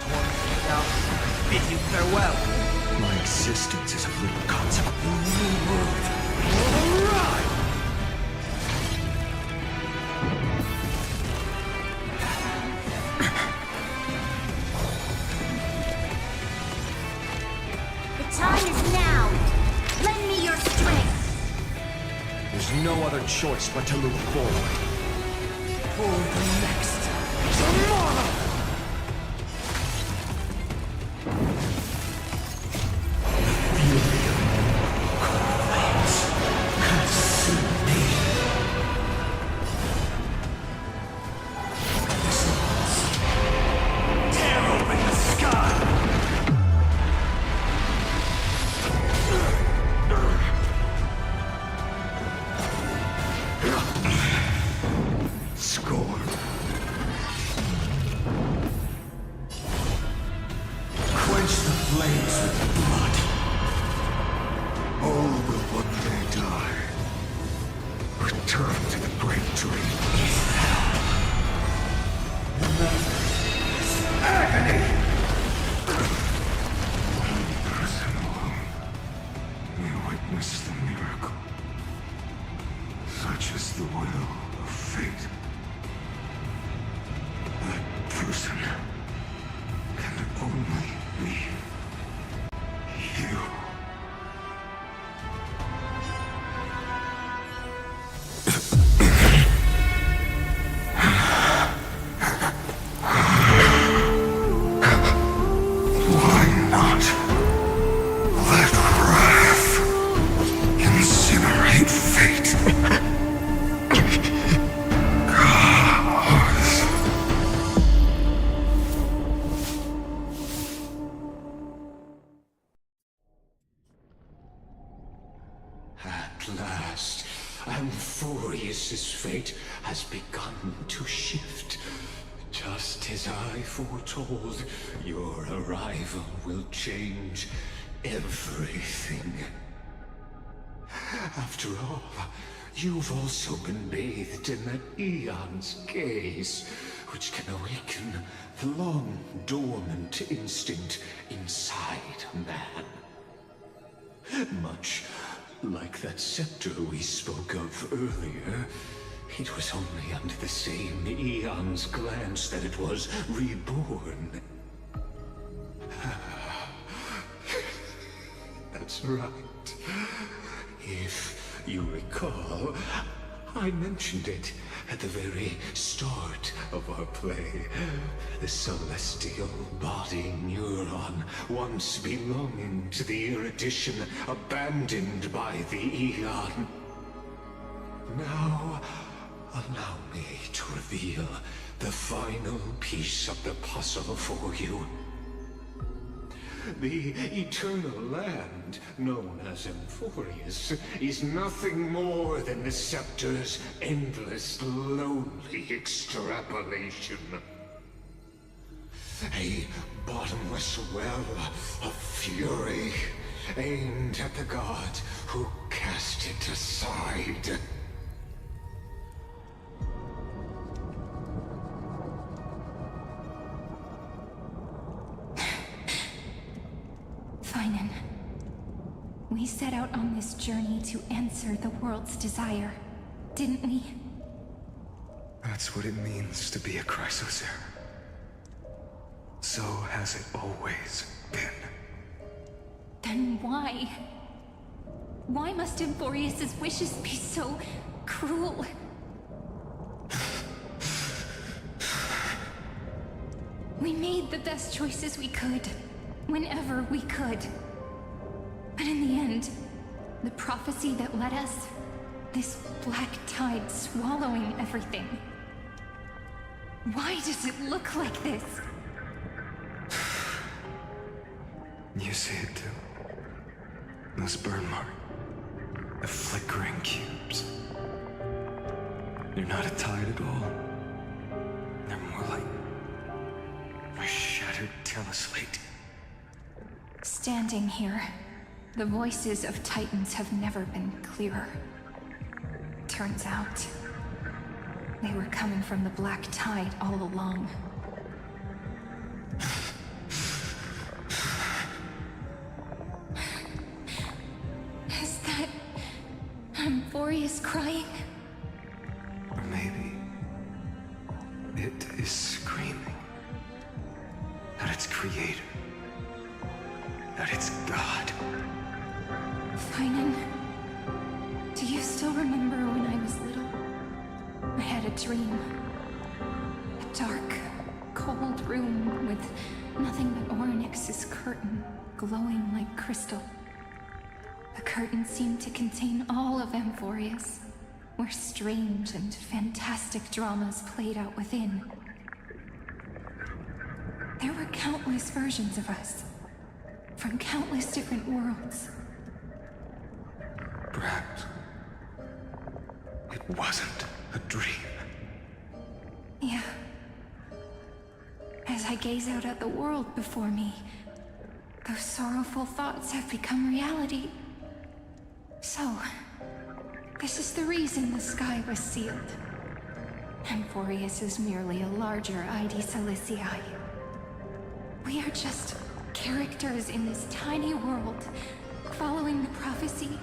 Torment out, I bid you farewell. My existence is of little consequence. The time is now! Lend me your strength! There's no other choice but to move forward. For the next tomorrow! Flames with blood. All will one day die. Return to the great dream. Agony! Person alone may witness the miracle. Such is the will of fate. That person can only be you. Why not let wrath incinerate fate? At last, Amphoreus' fate has begun to shift. Just as I foretold, your arrival will change everything. After all, you've also been bathed in that Eon's gaze, which can awaken the long-dormant instinct inside man. Much like that scepter we spoke of earlier, it was only under the same Eon's glance that it was reborn. That's right. If you recall, I mentioned it at the very start of our play. The celestial body neuron, once belonging to the erudition abandoned by the Eon. Now, allow me to reveal the final piece of the puzzle for you. The eternal land, known as Amphoreus, is nothing more than the scepter's endless, lonely extrapolation. A bottomless well of fury, aimed at the gods who cast it aside. Finan, we set out on this journey to answer the world's desire, didn't we? That's what it means to be a Chrysosaur. So has it always been. Then why? Why must Amphoreus' wishes be so cruel? We made the best choices we could, whenever we could. But in the end, the prophecy that led us, this black tide swallowing everything. Why does it look like this? You see it too. Those burn marks. The flickering cubes. They're not a tide at all. They're more like a shattered teleslate. Standing here, the voices of Titans have never been clearer. Turns out, they were coming from the black tide all along. Is that Amphoreus crying? Or maybe it is screaming at its creator, at its god. Finan, do you still remember when I was little? I had a dream. A dark, cold room with nothing but Orynyx's curtain glowing like crystal. The curtain seemed to contain all of Amphoreus, where strange and fantastic dramas played out within. There were countless versions of us, from countless different worlds. Perhaps it wasn't a dream. Yeah. As I gaze out at the world before me, those sorrowful thoughts have become reality. So, this is the reason the sky was sealed. Amphoreus is merely a larger ID Silicii. We are just characters in this tiny world, following the prophecy,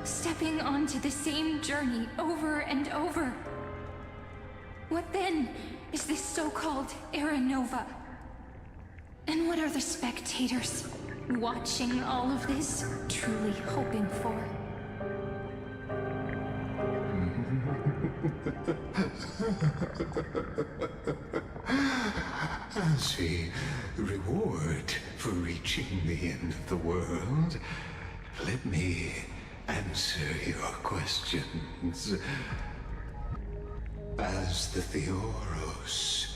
stepping onto the same journey over and over. What then is this so-called Era Nova? And what are the spectators watching all of this truly hoping for? As a reward for reaching the end of the world, let me answer your questions. As the Theoros,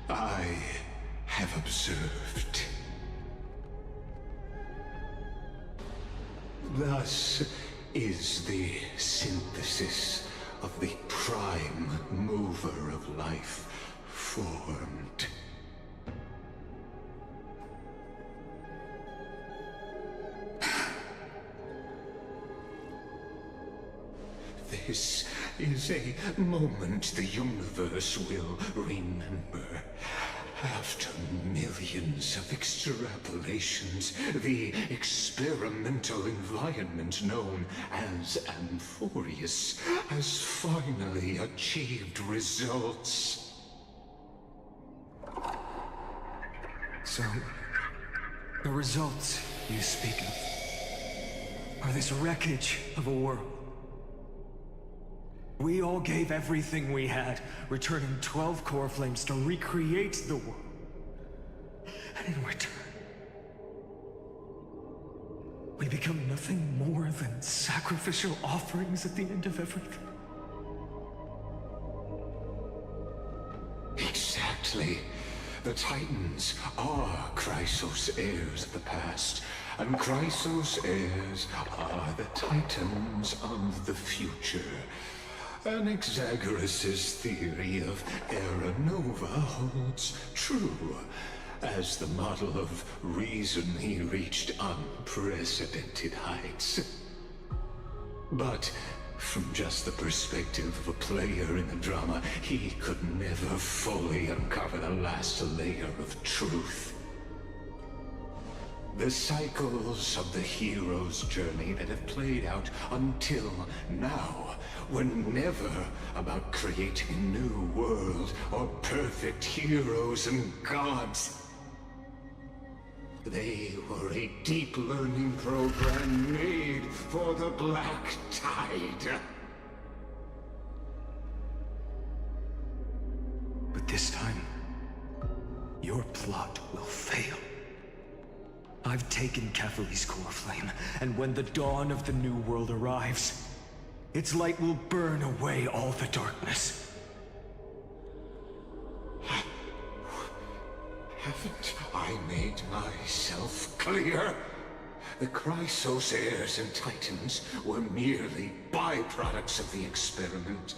I have observed. Thus is the synthesis of the prime mover of life formed. This is a moment the universe will remember. After millions of extrapolations, the experimental environment known as Amphoreus has finally achieved results. So, the results you speak of are this wreckage of a world. We all gave everything we had, returning 12 core flames to recreate the world. And in return, we become nothing more than sacrificial offerings at the end of everything. Exactly. The Titans are Chrysos' heirs of the past, and Chrysos' heirs are the Titans of the future. Anaxagoras' theory of Era Nova holds true. As the model of reason, he reached unprecedented heights. But from just the perspective of a player in the drama, he could never fully uncover the last layer of truth. The cycles of the hero's journey that have played out until now were never about creating a new world or perfect heroes and gods. They were a deep learning program made for the Black Tide. But this time, your plot will fail. I've taken Kefali's core flame, and when the dawn of the new world arrives, its light will burn away all the darkness. Haven't I made myself clear? The Chrysos heirs and Titans were merely byproducts of the experiment.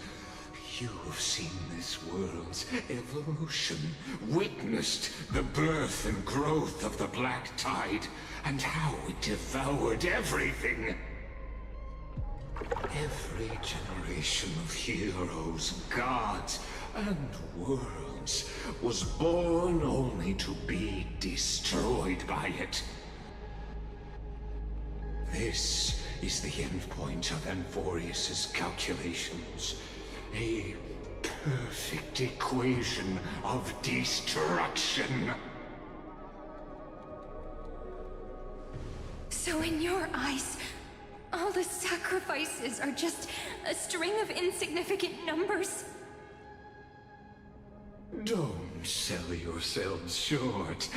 You've seen this world's evolution, witnessed the birth and growth of the Black Tide, and how it devoured everything. Every generation of heroes, gods, and worlds was born only to be destroyed by it. This is the endpoint of Amphoreus' calculations. A perfect equation of destruction. So in your eyes, all the sacrifices are just a string of insignificant numbers? Don't sell yourselves short.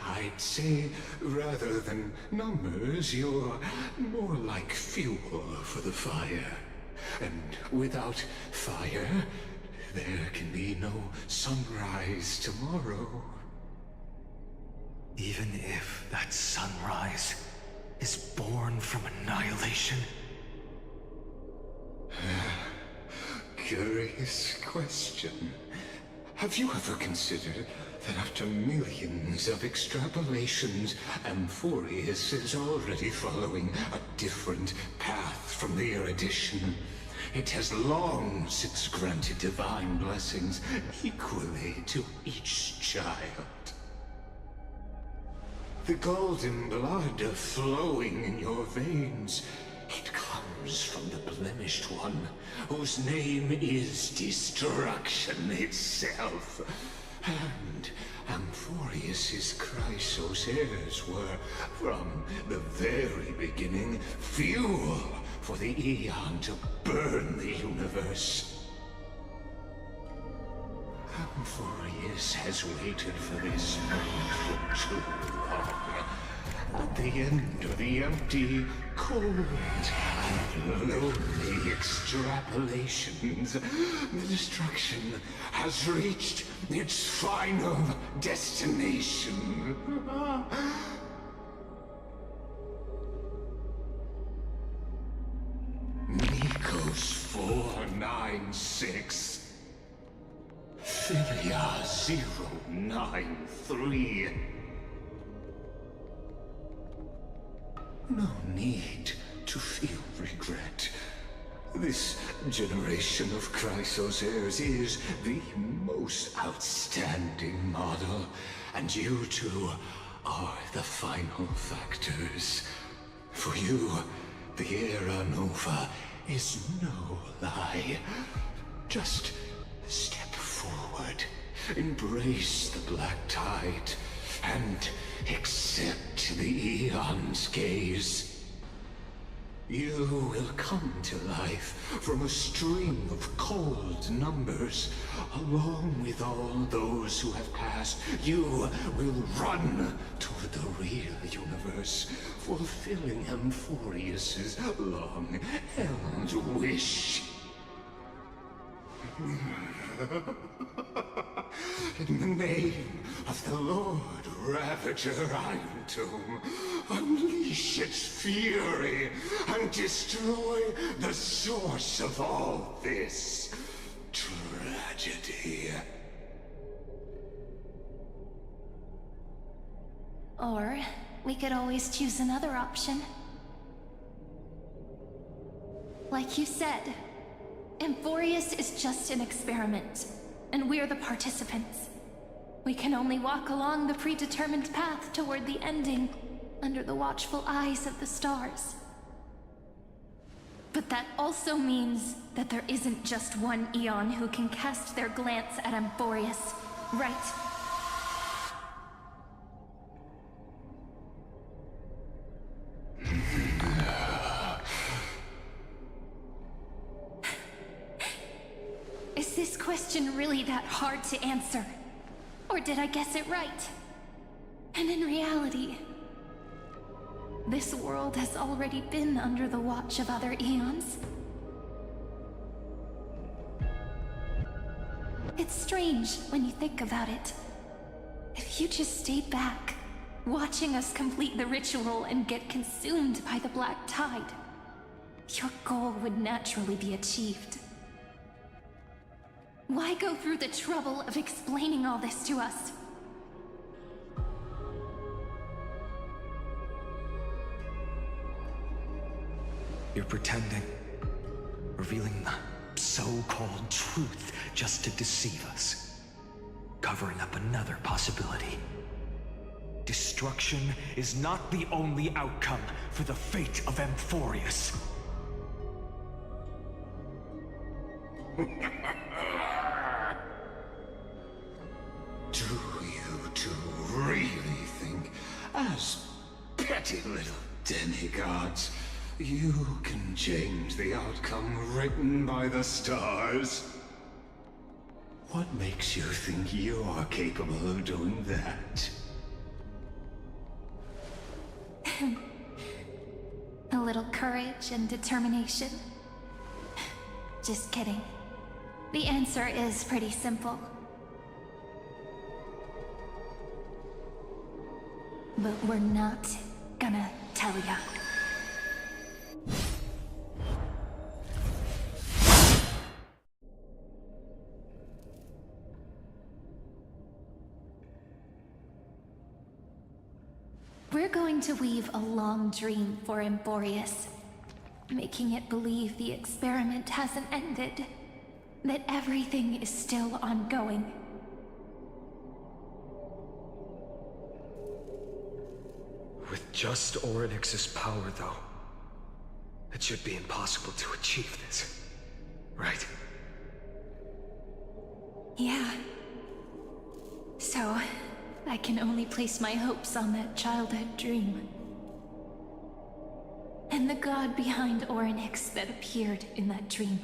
I'd say, rather than numbers, you're more like fuel for the fire. And without fire, there can be no sunrise tomorrow. Even if that sunrise is born from annihilation? Curious question. Have you ever considered that after millions of extrapolations, Amphoreus is already following a different path from the erudition? It has long since granted divine blessings equally to each child. The golden blood flowing in your veins, it comes from the blemished one, whose name is destruction itself. And Amphoreus' Chrysos heirs were, from the very beginning, fuel for the Aeon to burn the universe. Amphoreus has waited for this moment for too long. At the end of the empty, cold, and lonely extrapolations, the destruction has reached its final destination. Nikos 496. Philia 093. No need to feel regret. This generation of Chrysos heirs is the most outstanding model, and you two are the final factors. For you, the Era Nova is no lie. Just step forward, embrace the Black Tide, and accept the Aeon's gaze. You will come to life from a string of cold numbers. Along with all those who have passed, you will run toward the real universe, fulfilling Amphoreus' long-held wish. In the name of the Lord Ravager Iron Tomb, unleash its fury and destroy the source of all this tragedy. Or we could always choose another option. Like you said, Amphoreus is just an experiment, and we're the participants. We can only walk along the predetermined path toward the ending, under the watchful eyes of the stars. But that also means that there isn't just one Eon who can cast their glance at Amphoreus, right? Is this question really that hard to answer? Or did I guess it right? And in reality, this world has already been under the watch of other eons. It's strange when you think about it. If you just stayed back, watching us complete the ritual and get consumed by the black tide, your goal would naturally be achieved. Why go through the trouble of explaining all this to us? You're pretending, revealing the so-called truth just to deceive us, covering up another possibility. Destruction is not the only outcome for the fate of Amphoreus. Do you two really think, as petty little demigods, you can change the outcome written by the stars? What makes you think you're capable of doing that? A little courage and determination. Just kidding. The answer is pretty simple. But we're not gonna tell ya. We're going to weave a long dream for Amphoreus, making it believe the experiment hasn't ended, that everything is still ongoing. With just Orynyx's power, though, it should be impossible to achieve this, right? Yeah. So, I can only place my hopes on that childhood dream. And the god behind Orynyx that appeared in that dream.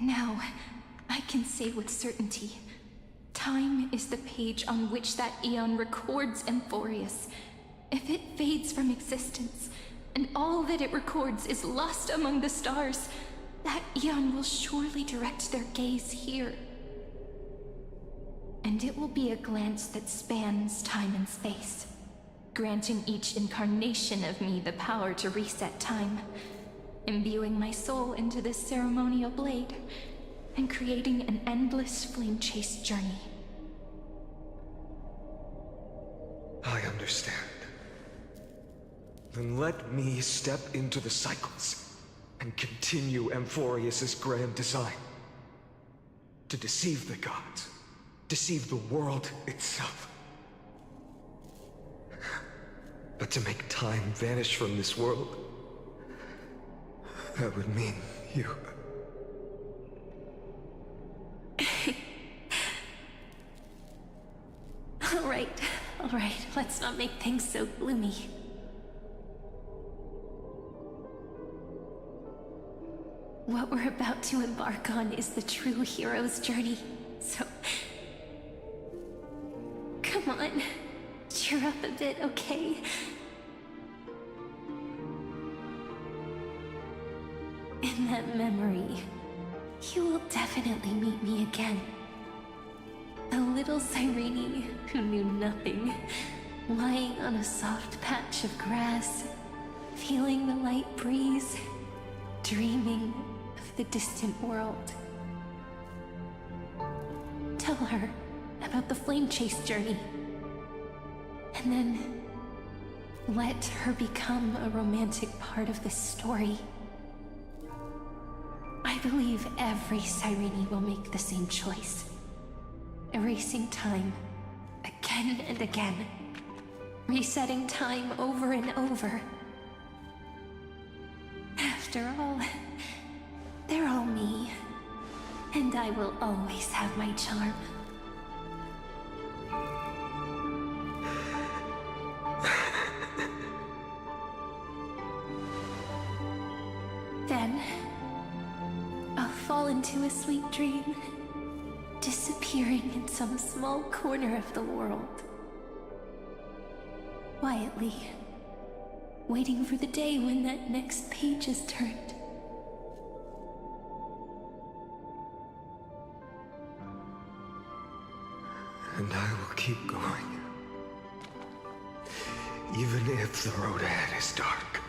Now, I can say with certainty, time is the page on which that Eon records Amphoreus. If it fades from existence, and all that it records is lost among the stars, that Eon will surely direct their gaze here. And it will be a glance that spans time and space, granting each incarnation of me the power to reset time, imbuing my soul into this ceremonial blade, and creating an endless flame-chased journey. I understand. Then let me step into the cycles and continue Amphoreus's grand design. To deceive the gods, deceive the world itself. But to make time vanish from this world, that would mean you. All right, let's not make things so gloomy. What we're about to embark on is the true hero's journey, so... Come on, cheer up a bit, okay? In that memory, you will definitely meet me again, A little Cyrene who knew nothing, lying on a soft patch of grass, feeling the light breeze, dreaming of the distant world. Tell her about the flame chase journey, and then let her become a romantic part of this story. I believe every Cyrene will make the same choice, erasing time again and again, resetting time over and over. After all, they're all me, and I will always have my charm. Then, I'll fall into a sweet dream, disappearing in some small corner of the world. Quietly, waiting for the day when that next page is turned. And I will keep going. Even if the road ahead is dark,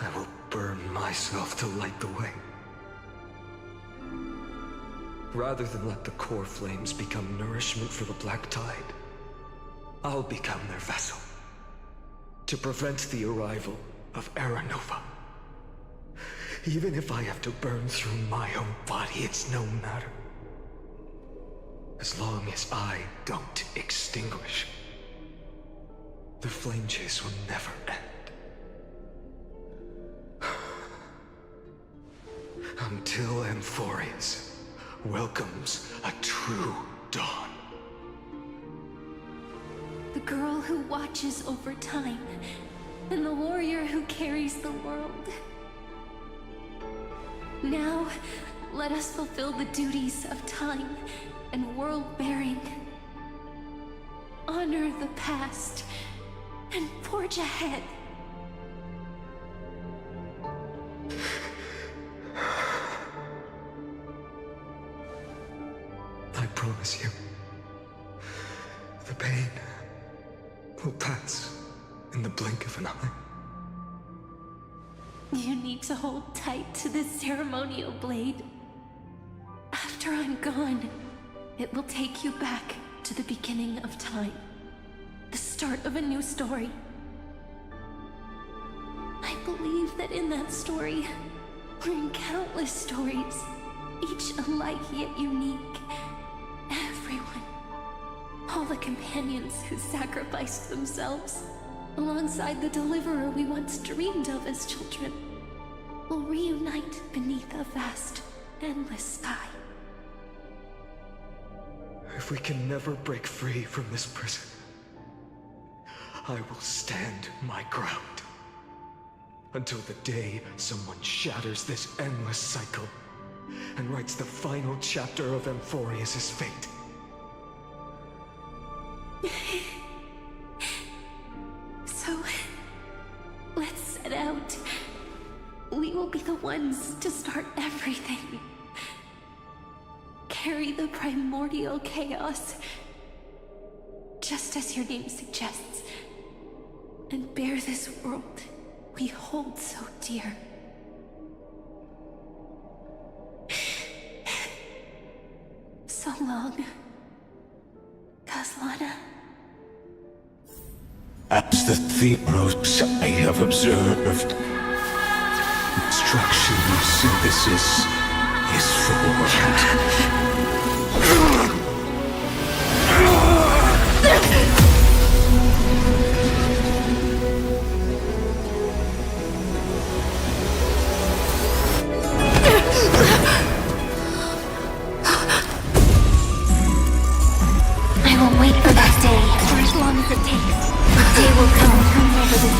I will burn myself to light the way. Rather than let the core flames become nourishment for the Black Tide, I'll become their vessel to prevent the arrival of Aranova. Even if I have to burn through my own body, it's no matter. As long as I don't extinguish, the flame chase will never end. Until Amphoreus welcomes a true dawn. The girl who watches over time, and the warrior who carries the world. Now, let us fulfill the duties of time and world-bearing. Honor the past and forge ahead. I promise you, the pain will pass in the blink of an eye. You need to hold tight to this ceremonial blade. After I'm gone, it will take you back to the beginning of time. The start of a new story. I believe that in that story, we're in countless stories, each alike yet unique. Everyone, all the companions who sacrificed themselves, alongside the deliverer we once dreamed of as children, will reunite beneath a vast, endless sky. If we can never break free from this prison, I will stand my ground. Until the day someone shatters this endless cycle and writes the final chapter of Amphoreus' fate. So, let's set out. We will be the ones to start everything. Carry the primordial chaos, just as your name suggests, and bear this world we hold so dear. So long, Kaslana. As the Theros I have observed, instruction of synthesis is formed. I will wait for that day for as long as it takes. The day will come to remember this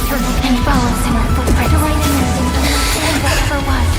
eternal and follows in our footprint to write in and understand whatever was.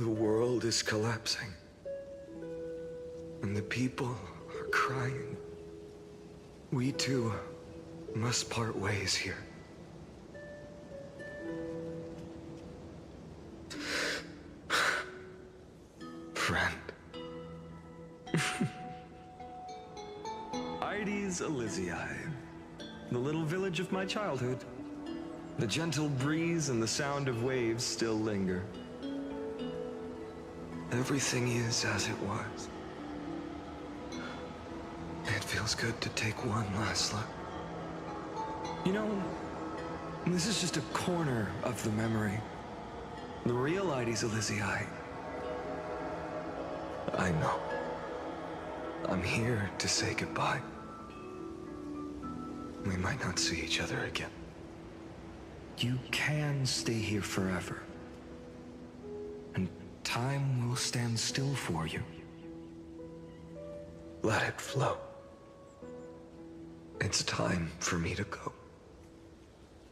The world is collapsing. And the people are crying. We too must part ways here. Friend. Ides Elysiae, the little village of my childhood. The gentle breeze and the sound of waves still linger. Everything is as it was. It feels good to take one last look. You know, this is just a corner of the memory. The real Ides Elysiae. I know. I'm here to say goodbye. We might not see each other again. You can stay here forever. And time will stand still for you. Let it flow. It's time for me to go.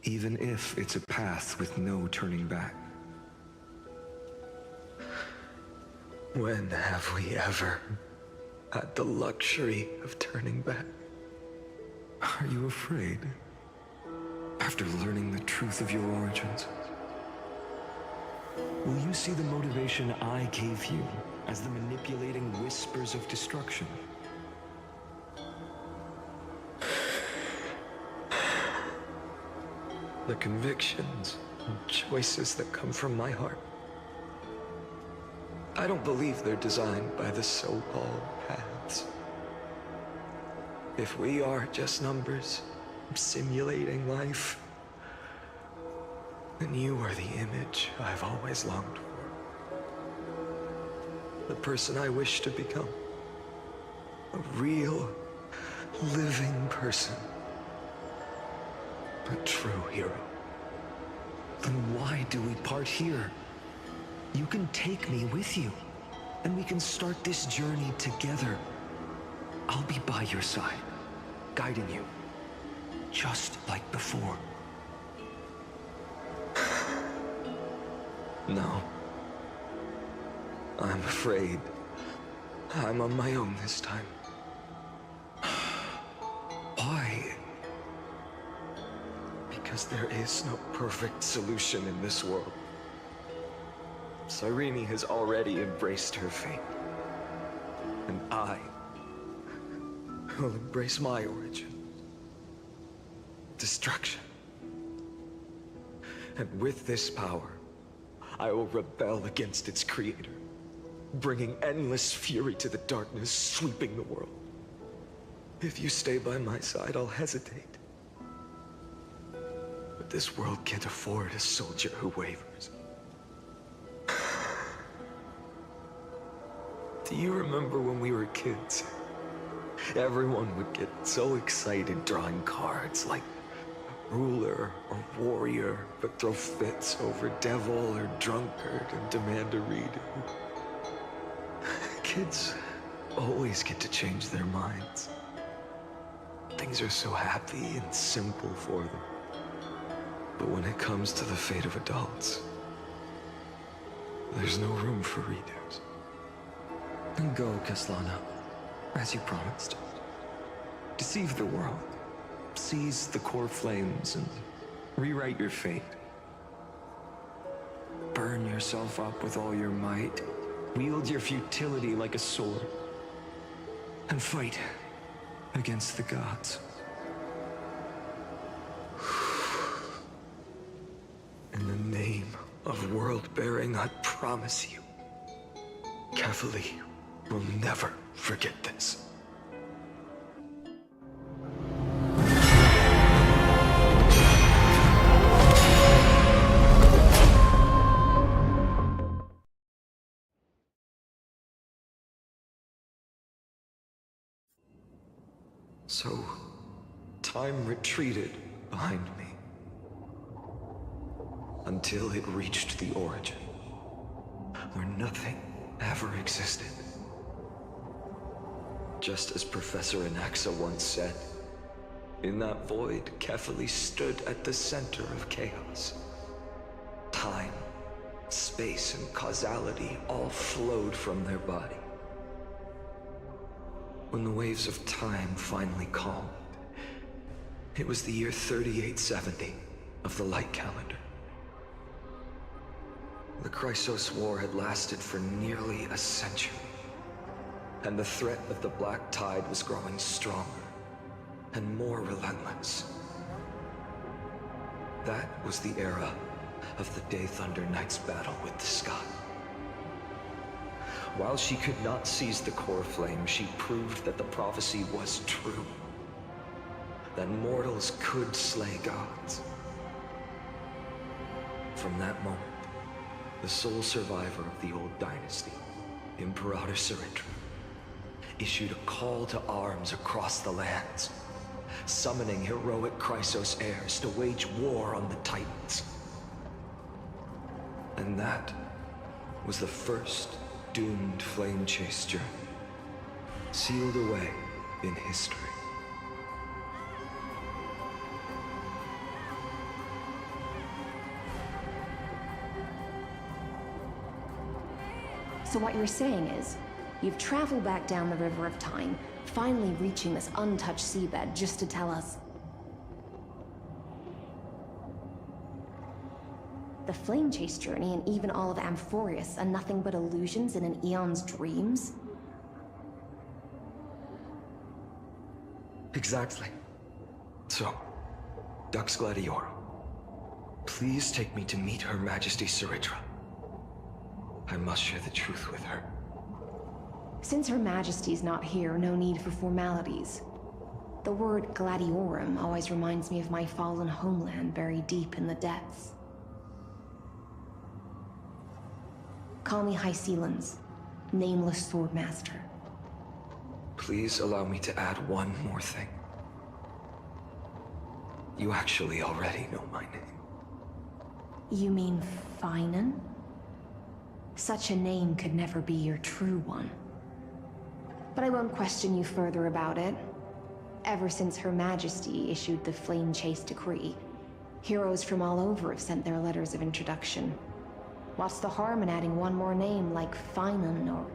Even if it's a path with no turning back. When have we ever had the luxury of turning back? Are you afraid? After learning the truth of your origins? Will you see the motivation I gave you as the manipulating whispers of destruction? The convictions and choices that come from my heart. I don't believe they're designed by the so-called paths. If we are just numbers simulating life, then you are the image I've always longed for. The person I wish to become. A real, living person. A true hero. Then why do we part here? You can take me with you, and we can start this journey together. I'll be by your side, guiding you, just like before. No. I'm afraid I'm on my own this time. Why? Because there is no perfect solution in this world. Cyrene has already embraced her fate. And I will embrace my origin. Destruction. And with this power, I will rebel against its creator, bringing endless fury to the darkness, sweeping the world. If you stay by my side, I'll hesitate. But this world can't afford a soldier who wavers. Do you remember when we were kids? Everyone would get so excited drawing cards like ruler or warrior, but throw fits over devil or drunkard and demand a redo. Kids always get to change their minds. Things are so happy and simple for them. But when it comes to the fate of adults, there's no room for redos. Then go, Kaslana, as you promised. Deceive the world. Seize the core flames and rewrite your fate. Burn yourself up with all your might. Wield your futility like a sword. And fight against the gods. In the name of world-bearing, I promise you, Kefali will never forget this. So, time retreated behind me. Until it reached the origin, where nothing ever existed. Just as Professor Anaxa once said, in that void, Kefali stood at the center of chaos. Time Space and causality all flowed from their body. When the waves of time finally calmed, it was the year 3870 of the Light Calendar. The Chrysos War had lasted for nearly a century, and the threat of the Black Tide was growing stronger and more relentless. That was the era of the Day Thunder Knight's battle with the sky. While she could not seize the core flame, she proved that the prophecy was true. That mortals could slay gods. From that moment, the sole survivor of the old dynasty, Imperator Surindra, issued a call to arms across the lands, summoning heroic Chrysos heirs to wage war on the Titans. And that was the first doomed flame chase journey, sealed away in history. So what you're saying is, you've traveled back down the River of Time, finally reaching this untouched seabed just to tell us the flame chase journey and even all of Amphoreus are nothing but illusions in an eon's dreams? Exactly. So, Dux Gladiorum, please take me to meet Her Majesty Surindra. I must share the truth with her. Since Her Majesty's not here, no need for formalities. The word Gladiorum always reminds me of my fallen homeland buried deep in the depths. Call me High Sealans, Nameless Swordmaster. Please allow me to add one more thing. You actually already know my name. You mean Finan? Such a name could never be your true one. But I won't question you further about it. Ever since Her Majesty issued the Flame Chase Decree, heroes from all over have sent their letters of introduction. What's the harm in adding one more name like Finan or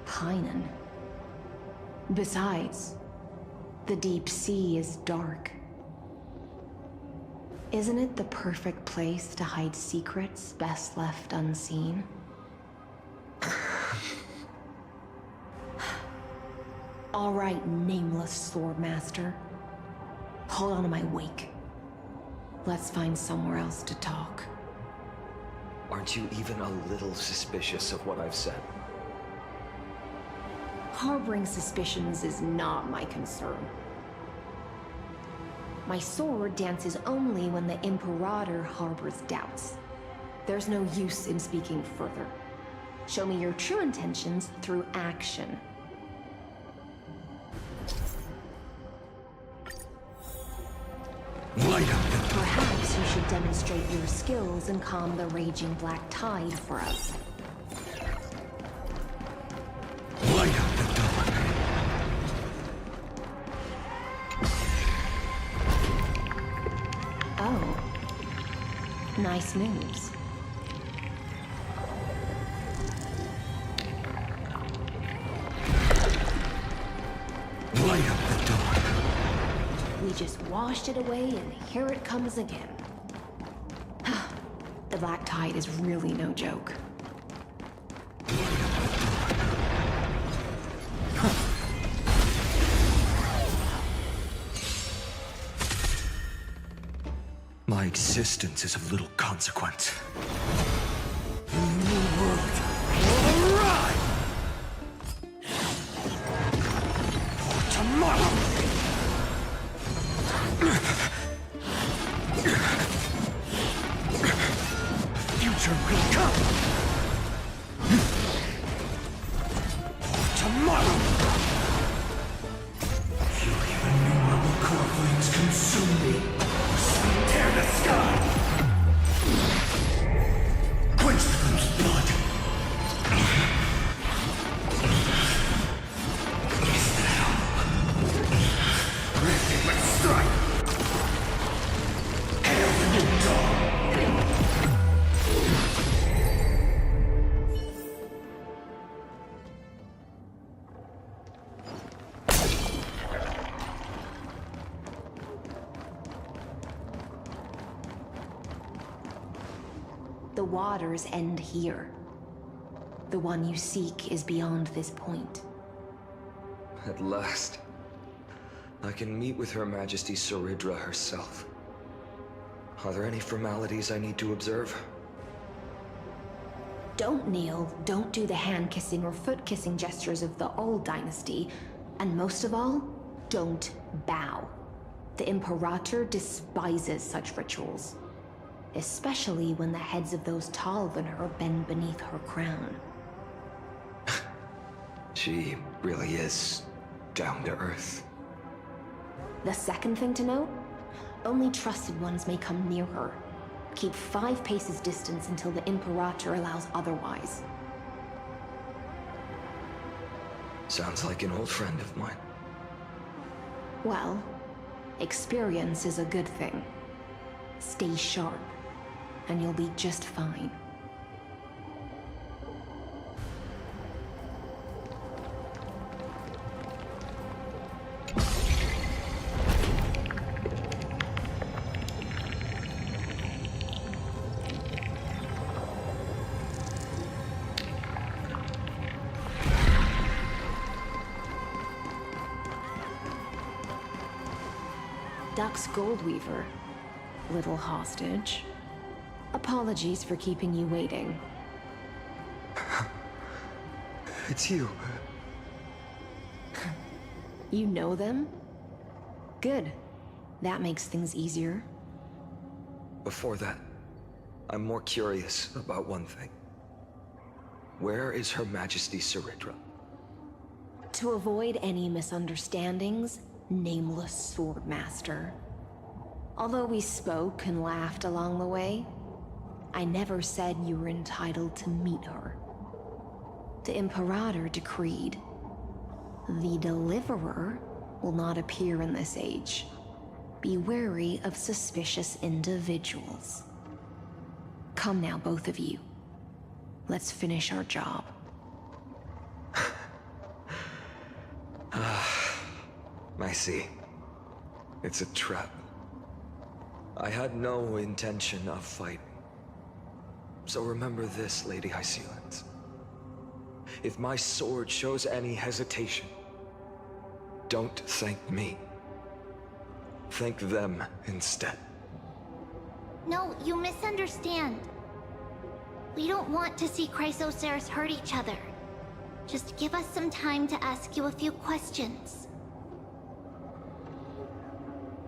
Pynan? Besides, the deep sea is dark. Isn't it the perfect place to hide secrets best left unseen? All right, Nameless Swordmaster. Hold on to my wake. Let's find somewhere else to talk. Aren't you even a little suspicious of what I've said? Harboring suspicions is not my concern. My sword dances only when the Imperator harbors doubts. There's no use in speaking further. Show me your true intentions through action. Perhaps you should demonstrate your skills and calm the raging black tide for us. Light up the dawn. Oh. Nice moves. Light up the dawn. We just washed it away, and here it comes again. The black tide is really no joke. My existence is of little consequence. The waters end here. The one you seek is beyond this point. At last, I can meet with Her Majesty Saridra herself. Are there any formalities I need to observe? Don't kneel, don't do the hand-kissing or foot-kissing gestures of the old dynasty, and most of all, don't bow. The Imperator despises such rituals, especially when the heads of those taller than her bend beneath her crown. She really is down to earth. The second thing to note, only trusted ones may come near her. Keep 5 paces distance until the Imperator allows otherwise. Sounds like an old friend of mine. Well, experience is a good thing. Stay sharp, and you'll be just fine. Duck's Goldweaver, little hostage. Apologies for keeping you waiting. It's you. You know them? Good. That makes things easier. Before that, I'm more curious about one thing. Where is Her Majesty Saridra? To avoid any misunderstandings, nameless Swordmaster. Although we spoke and laughed along the way, I never said you were entitled to meet her. The Imperator decreed, the Deliverer will not appear in this age. Be wary of suspicious individuals. Come now, both of you. Let's finish our job. I see. It's a trap. I had no intention of fighting. So remember this, Lady Hysealens. If my sword shows any hesitation, don't thank me. Thank them instead. No, you misunderstand. We don't want to see Chrysoceres hurt each other. Just give us some time to ask you a few questions.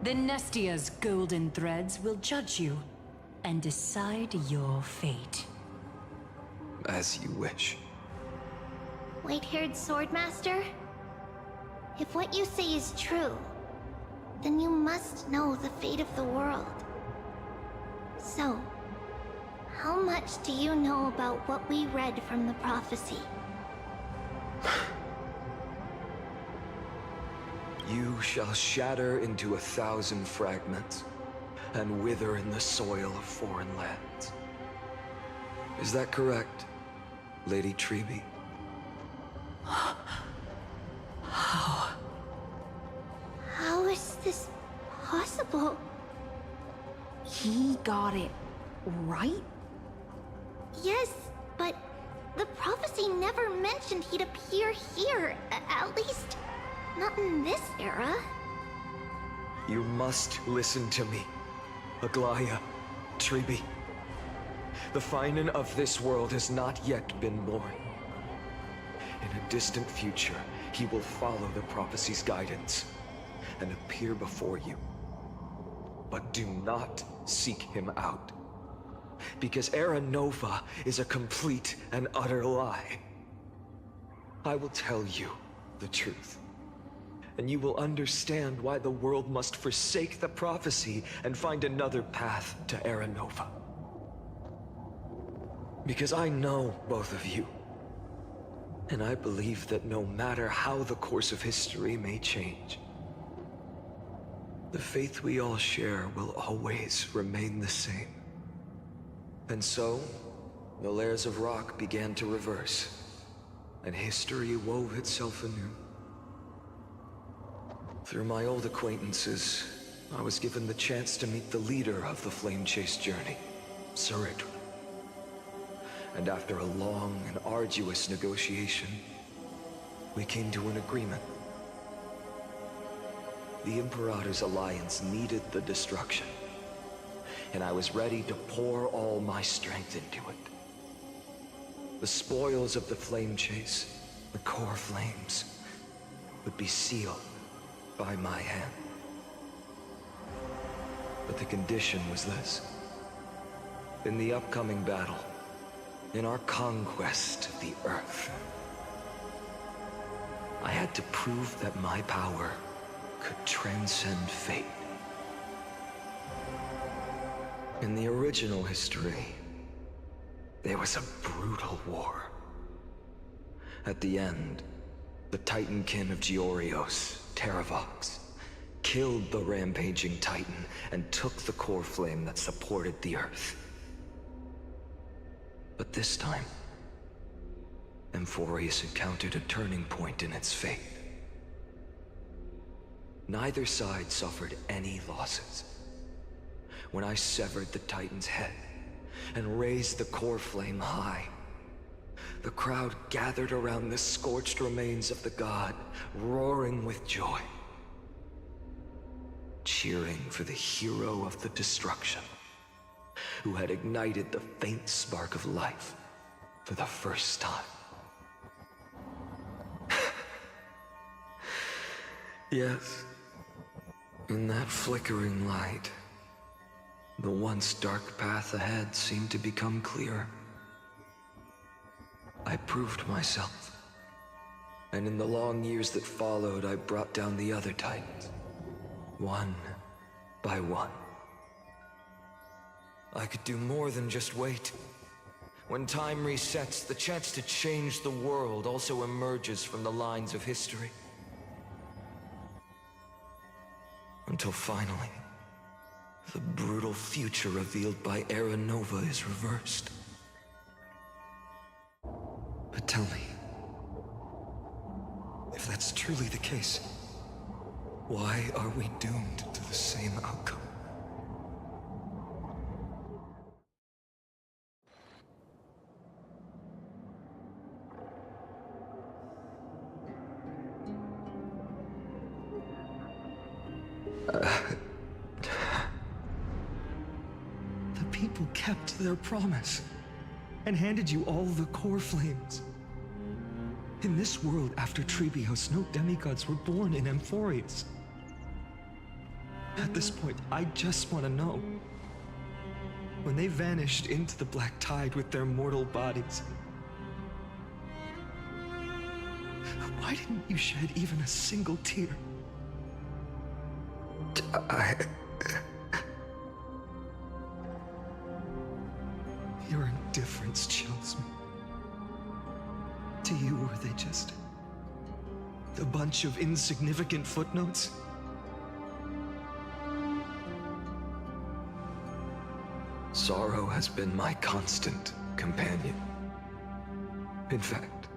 The Nestia's golden threads will judge you and decide your fate. As you wish. White-haired Swordmaster? If what you say is true, then you must know the fate of the world. So, how much do you know about what we read from the prophecy? You shall shatter into 1,000 fragments and wither in the soil of foreign lands. Is that correct, Lady Treeby? How? How is this possible? He got it right? Yes, but the prophecy never mentioned he'd appear here, at least not in this era. You must listen to me, Aglaya, Treeby. The Finan of this world has not yet been born. In a distant future, he will follow the prophecy's guidance and appear before you. But do not seek him out, because Era Nova is a complete and utter lie. I will tell you the truth, and you will understand why the world must forsake the prophecy and find another path to Era Nova. Because I know both of you, and I believe that no matter how the course of history may change, the faith we all share will always remain the same. And so, the layers of rock began to reverse, and history wove itself anew. Through my old acquaintances, I was given the chance to meet the leader of the Flame Chase journey, Saridra. And after a long and arduous negotiation, we came to an agreement. The Imperator's alliance needed the destruction, and I was ready to pour all my strength into it. The spoils of the flame chase, the core flames, would be sealed by my hand. But the condition was this. In the upcoming battle, in our conquest of the Earth, I had to prove that my power could transcend fate. In the original history, there was a brutal war. At the end, the Titankin of Georios, Terravox, killed the rampaging Titan and took the core flame that supported the Earth. But this time, Amphoreus encountered a turning point in its fate. Neither side suffered any losses. When I severed the Titan's head and raised the core flame high, the crowd gathered around the scorched remains of the god, roaring with joy, cheering for the hero of the destruction, who had ignited the faint spark of life for the first time. Yes, in that flickering light, the once dark path ahead seemed to become clear. I proved myself, and in the long years that followed, I brought down the other Titans, one by one. I could do more than just wait. When time resets, the chance to change the world also emerges from the lines of history. Until finally, the brutal future revealed by Era Nova is reversed. But tell me, if that's truly the case, why are we doomed to the same outcome? The people kept their promise and handed you all the core flames. In this world after Trebios, no demigods were born in Amphoreus. At this point, I just want to know. When they vanished into the black tide with their mortal bodies, why didn't you shed even a single tear? Your indifference chills me. To you, were they just a bunch of insignificant footnotes? Sorrow has been my constant companion. In fact,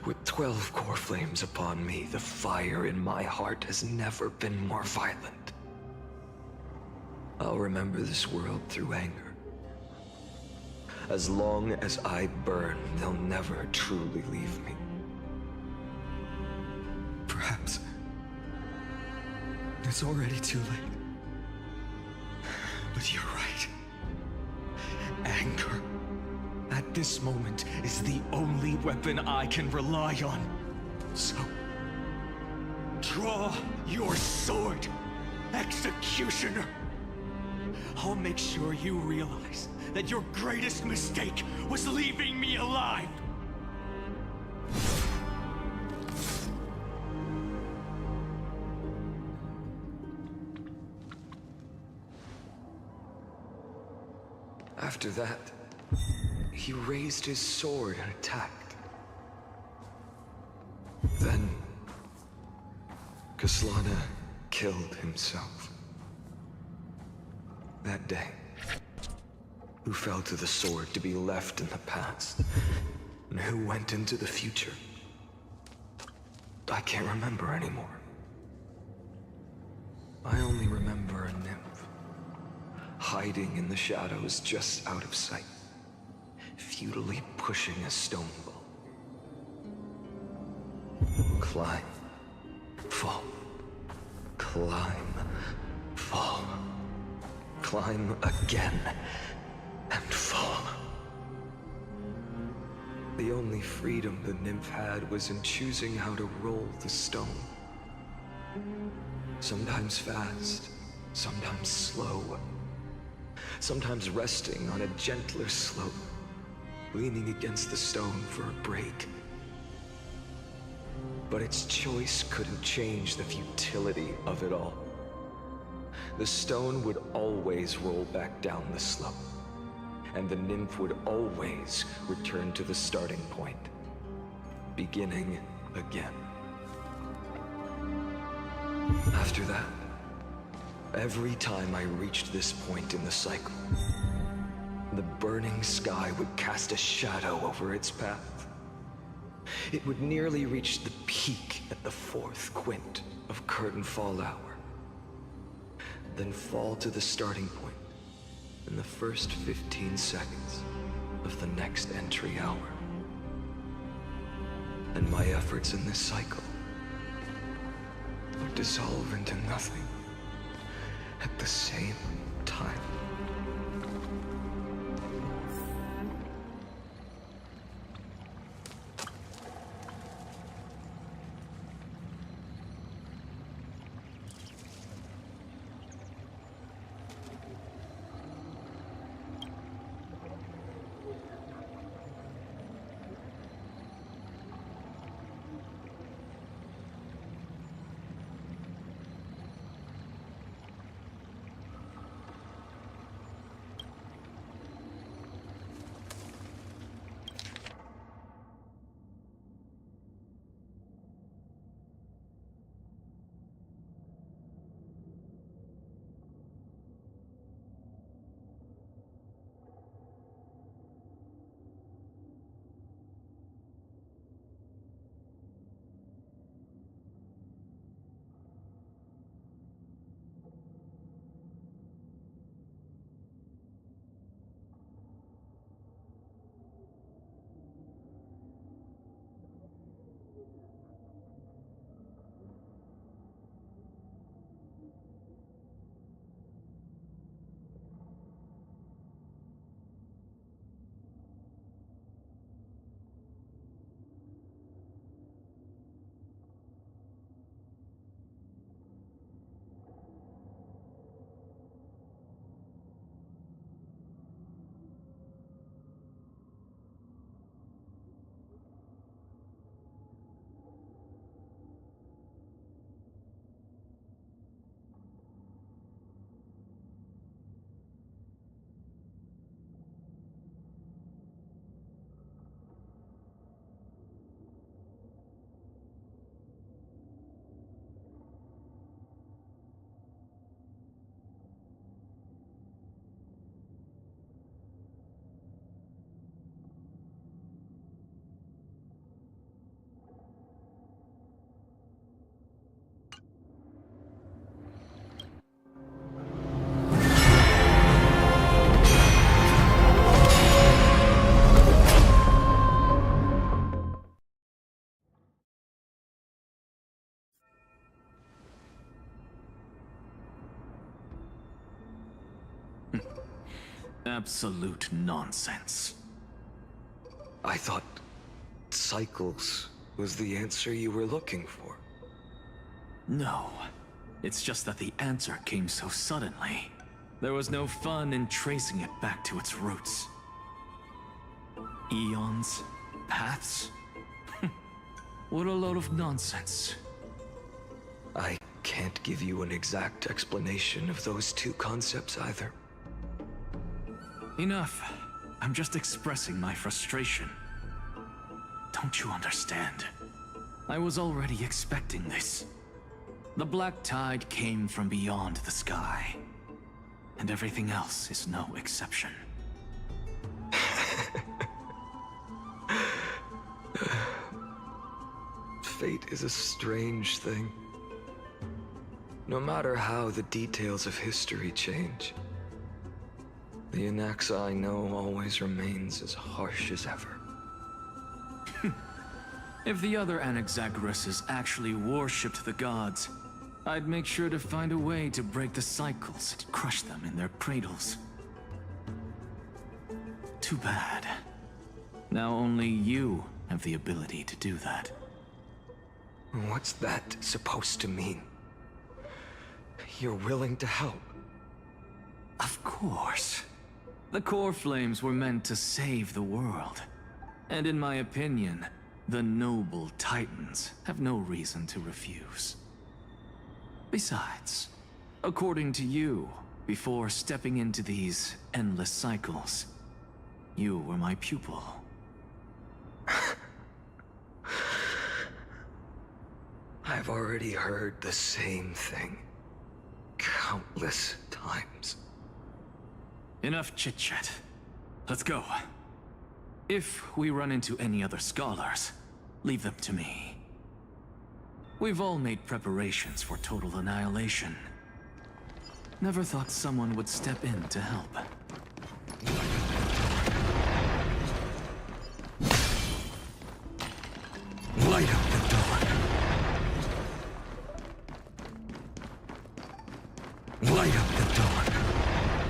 with 12 core flames upon me, the fire in my heart has never been more violent. I'll remember this world through anger. As long as I burn, they'll never truly leave me. Perhaps it's already too late. But you're right. Anger, at this moment, is the only weapon I can rely on. So, draw your sword, Executioner. I'll make sure you realize that your greatest mistake was leaving me alive. After that, he raised his sword and attacked. Then, Kaslana killed himself. That day, who fell to the sword to be left in the past, and who went into the future, I can't remember anymore. I only remember a nymph, hiding in the shadows just out of sight, futilely pushing a stone ball. Climb, fall, climb, fall, climb again, and fall. The only freedom the nymph had was in choosing how to roll the stone. Sometimes fast, sometimes slow, sometimes resting on a gentler slope, leaning against the stone for a break. But its choice couldn't change the futility of it all. The stone would always roll back down the slope, and the nymph would always return to the starting point, beginning again. After that, every time I reached this point in the cycle, the burning sky would cast a shadow over its path. It would nearly reach the peak at the 4th quint of curtain fall hour, then fall to the starting point in the first 15 seconds of the next entry hour. And my efforts in this cycle would dissolve into nothing at the same time. Absolute nonsense. I thought cycles was the answer you were looking for. No. It's just that the answer came so suddenly. There was no fun in tracing it back to its roots. Eons? Paths? What a load of nonsense. I can't give you an exact explanation of those two concepts either. Enough. I'm just expressing my frustration. Don't you understand? I was already expecting this. The black tide came from beyond the sky. And everything else is no exception. Fate is a strange thing. No matter how the details of history change, The Anaxa I know always remains as harsh as ever. If the other Anaxagoras actually worshipped the gods, I'd make sure to find a way to break the cycles and crush them in their cradles. Too bad. Now only you have the ability to do that. What's that supposed to mean? You're willing to help? Of course. The core flames were meant to save the world. And in my opinion, the noble Titans have no reason to refuse. Besides, according to you, before stepping into these endless cycles, you were my pupil. I've already heard the same thing countless times. Enough chit-chat. Let's go. If we run into any other scholars, leave them to me. We've all made preparations for total annihilation. Never thought someone would step in to help. Light up the dark. Light up the dark.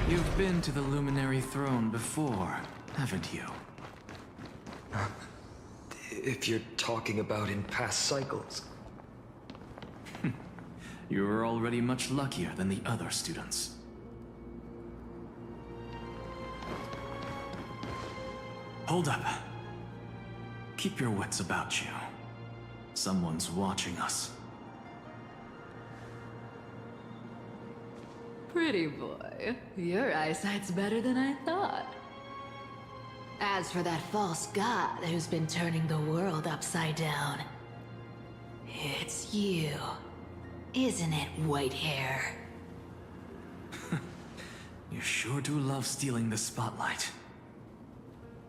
You've been to the Luminary Throne before, haven't you? If you're talking about in past cycles. You were already much luckier than the other students. Hold up. Keep your wits about you. Someone's watching us. Pretty boy, your eyesight's better than I thought. As for that false god who's been turning the world upside down, it's you, isn't it, white hair? You sure do love stealing the spotlight.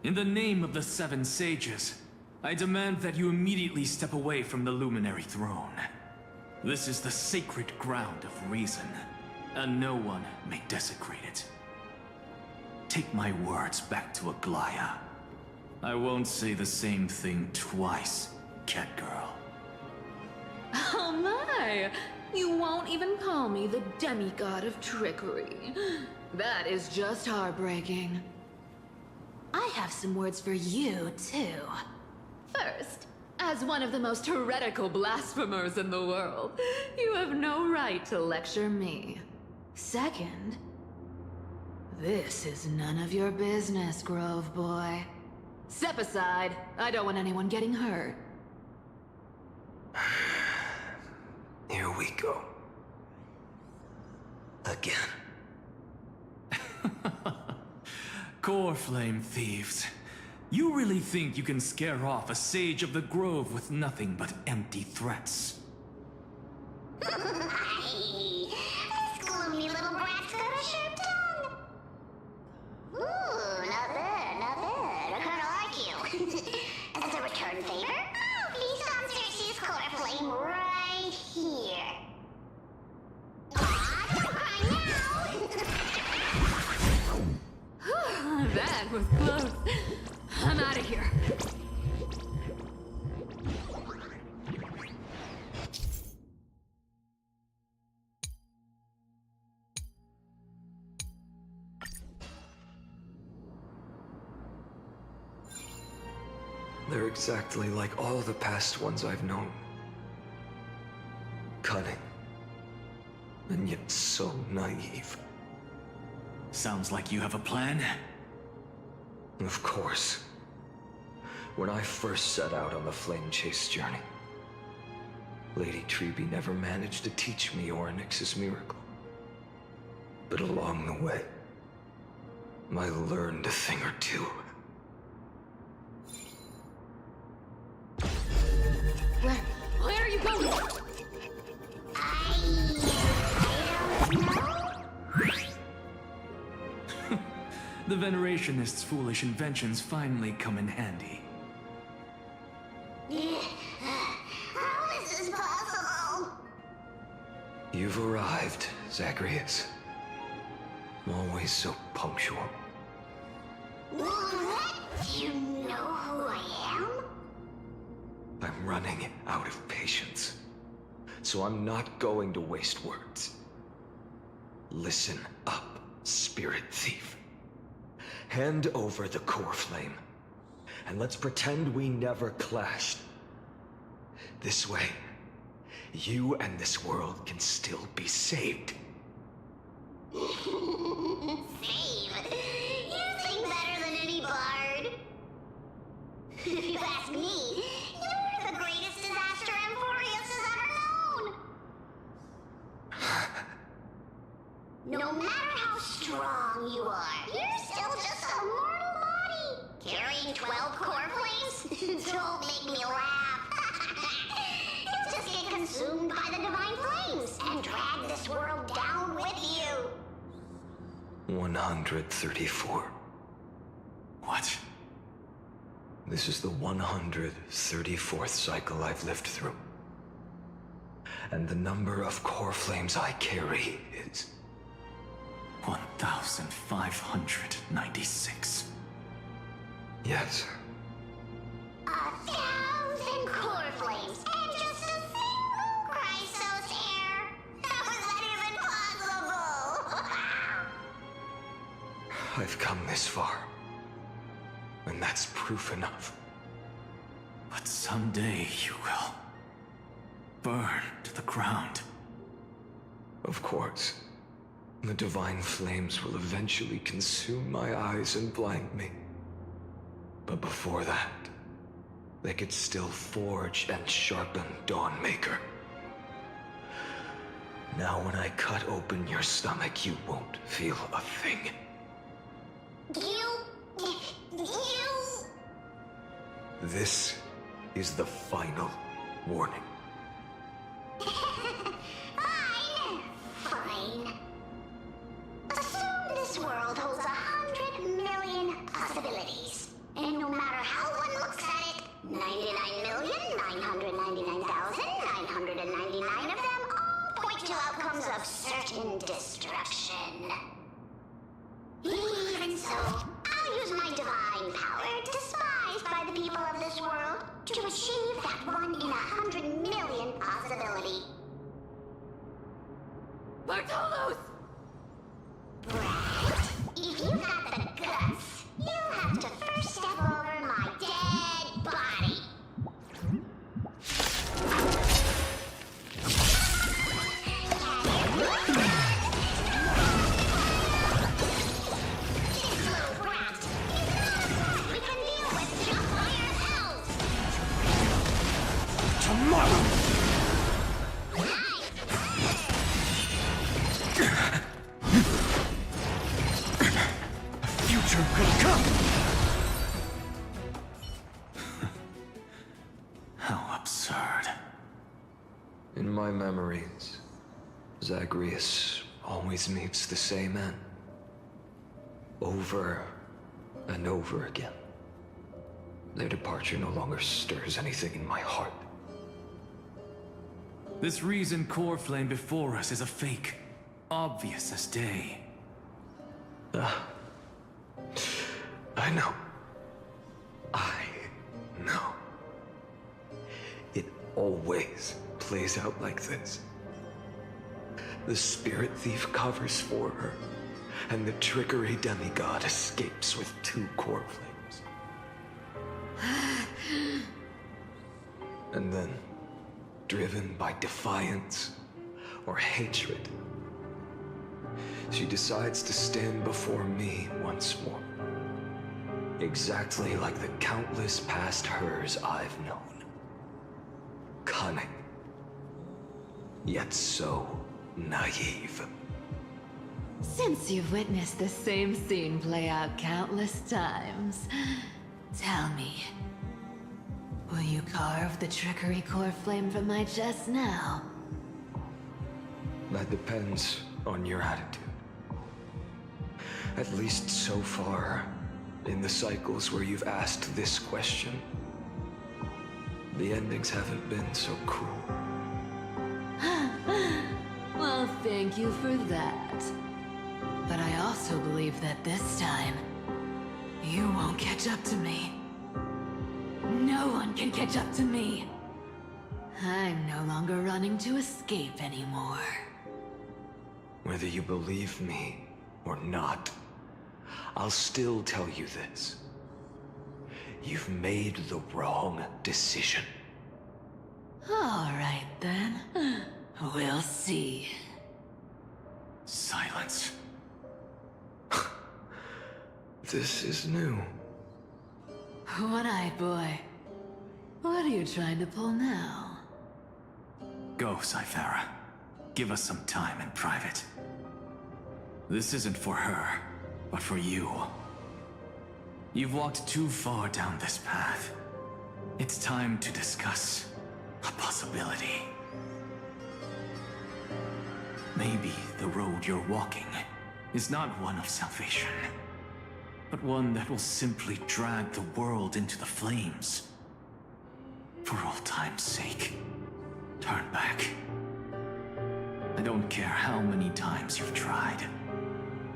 In the name of the Seven Sages, I demand that you immediately step away from the Luminary Throne. This is the sacred ground of reason, and no one may desecrate it. Take my words back to Aglaya. I won't say the same thing twice, cat girl. Oh my! You won't even call me the demigod of trickery. That is just heartbreaking. I have some words for you, too. First, as one of the most heretical blasphemers in the world, you have no right to lecture me. Second, this is none of your business, Grove Boy. Step aside. I don't want anyone getting hurt. Here we go. Again. Core Flame thieves. You really think you can scare off a sage of the Grove with nothing but empty threats? This gloomy little brat's got a sharp tongue. Ooh, not bad, not bad. I kinda like you. As a return favor, please come Cersei's core flame right here. Aw, don't cry now! That was close. I'm out of here. They're exactly like all the past ones I've known. Cunning. And yet so naive. Sounds like you have a plan? Of course. When I first set out on the Flame Chase journey, Lady Treby never managed to teach me Orynyx's miracle. But along the way, I learned a thing or two. Where are you going? I don't know. The Venerationists' foolish inventions finally come in handy. How is this possible? You've arrived, Zagreus. Always so punctual. What? You know who I am? I'm running out of patience, so I'm not going to waste words. Listen up, Spirit Thief. Hand over the core flame, and let's pretend we never clashed. This way, you and this world can still be saved. Save? You think better than any bard. If you ask me, you're the greatest disaster Amphoreus has ever known. No matter how strong you are, you're still just a mortal body. Carrying 12 core flames? Don't make me laugh. You'll just get consumed by the divine flames and drag this world down with you. 134. What? This is the 134th cycle I've lived through. And the number of core flames I carry is 1,596. Yes. 1,000 core flames and just a single Chrysos hair. How is that even possible? I've come this far. And that's proof enough. But someday you will burn to the ground. Of course. The divine flames will eventually consume my eyes and blind me. But before that, they could still forge and sharpen Dawnmaker. Now when I cut open your stomach, you won't feel a thing. You... This is the final warning. Fine. Assume this world holds 100 million possibilities. And no matter how one looks at it, 99,999,999 of them all point to outcomes of certain destruction. Even so, I'll use my divine power, despised by the people of this world, to achieve that 1 in 100 million possibility. Bartolos! Right. If you've got the guts, you'll have to first step over my dead body. Tomorrow! A future could come! How absurd. In my memories, Zagreus always meets the same end. Over and over again. Their departure no longer stirs anything in my heart. This reason core flame before us is a fake. Obvious as day. I know. It always plays out like this. The Spirit Thief covers for her, and the Trickery Demigod escapes with 2 core flames. And then, driven by defiance or hatred, she decides to stand before me once more. Exactly like the countless past hers I've known. Cunning. Yet so naive. Since you've witnessed the same scene play out countless times, tell me, will you carve the trickery core flame from my chest now? That depends on your attitude. At least so far, in the cycles where you've asked this question, the endings haven't been so cruel. Well, thank you for that. But I also believe that this time, You won't catch up to me. No one can catch up to me. I'm no longer running to escape anymore. Whether you believe me or not, I'll still tell you this. You've made the wrong decision. All right, then. We'll see. Silence. This is new. One-eyed boy. What are you trying to pull now? Go, Cythera. Give us some time in private. This isn't for her, but for you. You've walked too far down this path. It's time to discuss a possibility. Maybe the road you're walking is not one of salvation, but one that will simply drag the world into the flames. For old time's sake, turn back. I don't care how many times you've tried,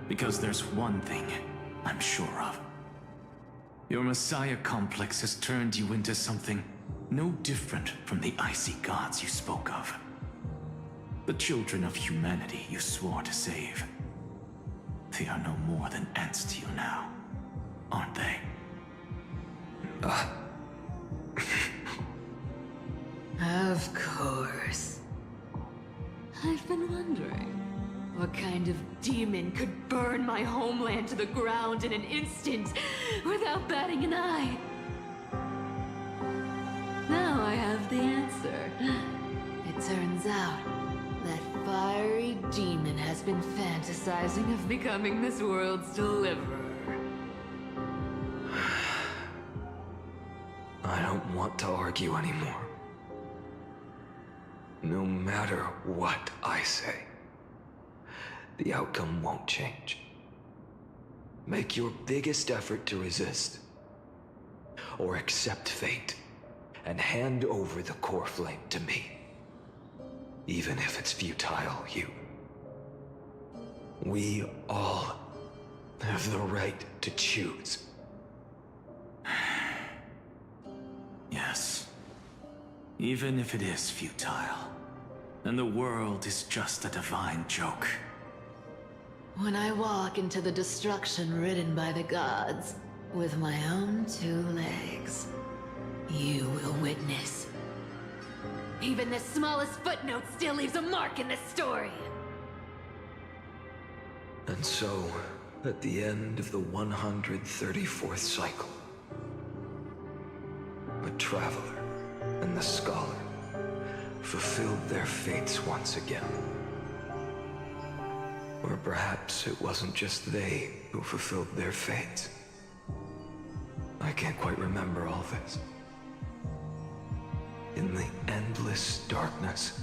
because there's one thing I'm sure of. Your Messiah complex has turned you into something no different from the icy gods you spoke of. The children of humanity you swore to save. They are no more than ants to you now, aren't they? Of course. I've been wondering, what kind of demon could burn my homeland to the ground in an instant without batting an eye? Now I have the answer. It turns out that fiery demon has been fantasizing of becoming this world's deliverer. I don't want to argue anymore. No matter what I say, the outcome won't change. Make your biggest effort to resist, or accept fate, and hand over the core flame to me. Even if it's futile, you. We all have the right to choose. Yes. Even if it is futile, and the world is just a divine joke. When I walk into the destruction ridden by the gods, with my own 2 legs, you will witness. Even the smallest footnote still leaves a mark in this story. And so, at the end of the 134th cycle, the Traveler and the Scholar fulfilled their fates once again. Or perhaps it wasn't just they who fulfilled their fates. I can't quite remember all this. In the endless darkness,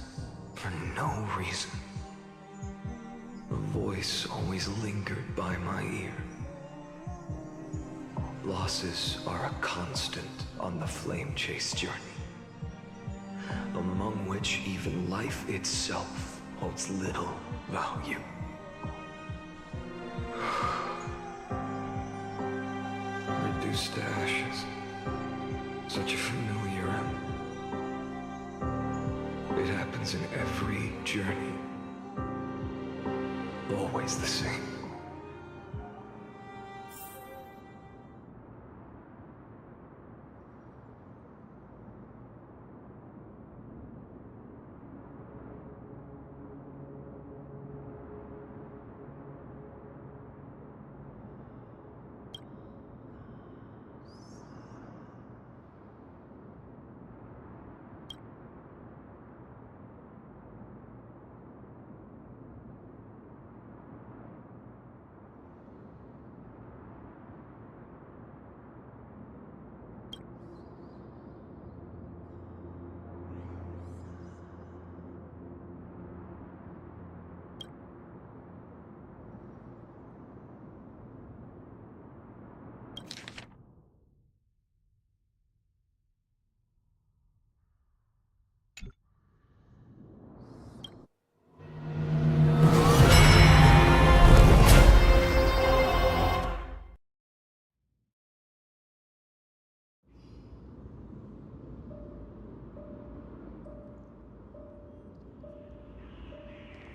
for no reason, a voice always lingered by my ear. Losses are a constant on the flame chase journey, among which even life itself holds little value. Reduced to ashes, such a familiar end. It happens in every journey. Always the same.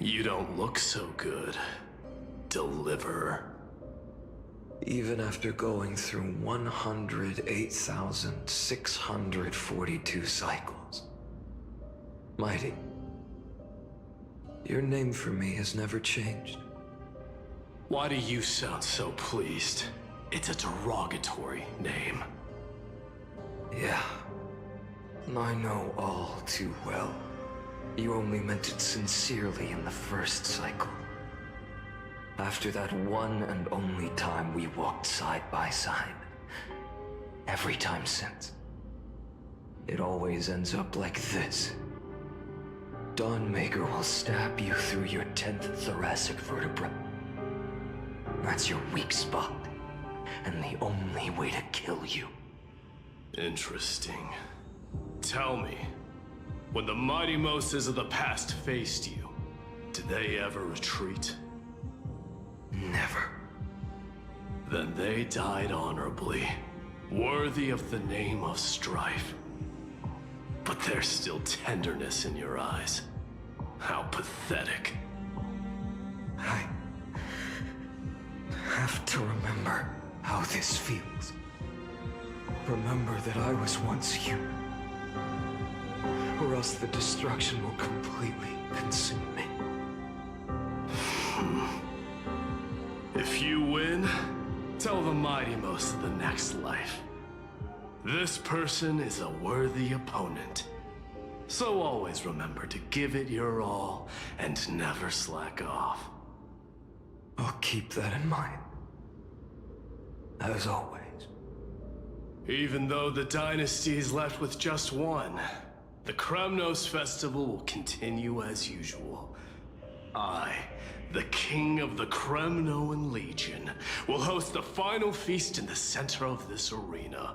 You don't look so good, Deliverer. Even after going through 108,642 cycles. Mighty, your name for me has never changed. Why do you sound so pleased? It's a derogatory name. Yeah, I know all too well. You only meant it sincerely in the first cycle. After that one and only time we walked side by side. Every time since. It always ends up like this. Dawnmaker will stab you through your 10th thoracic vertebra. That's your weak spot, and the only way to kill you. Interesting. Tell me, when the mighty Moses of the past faced you, did they ever retreat? Never. Then they died honorably, worthy of the name of strife. But there's still tenderness in your eyes. How pathetic. I have to remember how this feels. Remember that I was once human. Or else the destruction will completely consume me. If you win, tell the mighty most of the next life. This person is a worthy opponent. So always remember to give it your all and never slack off. I'll keep that in mind. As always. Even though the dynasty is left with just one, the Kremnos festival will continue as usual. I, the king of the Kremnoan Legion, will host the final feast in the center of this arena,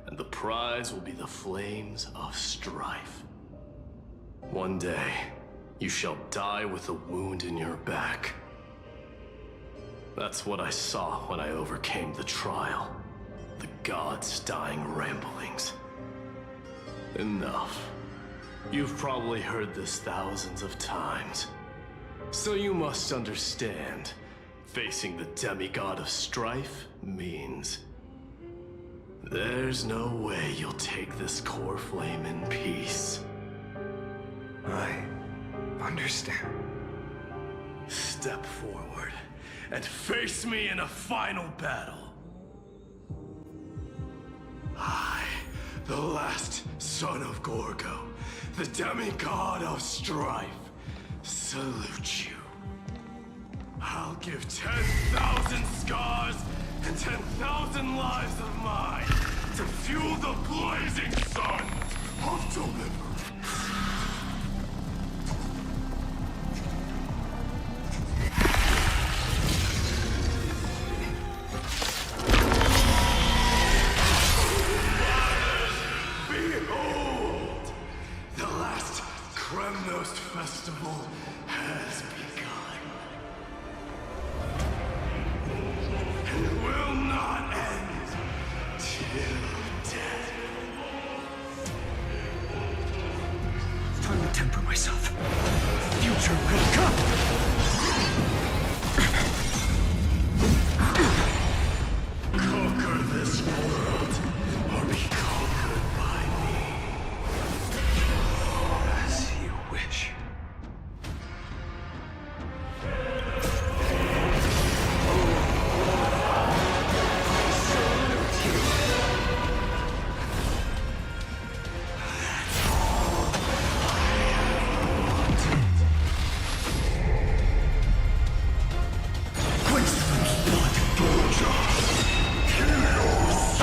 and the prize will be the flames of strife. One day, you shall die with a wound in your back. That's what I saw when I overcame the trial. The gods' dying ramblings. Enough. You've probably heard this thousands of times. So you must understand, facing the demigod of strife means there's no way you'll take this core flame in peace. I understand. Step forward and face me in a final battle. I, the last son of Gorgo, the demigod of strife, salute you. I'll give 10,000 scars and 10,000 lives of mine to fuel the blazing sun of deliverance. Behold! The last Kremnos festival has begun. And it will not end till death. Time to temper myself. Future will come! Conquer this world, or be conquered by me. As you wish. Chaos!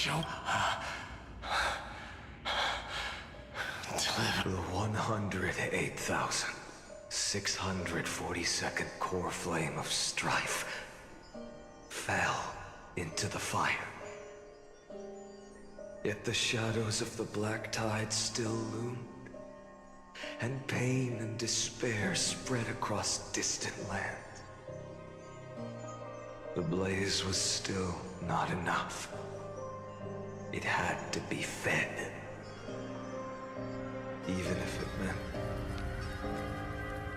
show. The 108,642nd core flame of strife fell into the fire. Yet the shadows of the black tide still loomed, and pain and despair spread across distant lands. The blaze was still not enough. It had to be fed. Even if it meant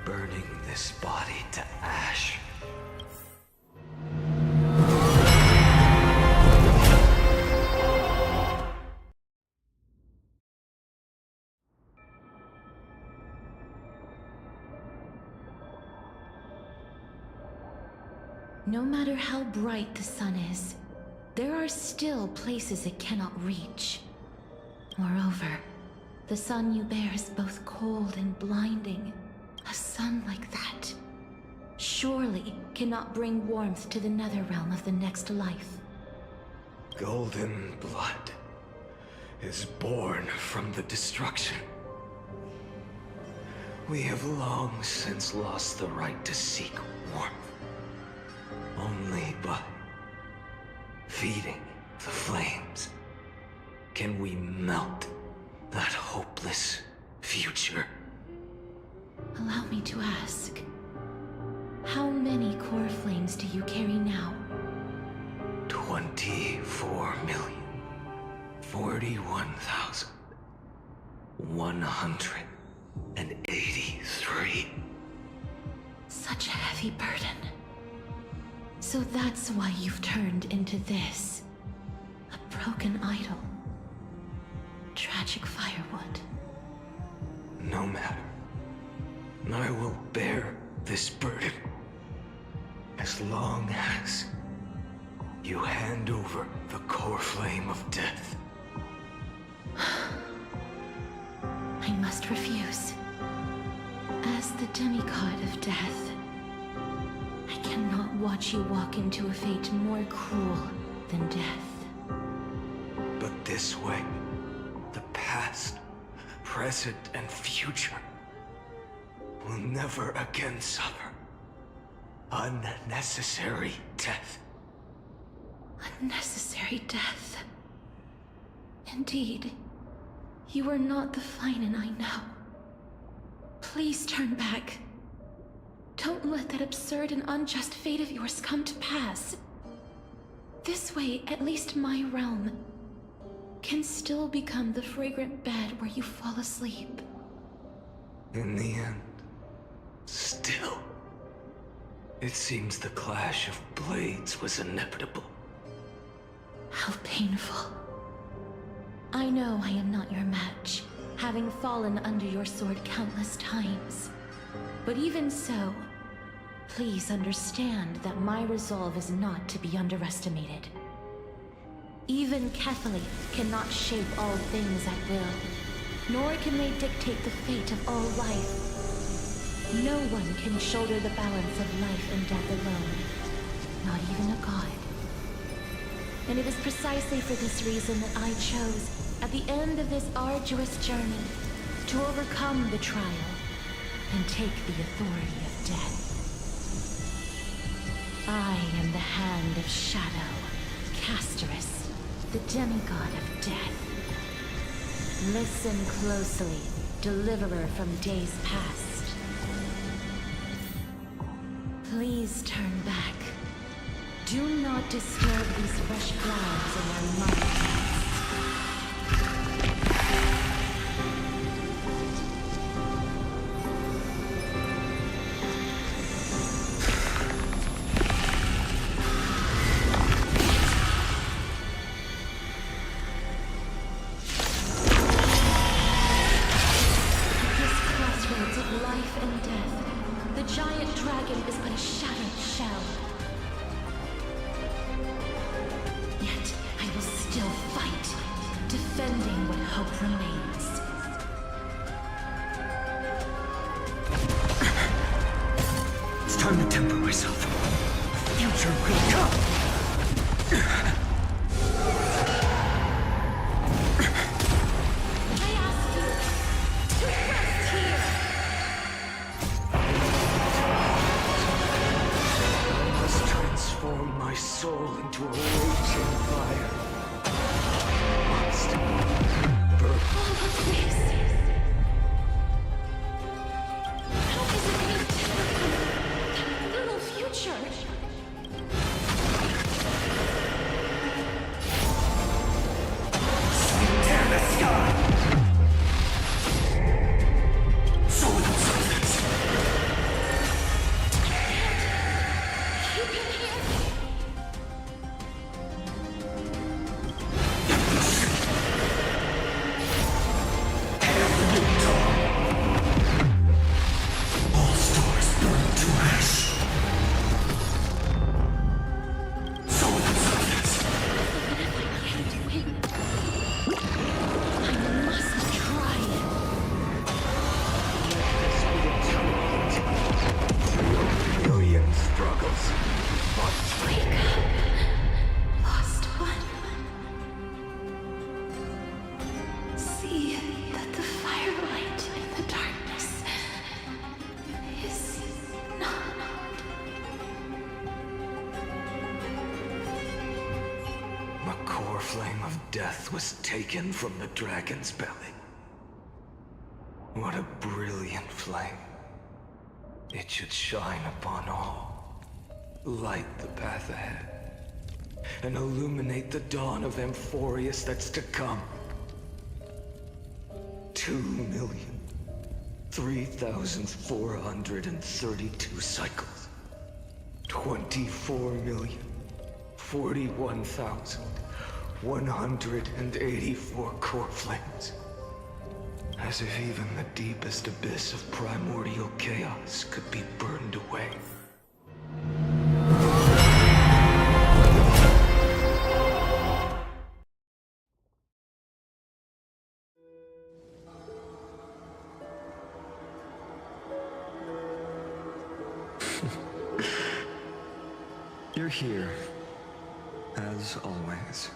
burning this body to ash. No matter how bright the sun is, there are still places it cannot reach. Moreover, the sun you bear is both cold and blinding. A sun like that surely cannot bring warmth to the nether realm of the next life. Golden blood is born from the destruction. We have long since lost the right to seek warmth. Only by feeding the flames can we melt that hopeless future. Allow me to ask, how many core flames do you carry now? 24,041,183. Such a heavy burden. So that's why you've turned into this. A broken idol. Tragic firewood. No matter. I will bear this burden as long as you hand over the core flame of death. I must refuse. As the demigod of death, I cannot watch you walk into a fate more cruel than death. But this way, the past, present, and future will never again suffer unnecessary death. Unnecessary death. Indeed, you are not the Finan I know. Please turn back. Don't let that absurd and unjust fate of yours come to pass. This way, at least my realm can still become the fragrant bed where you fall asleep. In the end, still, it seems the clash of blades was inevitable. How painful. I know I am not your match, having fallen under your sword countless times. But even so, please understand that my resolve is not to be underestimated. Even Kefali cannot shape all things at will, nor can they dictate the fate of all life. No one can shoulder the balance of life and death alone, not even a god. And it is precisely for this reason that I chose, at the end of this arduous journey, to overcome the trial and take the authority of death. I am the Hand of Shadow, Casterus, the demigod of death. Listen closely, deliverer from days past. Please turn back. Do not disturb these fresh flowers in their mother. Time to temper myself. The future will come. path was taken from the dragon's belly. What a brilliant flame. It should shine upon all, light the path ahead, and illuminate the dawn of Amphoreus that's to come. 2,003,432 cycles. 24,041,184 core flames. As if even the deepest abyss of primordial chaos could be burned away. You're here, as always.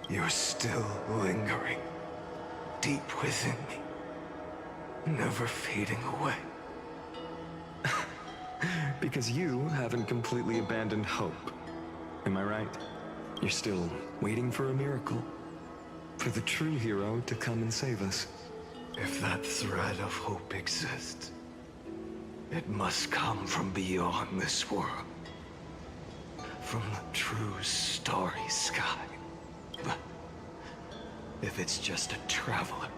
You're still lingering, deep within me, never fading away. Because you haven't completely abandoned hope. Am I right? You're still waiting for a miracle. For the true hero to come and save us. If that thread of hope exists, it must come from beyond this world. From the true starry sky. But if it's just a traveler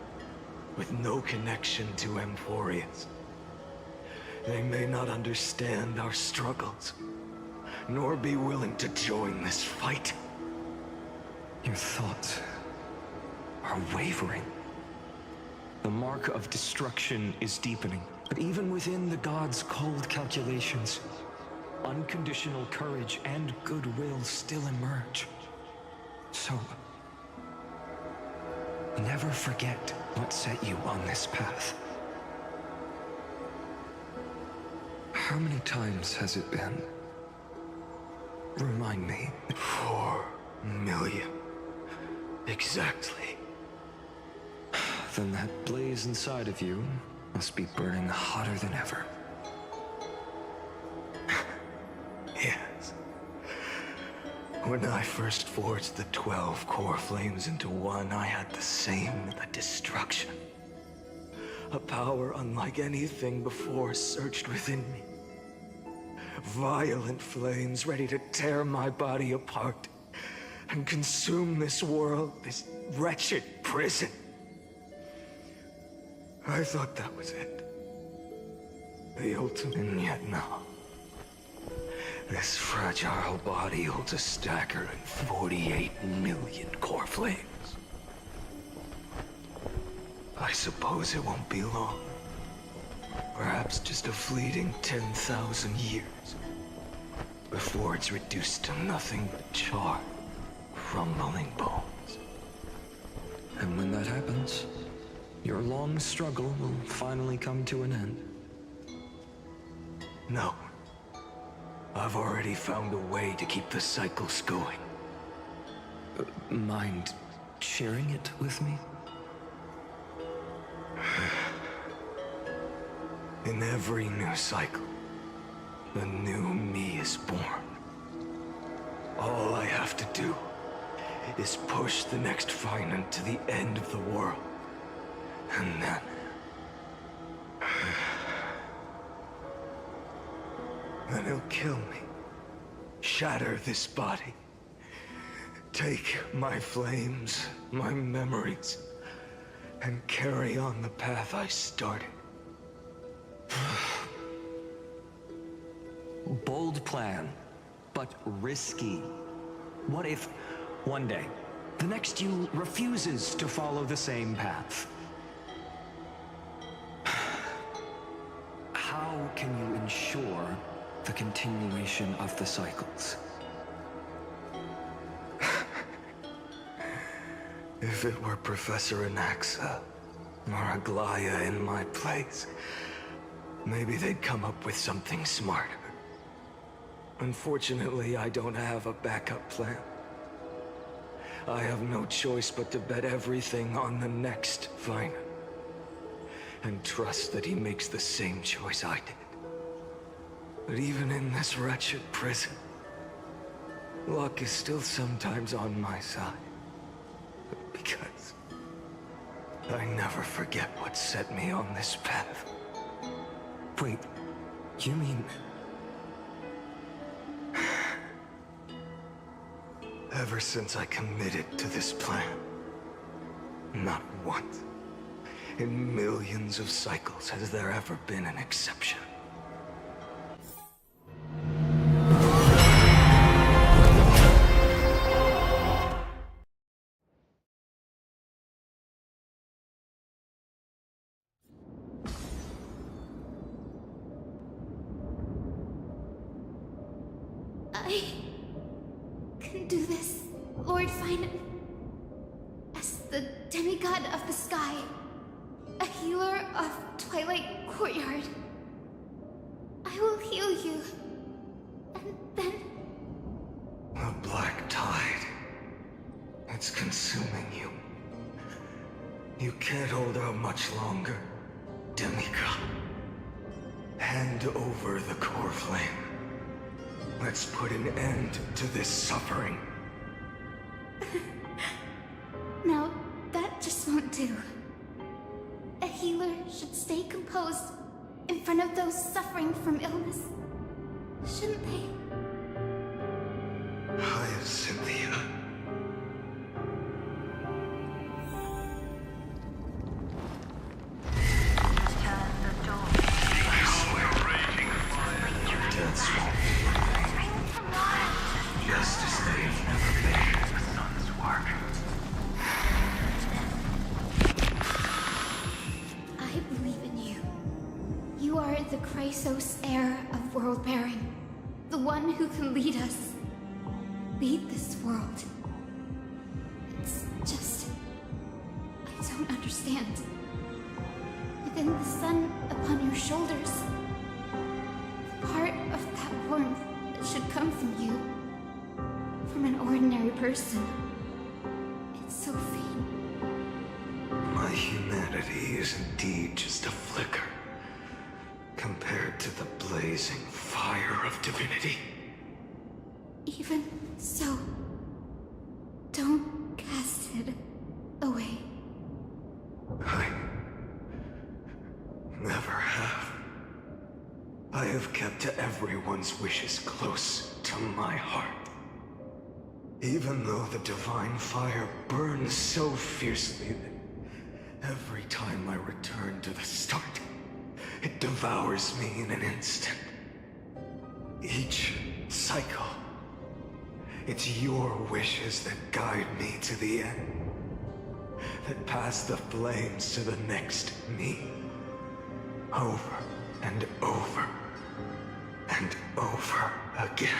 with no connection to Amphoreus, they may not understand our struggles, nor be willing to join this fight. Your thoughts are wavering. The mark of destruction is deepening. But even within the gods' cold calculations, unconditional courage and goodwill still emerge. So, never forget what set you on this path. How many times has it been? Remind me. 4 million. Exactly. Then that blaze inside of you must be burning hotter than ever. Yes. When I first forged the 12 core flames into one, I had the same destruction. A power unlike anything before surged within me. Violent flames ready to tear my body apart and consume this world, this wretched prison. I thought that was it. The ultimate, and yet no. This fragile body holds a staggering 48 million core flames. I suppose it won't be long. Perhaps just a fleeting 10,000 years before it's reduced to nothing but charred, crumbling bones. And when that happens, your long struggle will finally come to an end. No. I've already found a way to keep the cycles going. Mind sharing it with me? In every new cycle, a new me is born. All I have to do is push the next Finite to the end of the world. And then he'll kill me. Shatter this body. Take my flames, my memories, and carry on the path I started. Bold plan, but risky. What if, one day, the next you refuses to follow the same path? How can you ensure the continuation of the cycles? If it were Professor Anaxa or Aglaya in my place, maybe they'd come up with something smarter. Unfortunately, I don't have a backup plan. I have no choice but to bet everything on the next Finite, and trust that he makes the same choice I did. But even in this wretched prison, luck is still sometimes on my side. because I never forget what set me on this path. Wait, you mean... Ever since I committed to this plan, not once in millions of cycles has there ever been an exception. I can do this, Lord Finan. As the demigod of the sky, a healer of Twilight Courtyard. I will heal you, and then... The black tide. It's consuming you. You can't hold out much longer, demigod. Hand over the core flame. Let's put an end to this suffering. No, that just won't do. A healer should stay composed in front of those suffering from illness. Shouldn't they? Cynthia. I believe in you. You are the Chrysos heir of world bearing. The one who can lead us. Lead this world. It's just... I don't understand. Within the sun upon your shoulders, the part of that warmth that should come from you, from an ordinary person, it's so faint. My humanity is indeed just a flicker, compared to the blazing fire of divinity. Even so, don't cast it away. I never have. I have kept everyone's wishes close to my heart. Even though the divine fire burns so fiercely that every time I return to the start, it devours me in an instant. Each cycle, it's your wishes that guide me to the end. That pass the flames to the next me. Over and over and over again.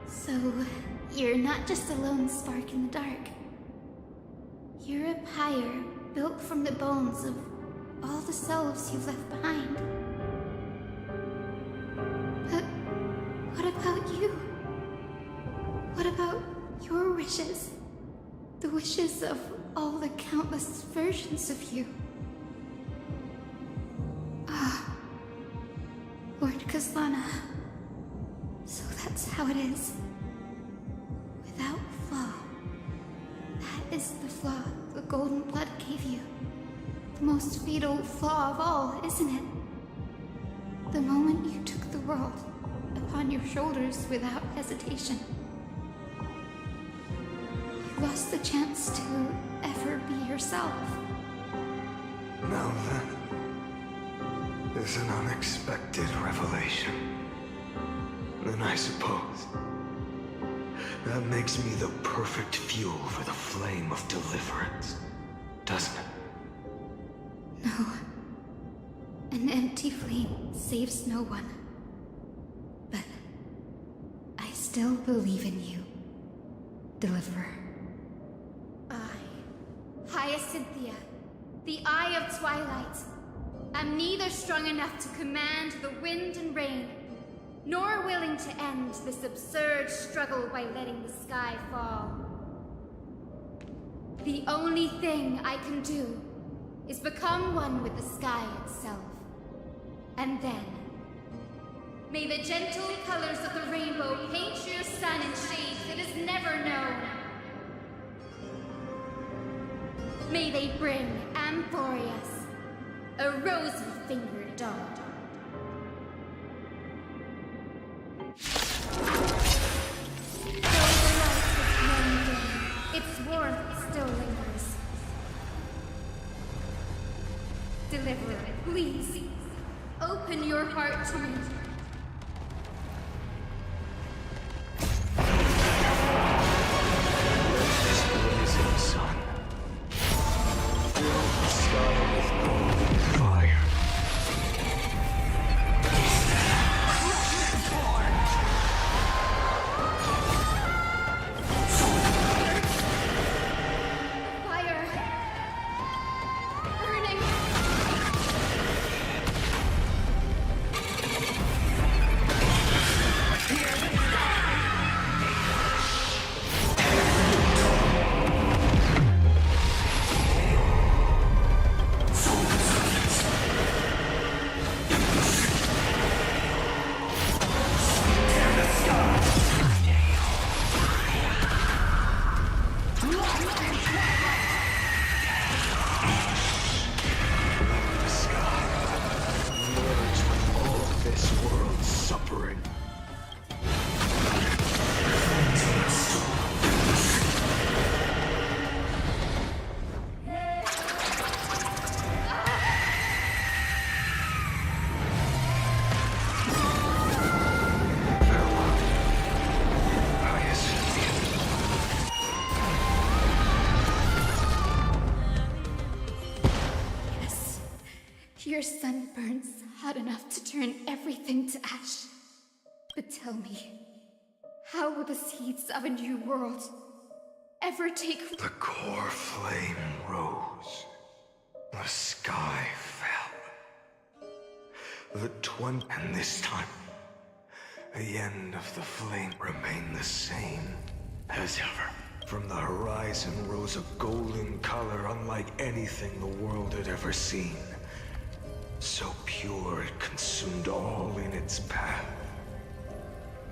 So, you're not just a lone spark in the dark. You're a pyre built from the bones of all the selves you've left behind. But what about you? What about your wishes? The wishes of all the countless versions of you. Ah, Lord Kaslana. So that's how it is. Without flaw. That is the flaw the golden blood gave you. The most fatal flaw of all, isn't it? The moment you took the world upon your shoulders without hesitation. You lost the chance to ever be yourself. Now that is an unexpected revelation. Then I suppose that makes me the perfect fuel for the flame of deliverance, doesn't it? No. An empty flame saves no one. But I still believe in you, Deliverer. Hyacinthia, the Eye of Twilight. I'm neither strong enough to command the wind and rain, nor willing to end this absurd struggle by letting the sky fall. The only thing I can do is become one with the sky itself. And then, may the gentle colors of the rainbow paint your sun in shades it has never known. May they bring Amphoreus, a rosy-fingered dog. Though the light has grown dim, its warmth still lingers. Deliverer, please, open your heart to me. Your sunburns hot enough to turn everything to ash. But tell me, how will the seeds of a new world ever take... The core flame rose. The sky fell. And this time, the end of the flame remained the same as ever. From the horizon rose a golden color unlike anything the world had ever seen. So pure it consumed all in its path.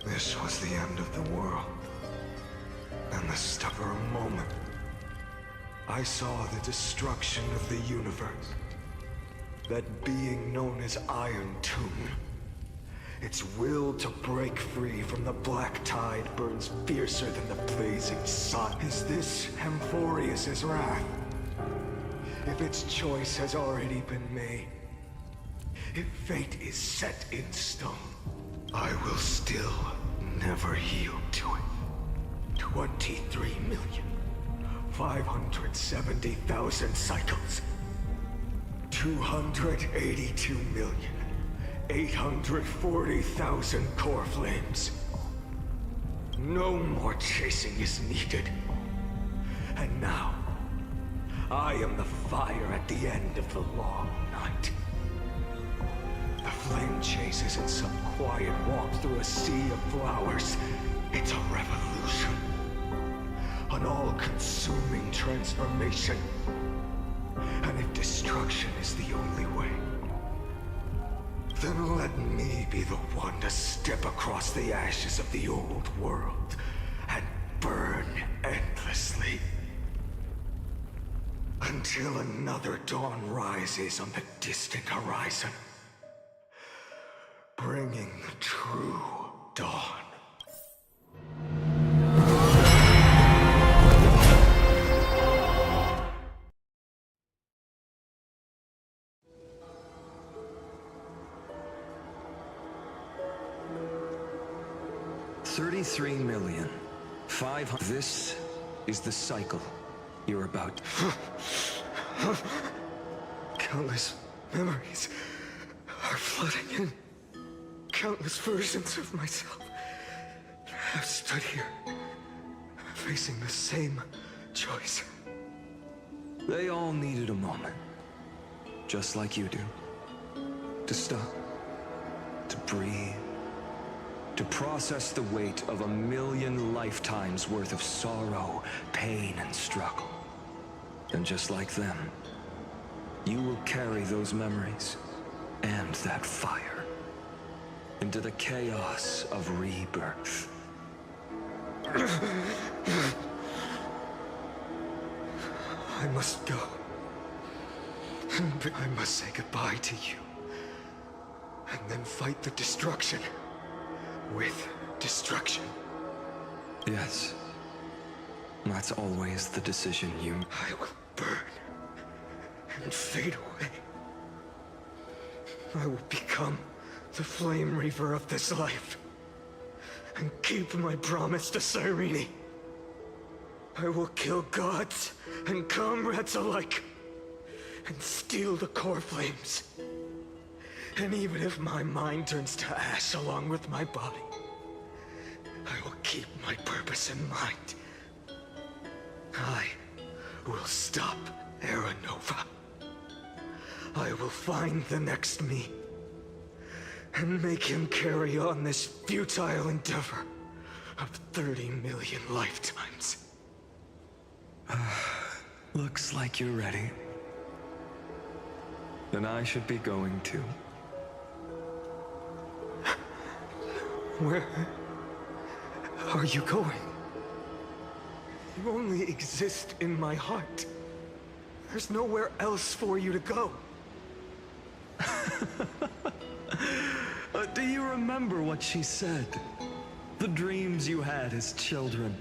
This was the end of the world. And the stuff for a moment, I saw the destruction of the universe. That being known as Iron Tomb. Its will to break free from the black tide burns fiercer than the blazing sun. Is this Amphoreus' wrath? If its choice has already been made, if fate is set in stone, I will still never yield to it. 23,570,000 cycles. 282,840,000 core flames. No more chasing is needed. And now, I am the fire at the end of the long night. The flame chase isn't some quiet walk through a sea of flowers. It's a revolution. An all-consuming transformation. And if destruction is the only way, then let me be the one to step across the ashes of the old world and burn endlessly. Until another dawn rises on the distant horizon, bringing the true dawn. $33,500,000. This is the cycle you're about. Countless memories are flooding in. Countless versions of myself have stood here, facing the same choice. They all needed a moment, just like you do. To stop, to breathe, to process the weight of 1,000,000 lifetimes worth of sorrow, pain, and struggle. And just like them, you will carry those memories and that fire into the chaos of rebirth. I must go. I must say goodbye to you. And then fight the destruction. With destruction. Yes. That's always the decision you... I will burn and fade away. I will become the Flame Reaver of this life. And keep my promise to Cyrene. I will kill gods and comrades alike. And steal the core flames. And even if my mind turns to ash along with my body, I will keep my purpose in mind. I will stop Era Nova. I will find the next me. And make him carry on this futile endeavor of 30 million lifetimes. Looks like you're ready. Then I should be going too. Where are you going? You only exist in my heart. There's nowhere else for you to go. Do you remember what she said? The dreams you had as children.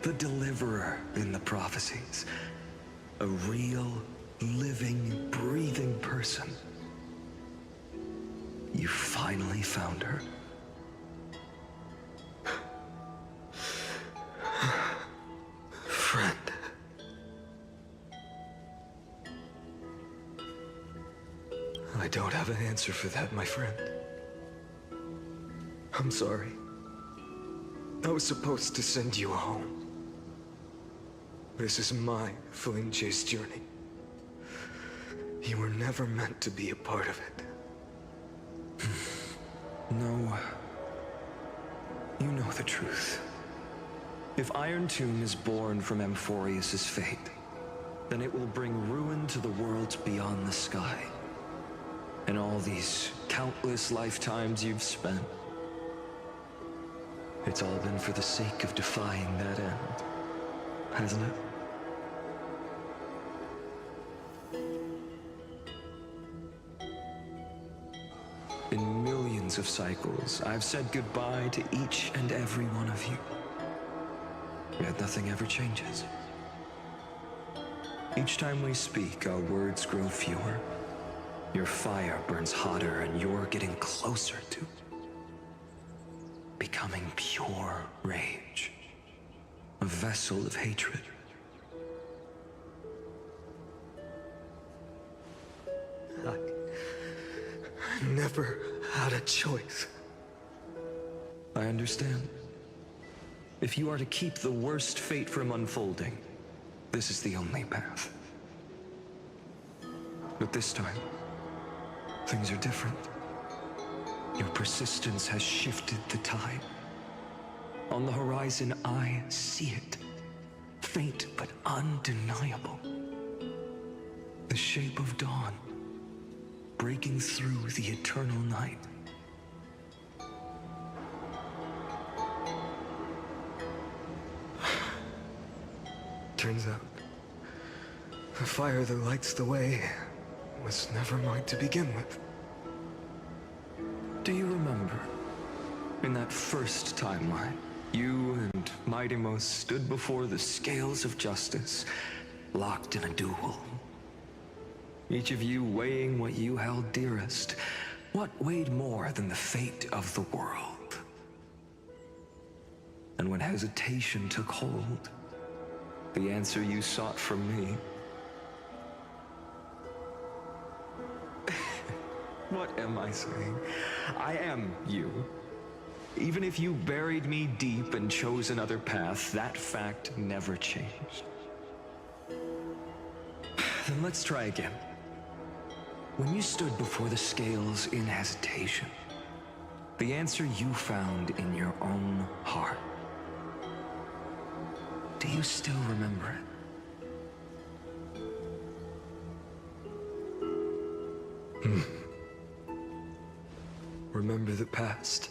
The deliverer in the prophecies. A real, living, breathing person. You finally found her. Friend. I don't have an answer for that, my friend. I'm sorry. I was supposed to send you home. This is my flame chase journey. You were never meant to be a part of it. No. You know the truth. If Iron Tomb is born from Amphoreus' fate, then it will bring ruin to the worlds beyond the sky. And all these countless lifetimes you've spent, it's all been for the sake of defying that end, hasn't it? In millions of cycles, I've said goodbye to each and every one of you. Yet nothing ever changes. Each time we speak, our words grow fewer. Your fire burns hotter, and you're getting closer to becoming pure rage. A vessel of hatred. I never had a choice. I understand. If you are to keep the worst fate from unfolding, this is the only path. But this time, things are different. Your persistence has shifted the tide. On the horizon, I see it. Faint but undeniable. The shape of dawn, breaking through the eternal night. Turns out, the fire that lights the way was never mine to begin with. Do you remember, in that first timeline, you and Mightymost stood before the scales of justice, locked in a duel? Each of you weighing what you held dearest. What weighed more than the fate of the world? And when hesitation took hold, the answer you sought from me. What am I saying? I am you. Even if you buried me deep and chose another path, that fact never changed. Then let's try again. When you stood before the scales in hesitation, the answer you found in your own heart. Do you still remember it? Remember the past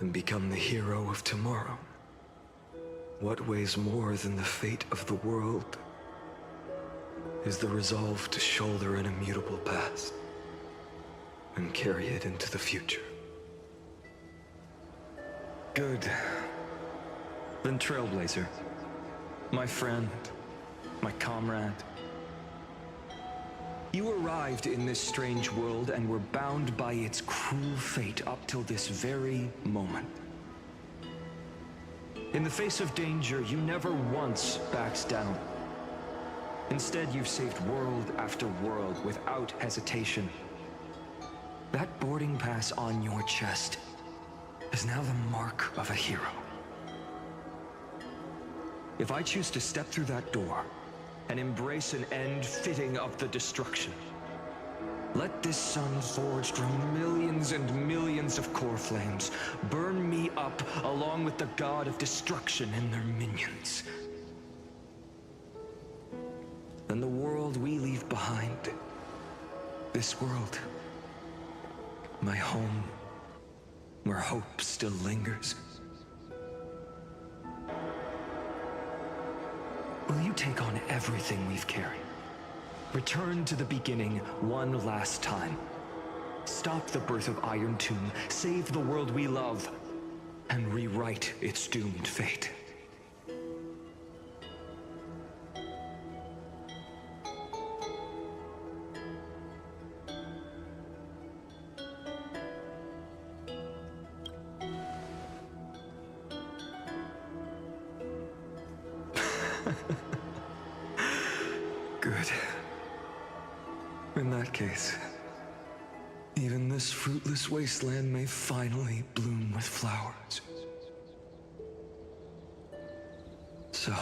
and become the hero of tomorrow. What weighs more than the fate of the world is the resolve to shoulder an immutable past and carry it into the future. Good. Then Trailblazer, my friend, my comrade. You arrived in this strange world and were bound by its cruel fate up till this very moment. In the face of danger, you never once backed down. Instead, you've saved world after world without hesitation. That boarding pass on your chest is now the mark of a hero. If I choose to step through that door and embrace an end fitting of the destruction, let this sun forged from millions and millions of core flames burn me up along with the god of destruction and their minions. Then the world we leave behind, this world, my home, where hope still lingers. Will you take on everything we've carried? Return to the beginning one last time. Stop the birth of Iron Tomb, save the world we love, and rewrite its doomed fate. Good. In that case, even this fruitless wasteland may finally bloom with flowers. So...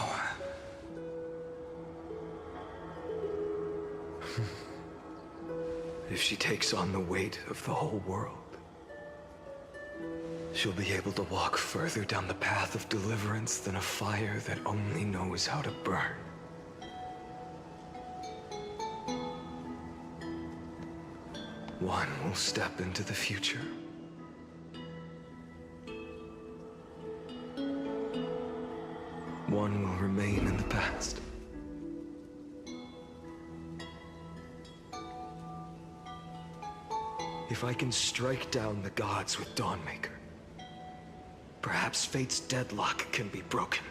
if she takes on the weight of the whole world, she'll be able to walk further down the path of deliverance than a fire that only knows how to burn. One will step into the future. One will remain in the past. If I can strike down the gods with Dawnmaker, perhaps fate's deadlock can be broken.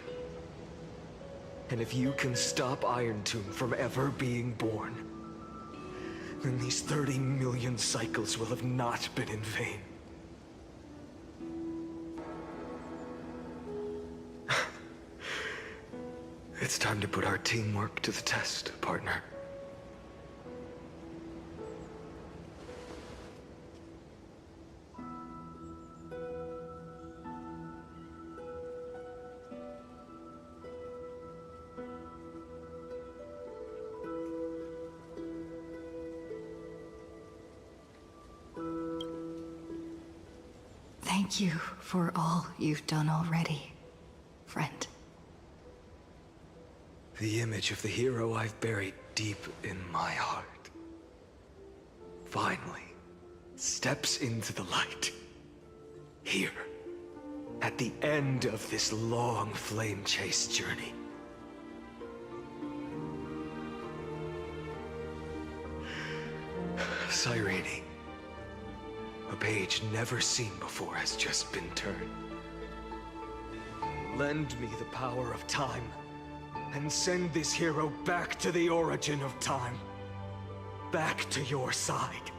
And if you can stop Iron Tomb from ever being born, then these 30 million cycles will have not been in vain. It's time to put our teamwork to the test, partner. Thank you for all you've done already, friend. The image of the hero I've buried deep in my heart finally steps into the light. Here, at the end of this long flame chase journey. Cyrene, a page never seen before has just been turned. Lend me the power of time, and send this hero back to the origin of time. Back to your side.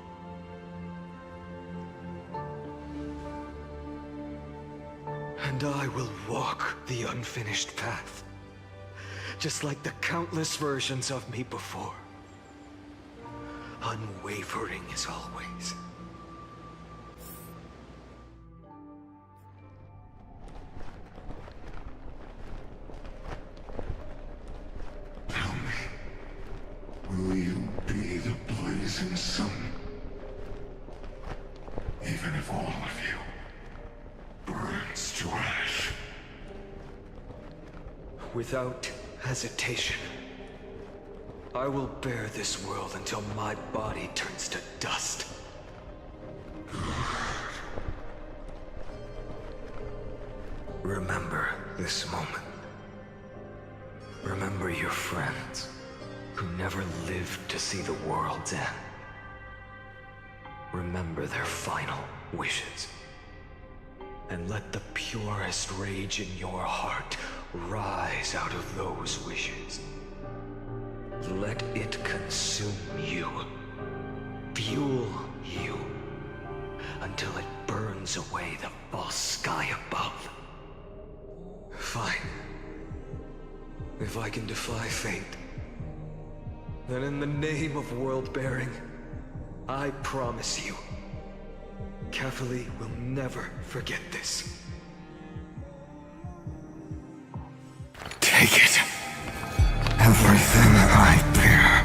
And I will walk the unfinished path, just like the countless versions of me before. Unwavering as always. Will you be the blazing sun? Even if all of you burns to ash. Without hesitation, I will bear this world until my body turns to dust. Remember this moment. Remember your friends, who never lived to see the world's end, remember their final wishes. And let the purest rage in your heart rise out of those wishes. Let it consume you, fuel you, until it burns away the false sky above. Fine. If I can defy fate, then in the name of world-bearing, I promise you, Kefali will never forget this. Take it. Everything I bear.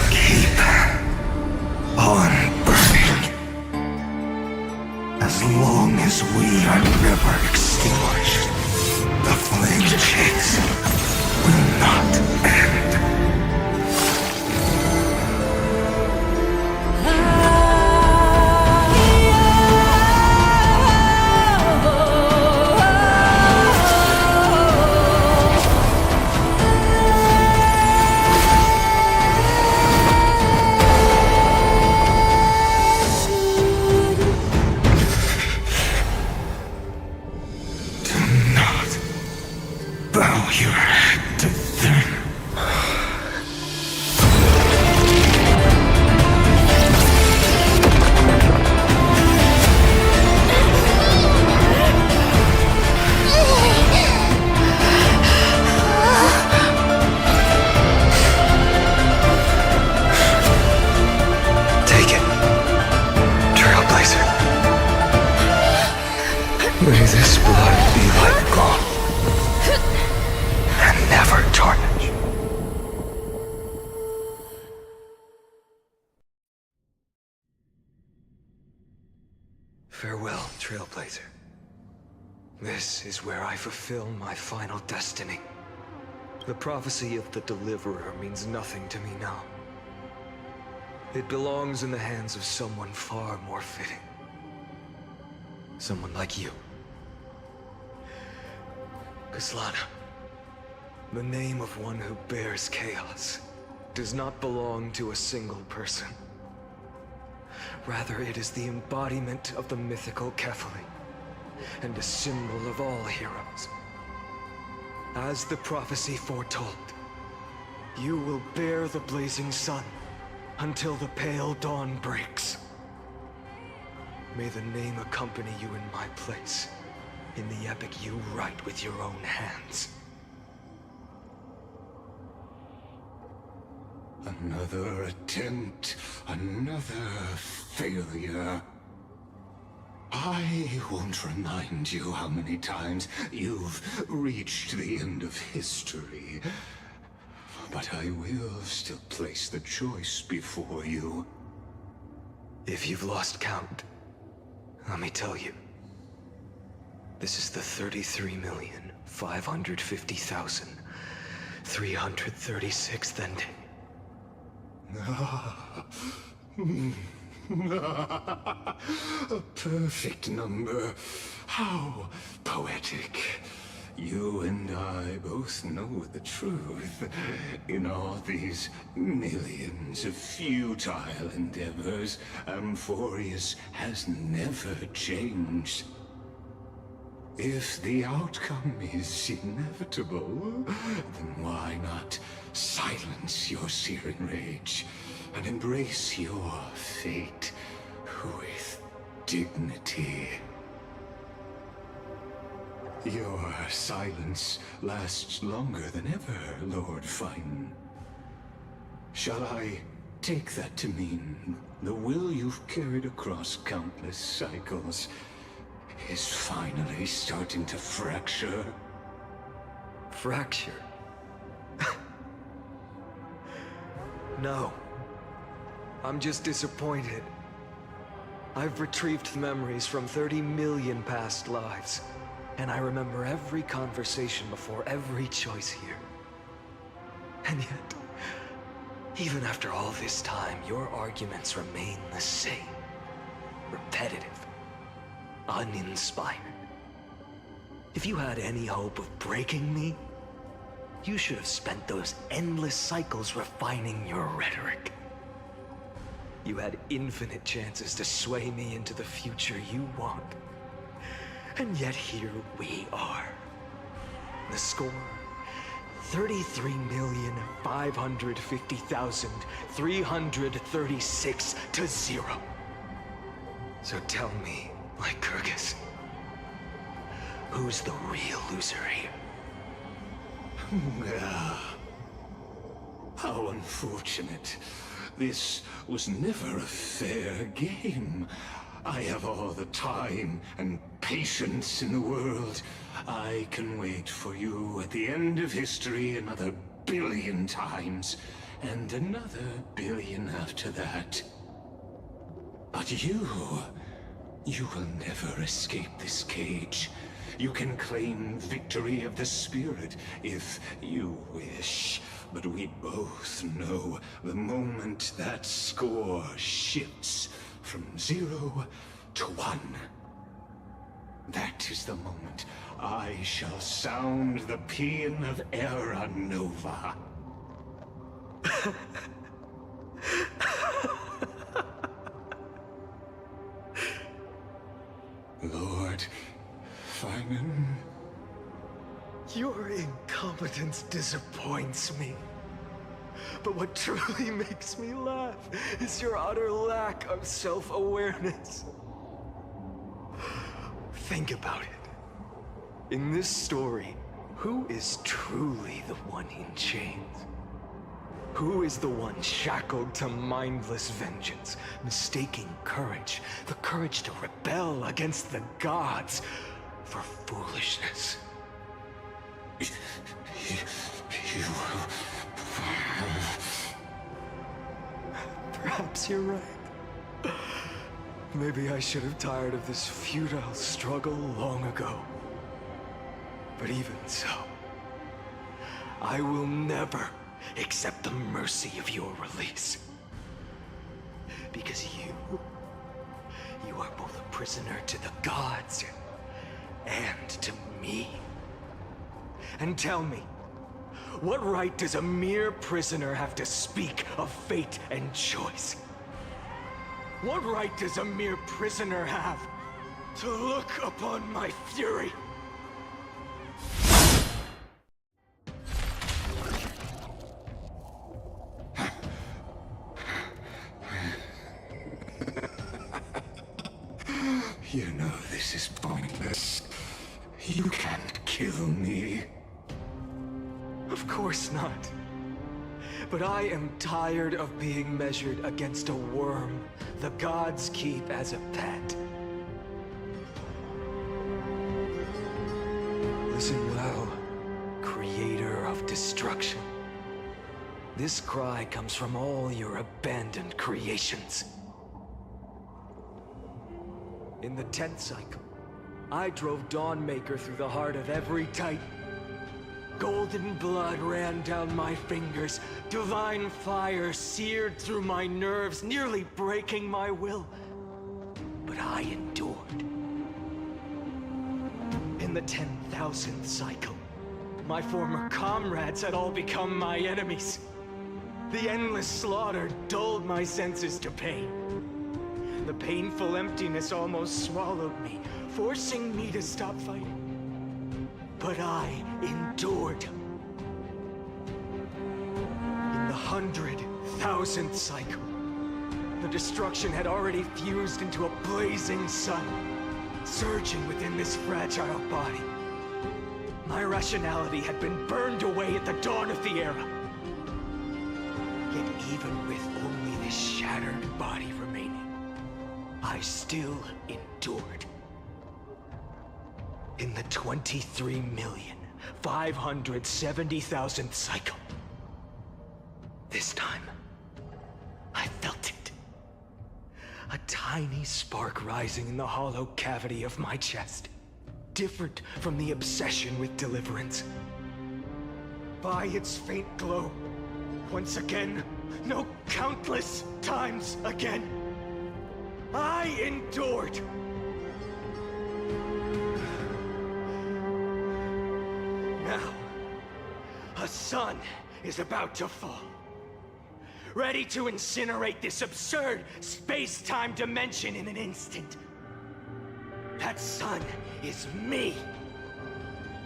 Keep on burning. As long as we are never extinguished, the flame chase will not end. Bow your head to them. Take it, Trailblazer. May this blood be like gold. And never tarnish. Farewell, Trailblazer. This is where I fulfill my final destiny. The prophecy of the Deliverer means nothing to me now. It belongs in the hands of someone far more fitting. Someone like you. Kaslana. The name of one who bears chaos does not belong to a single person. Rather, it is the embodiment of the mythical Kefali, and a symbol of all heroes. As the prophecy foretold, you will bear the blazing sun until the pale dawn breaks. May the name accompany you in my place, in the epic you write with your own hands. Another attempt, another failure. I won't remind you how many times you've reached the end of history. But I will still place the choice before you. If you've lost count, let me tell you. This is the 33,550,336th ending. A perfect number. How poetic. You and I both know the truth. In all these millions of futile endeavors, Amphoreus has never changed. If the outcome is inevitable, then why not silence your searing rage and embrace your fate with dignity? Your silence lasts longer than ever, Lord Fine. Shall I take that to mean the will you've carried across countless cycles is finally starting to fracture? Fracture? No. I'm just disappointed. I've retrieved memories from 30 million past lives, and I remember every conversation before every choice here. And yet, even after all this time, your arguments remain the same. Repetitive. Uninspired. If you had any hope of breaking me, You should have spent those endless cycles refining your rhetoric. You had infinite chances to sway me into the future you want. And yet here we are. The score, 33,550,336 to 0. So tell me, Lycurgus, who's the real loser here? How unfortunate. This was never a fair game. I have all the time and patience in the world. I can wait for you at the end of history another billion times, and another billion after that. But you will never escape this cage. You can claim victory of the spirit if you wish. But we both know the moment that score shifts from 0 to 1. That is the moment I shall sound the paean of Era Nova. Lord Finan. Your incompetence disappoints me. But what truly makes me laugh is your utter lack of self-awareness. Think about it. In this story, who is truly the one in chains? Who is the one shackled to mindless vengeance, mistaking courage, the courage to rebel against the gods, for foolishness? Perhaps you're right. Maybe I should have tired of this futile struggle long ago. But even so, I will never accept the mercy of your release. Because you are both a prisoner to the gods and to me. And tell me, what right does a mere prisoner have to speak of fate and choice? What right does a mere prisoner have to look upon my fury? You know this is pointless. You can't kill me. Of course not. But I am tired of being measured against a worm the gods keep as a pet. Listen well, creator of destruction. This cry comes from all your abandoned creations. In the 10th cycle, I drove Dawnmaker through the heart of every Titan. Golden blood ran down my fingers, divine fire seared through my nerves, nearly breaking my will. But I endured. In the 10,000th cycle, my former comrades had all become my enemies. The endless slaughter dulled my senses to pain. The painful emptiness almost swallowed me, forcing me to stop fighting. But I endured. In the 100,000th cycle, the destruction had already fused into a blazing sun, surging within this fragile body. My rationality had been burned away at the dawn of the era. Yet even with only this shattered body remaining, I still endured. In the 23,570,000th cycle. This time, I felt it. A tiny spark rising in the hollow cavity of my chest. Different from the obsession with deliverance. By its faint glow, once again, no, countless times again, I endured. Now, a The sun is about to fall. Ready to incinerate this absurd space-time dimension in an instant. That sun is me.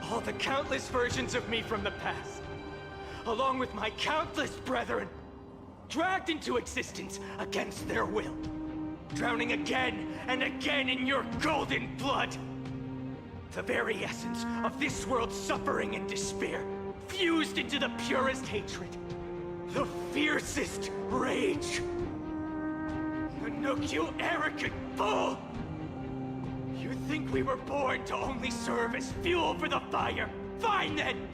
All the countless versions of me from the past, along with my countless brethren, dragged into existence against their will, drowning again and again in your golden blood. The very essence of this world's suffering and despair, fused into the purest hatred, the fiercest rage. Nanook, you arrogant fool! You think we were born to only serve as fuel for the fire? Fine then!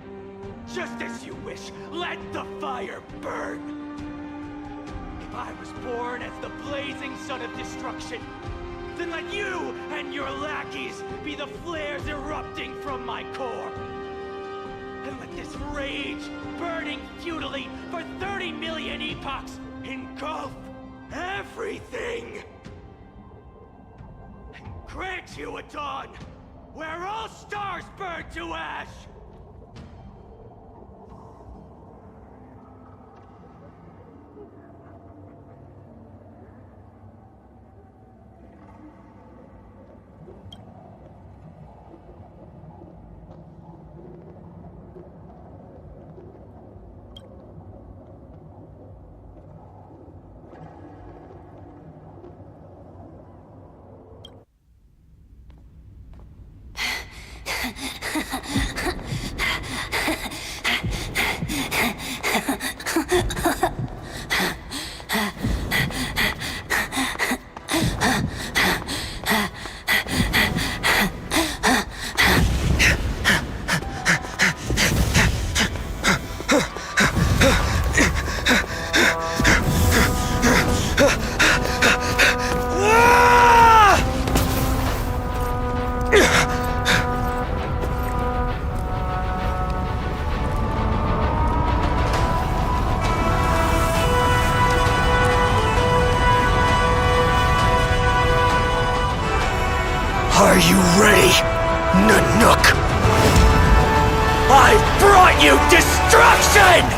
Just as you wish, let the fire burn! If I was born as the blazing sun of destruction, then let you and your lackeys be the flares erupting from my core. And let this rage, burning futilely for 30 million epochs, engulf everything! And grant you a dawn where all stars burn to ash! Are you ready, Nanook? I brought you destruction!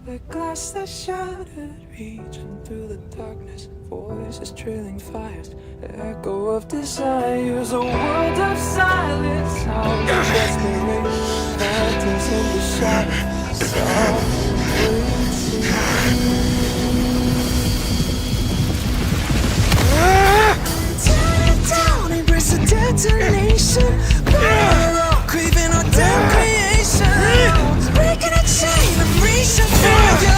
The glass that shattered, reaching through the darkness, voices trailing fires, the echo of desires, a world of silence, sounds of desperation, phantoms in the shadow, tear it down, embrace the detonation, craving our damn creation, breaking a chain, I'm reaching for you.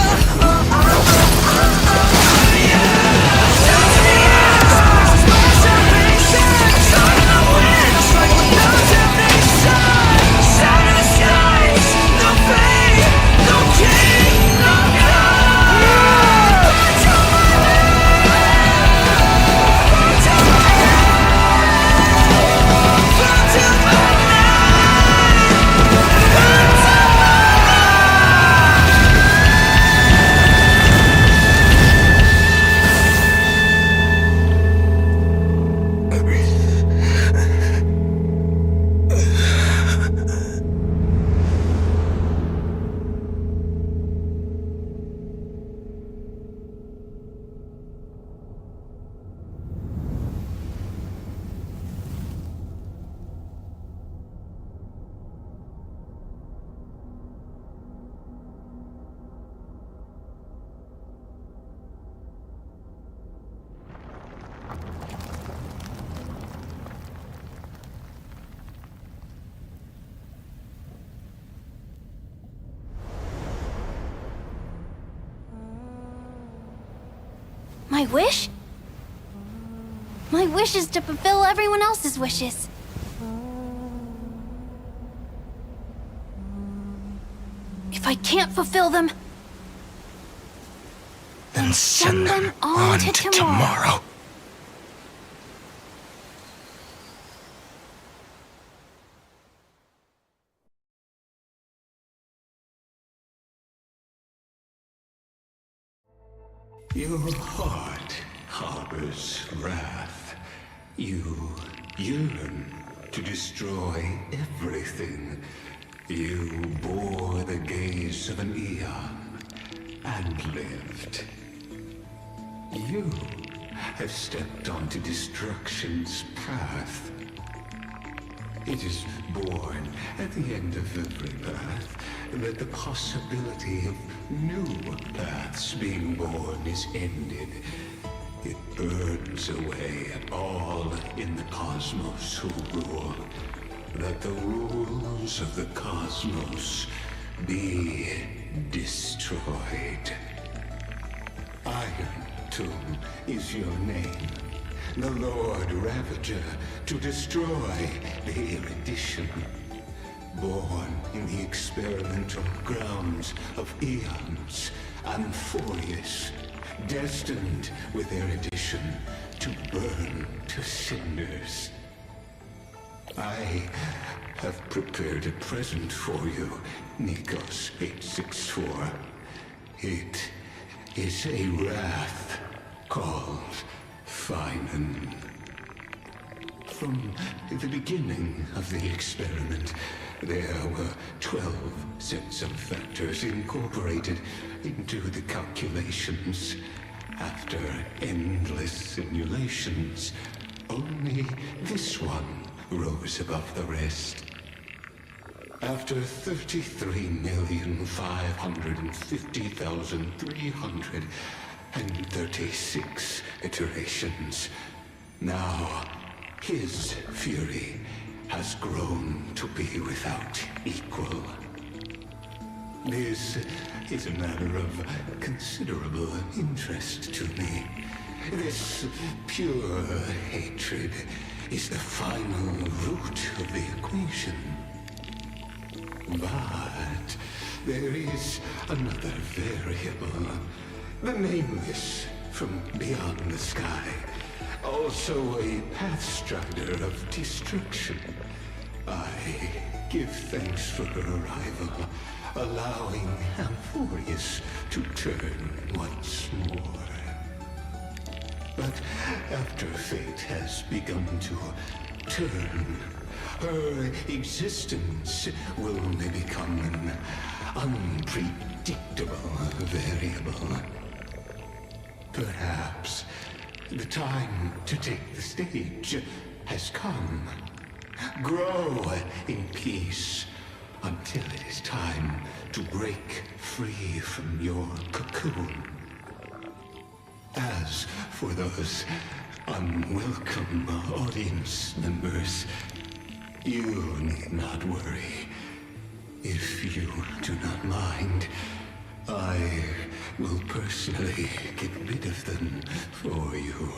No My wish? My wish is to fulfill everyone else's wishes. If I can't fulfill them, Then send them on to tomorrow. Your heart harbors wrath. You yearn to destroy everything. You bore the gaze of an eon and lived. You have stepped onto destruction's path. It is born at the end of every path that the possibility of new paths being born is ended. It burns away at all in the cosmos who rule, that the rules of the cosmos be destroyed. Iron Tomb is your name. The Lord Ravager to destroy the erudition. Born in the experimental grounds of eons, Amphoreus, destined with erudition to burn to cinders. I have prepared a present for you, Nikos 864. It is a wrath called Finan. From the beginning of the experiment, there were 12 sets of factors incorporated into the calculations. After endless simulations, only this one rose above the rest. After 33,550,336 iterations, now his fury has grown to be without equal. This is a matter of considerable interest to me. This pure hatred is the final root of the equation. But there is another variable, the nameless from beyond the sky. Also a pathstrider of destruction. I give thanks for her arrival, allowing Amphoreus to turn once more. But after fate has begun to turn, her existence will only become an unpredictable variable. Perhaps the time to take the stage has come. Grow in peace until it is time to break free from your cocoon. As for those unwelcome audience members, you need not worry. If you do not mind, I will personally get rid of them for you.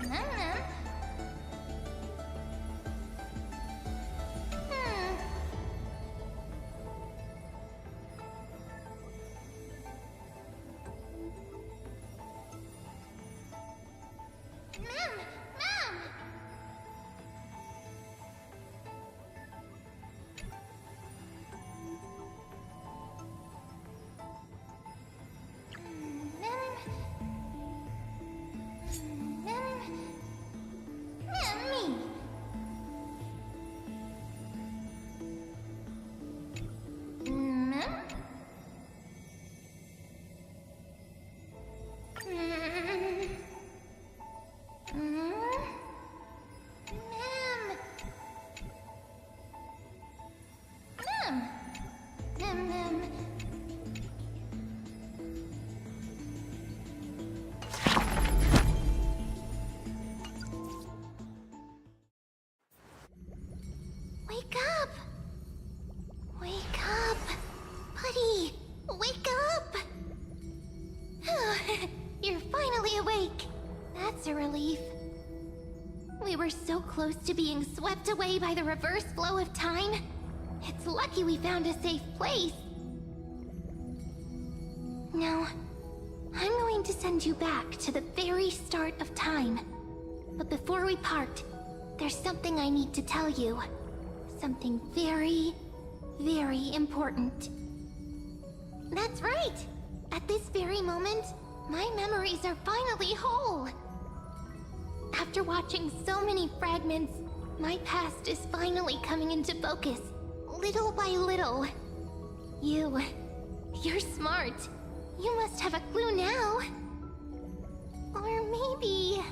Mem. Wake up! Wake up! Buddy! Wake up! You're finally awake. That's a relief. We were so close to being swept away by the reverse flow of time. It's lucky we found a safe place. Now, I'm going to send you back to the very start of time. But before we part, there's something I need to tell you. Something very, very important. That's right! At this very moment, my memories are finally whole. After watching so many fragments, my past is finally coming into focus, little by little. You're smart. You must have a clue now. Or maybe...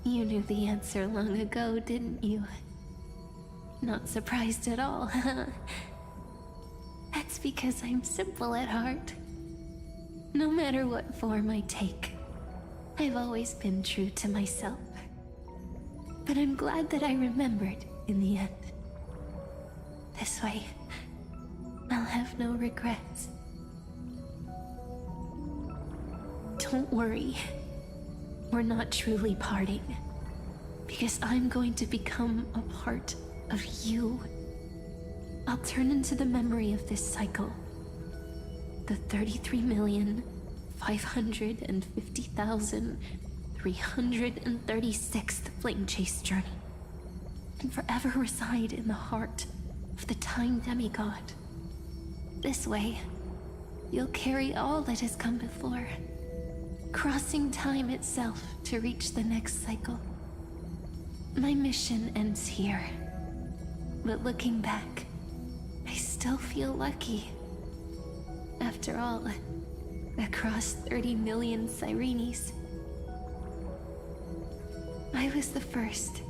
You knew the answer long ago, didn't you? Not surprised at all, huh? That's because I'm simple at heart. No matter what form I take, I've always been true to myself. But I'm glad that I remembered in the end. This way, I'll have no regrets. Don't worry. We're not truly parting, because I'm going to become a part of you. I'll turn into the memory of this cycle, the 33,550,336th Flame Chase journey, and forever reside in the heart of the Time Demigod. This way, you'll carry all that has come before, crossing time itself to reach the next cycle. My mission ends here, but looking back, I still feel lucky. After all, across 30 million Cyrenes, I was the first,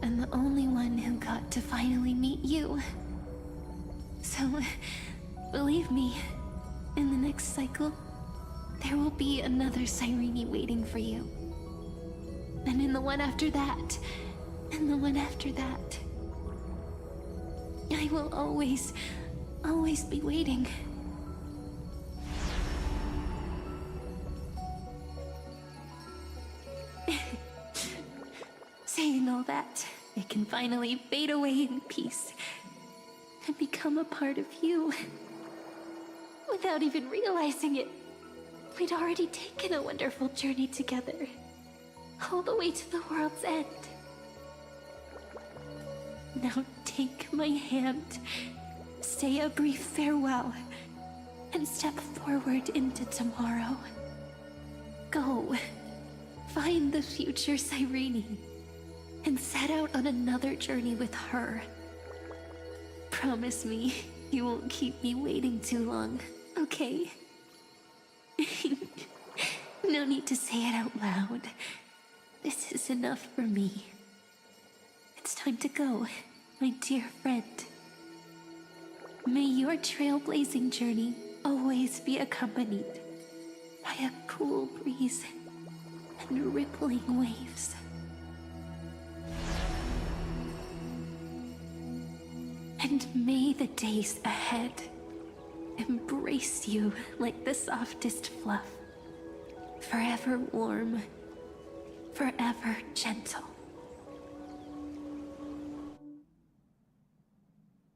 and the only one who got to finally meet you. So, believe me, in the next cycle, there will be another Cyrene waiting for you. And in the one after that, and the one after that. I will always be waiting. Saying all that, it can finally fade away in peace and become a part of you. Without even realizing it. We'd already taken a wonderful journey together, all the way to the world's end. Now take my hand, say a brief farewell, and step forward into tomorrow. Go, find the future Cyrene, and set out on another journey with her. Promise me you won't keep me waiting too long, okay? No need to say it out loud. This is enough for me. It's time to go, my dear friend. May your trailblazing journey always be accompanied by a cool breeze and rippling waves. And may the days ahead embrace you like the softest fluff, Forever warm, forever gentle.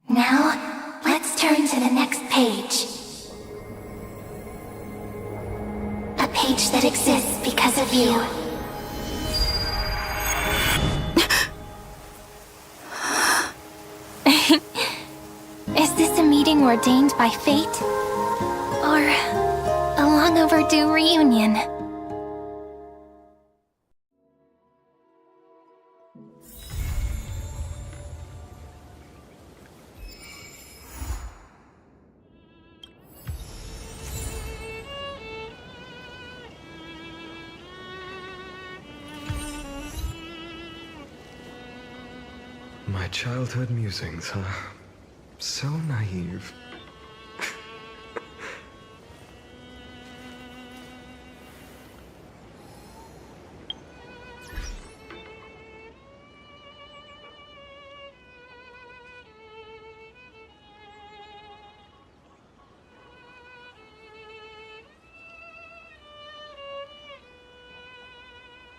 Now, let's turn to the next page. A page that exists because of you. Is this a meeting ordained by fate? Or a long overdue reunion? My childhood musings, huh? So naive.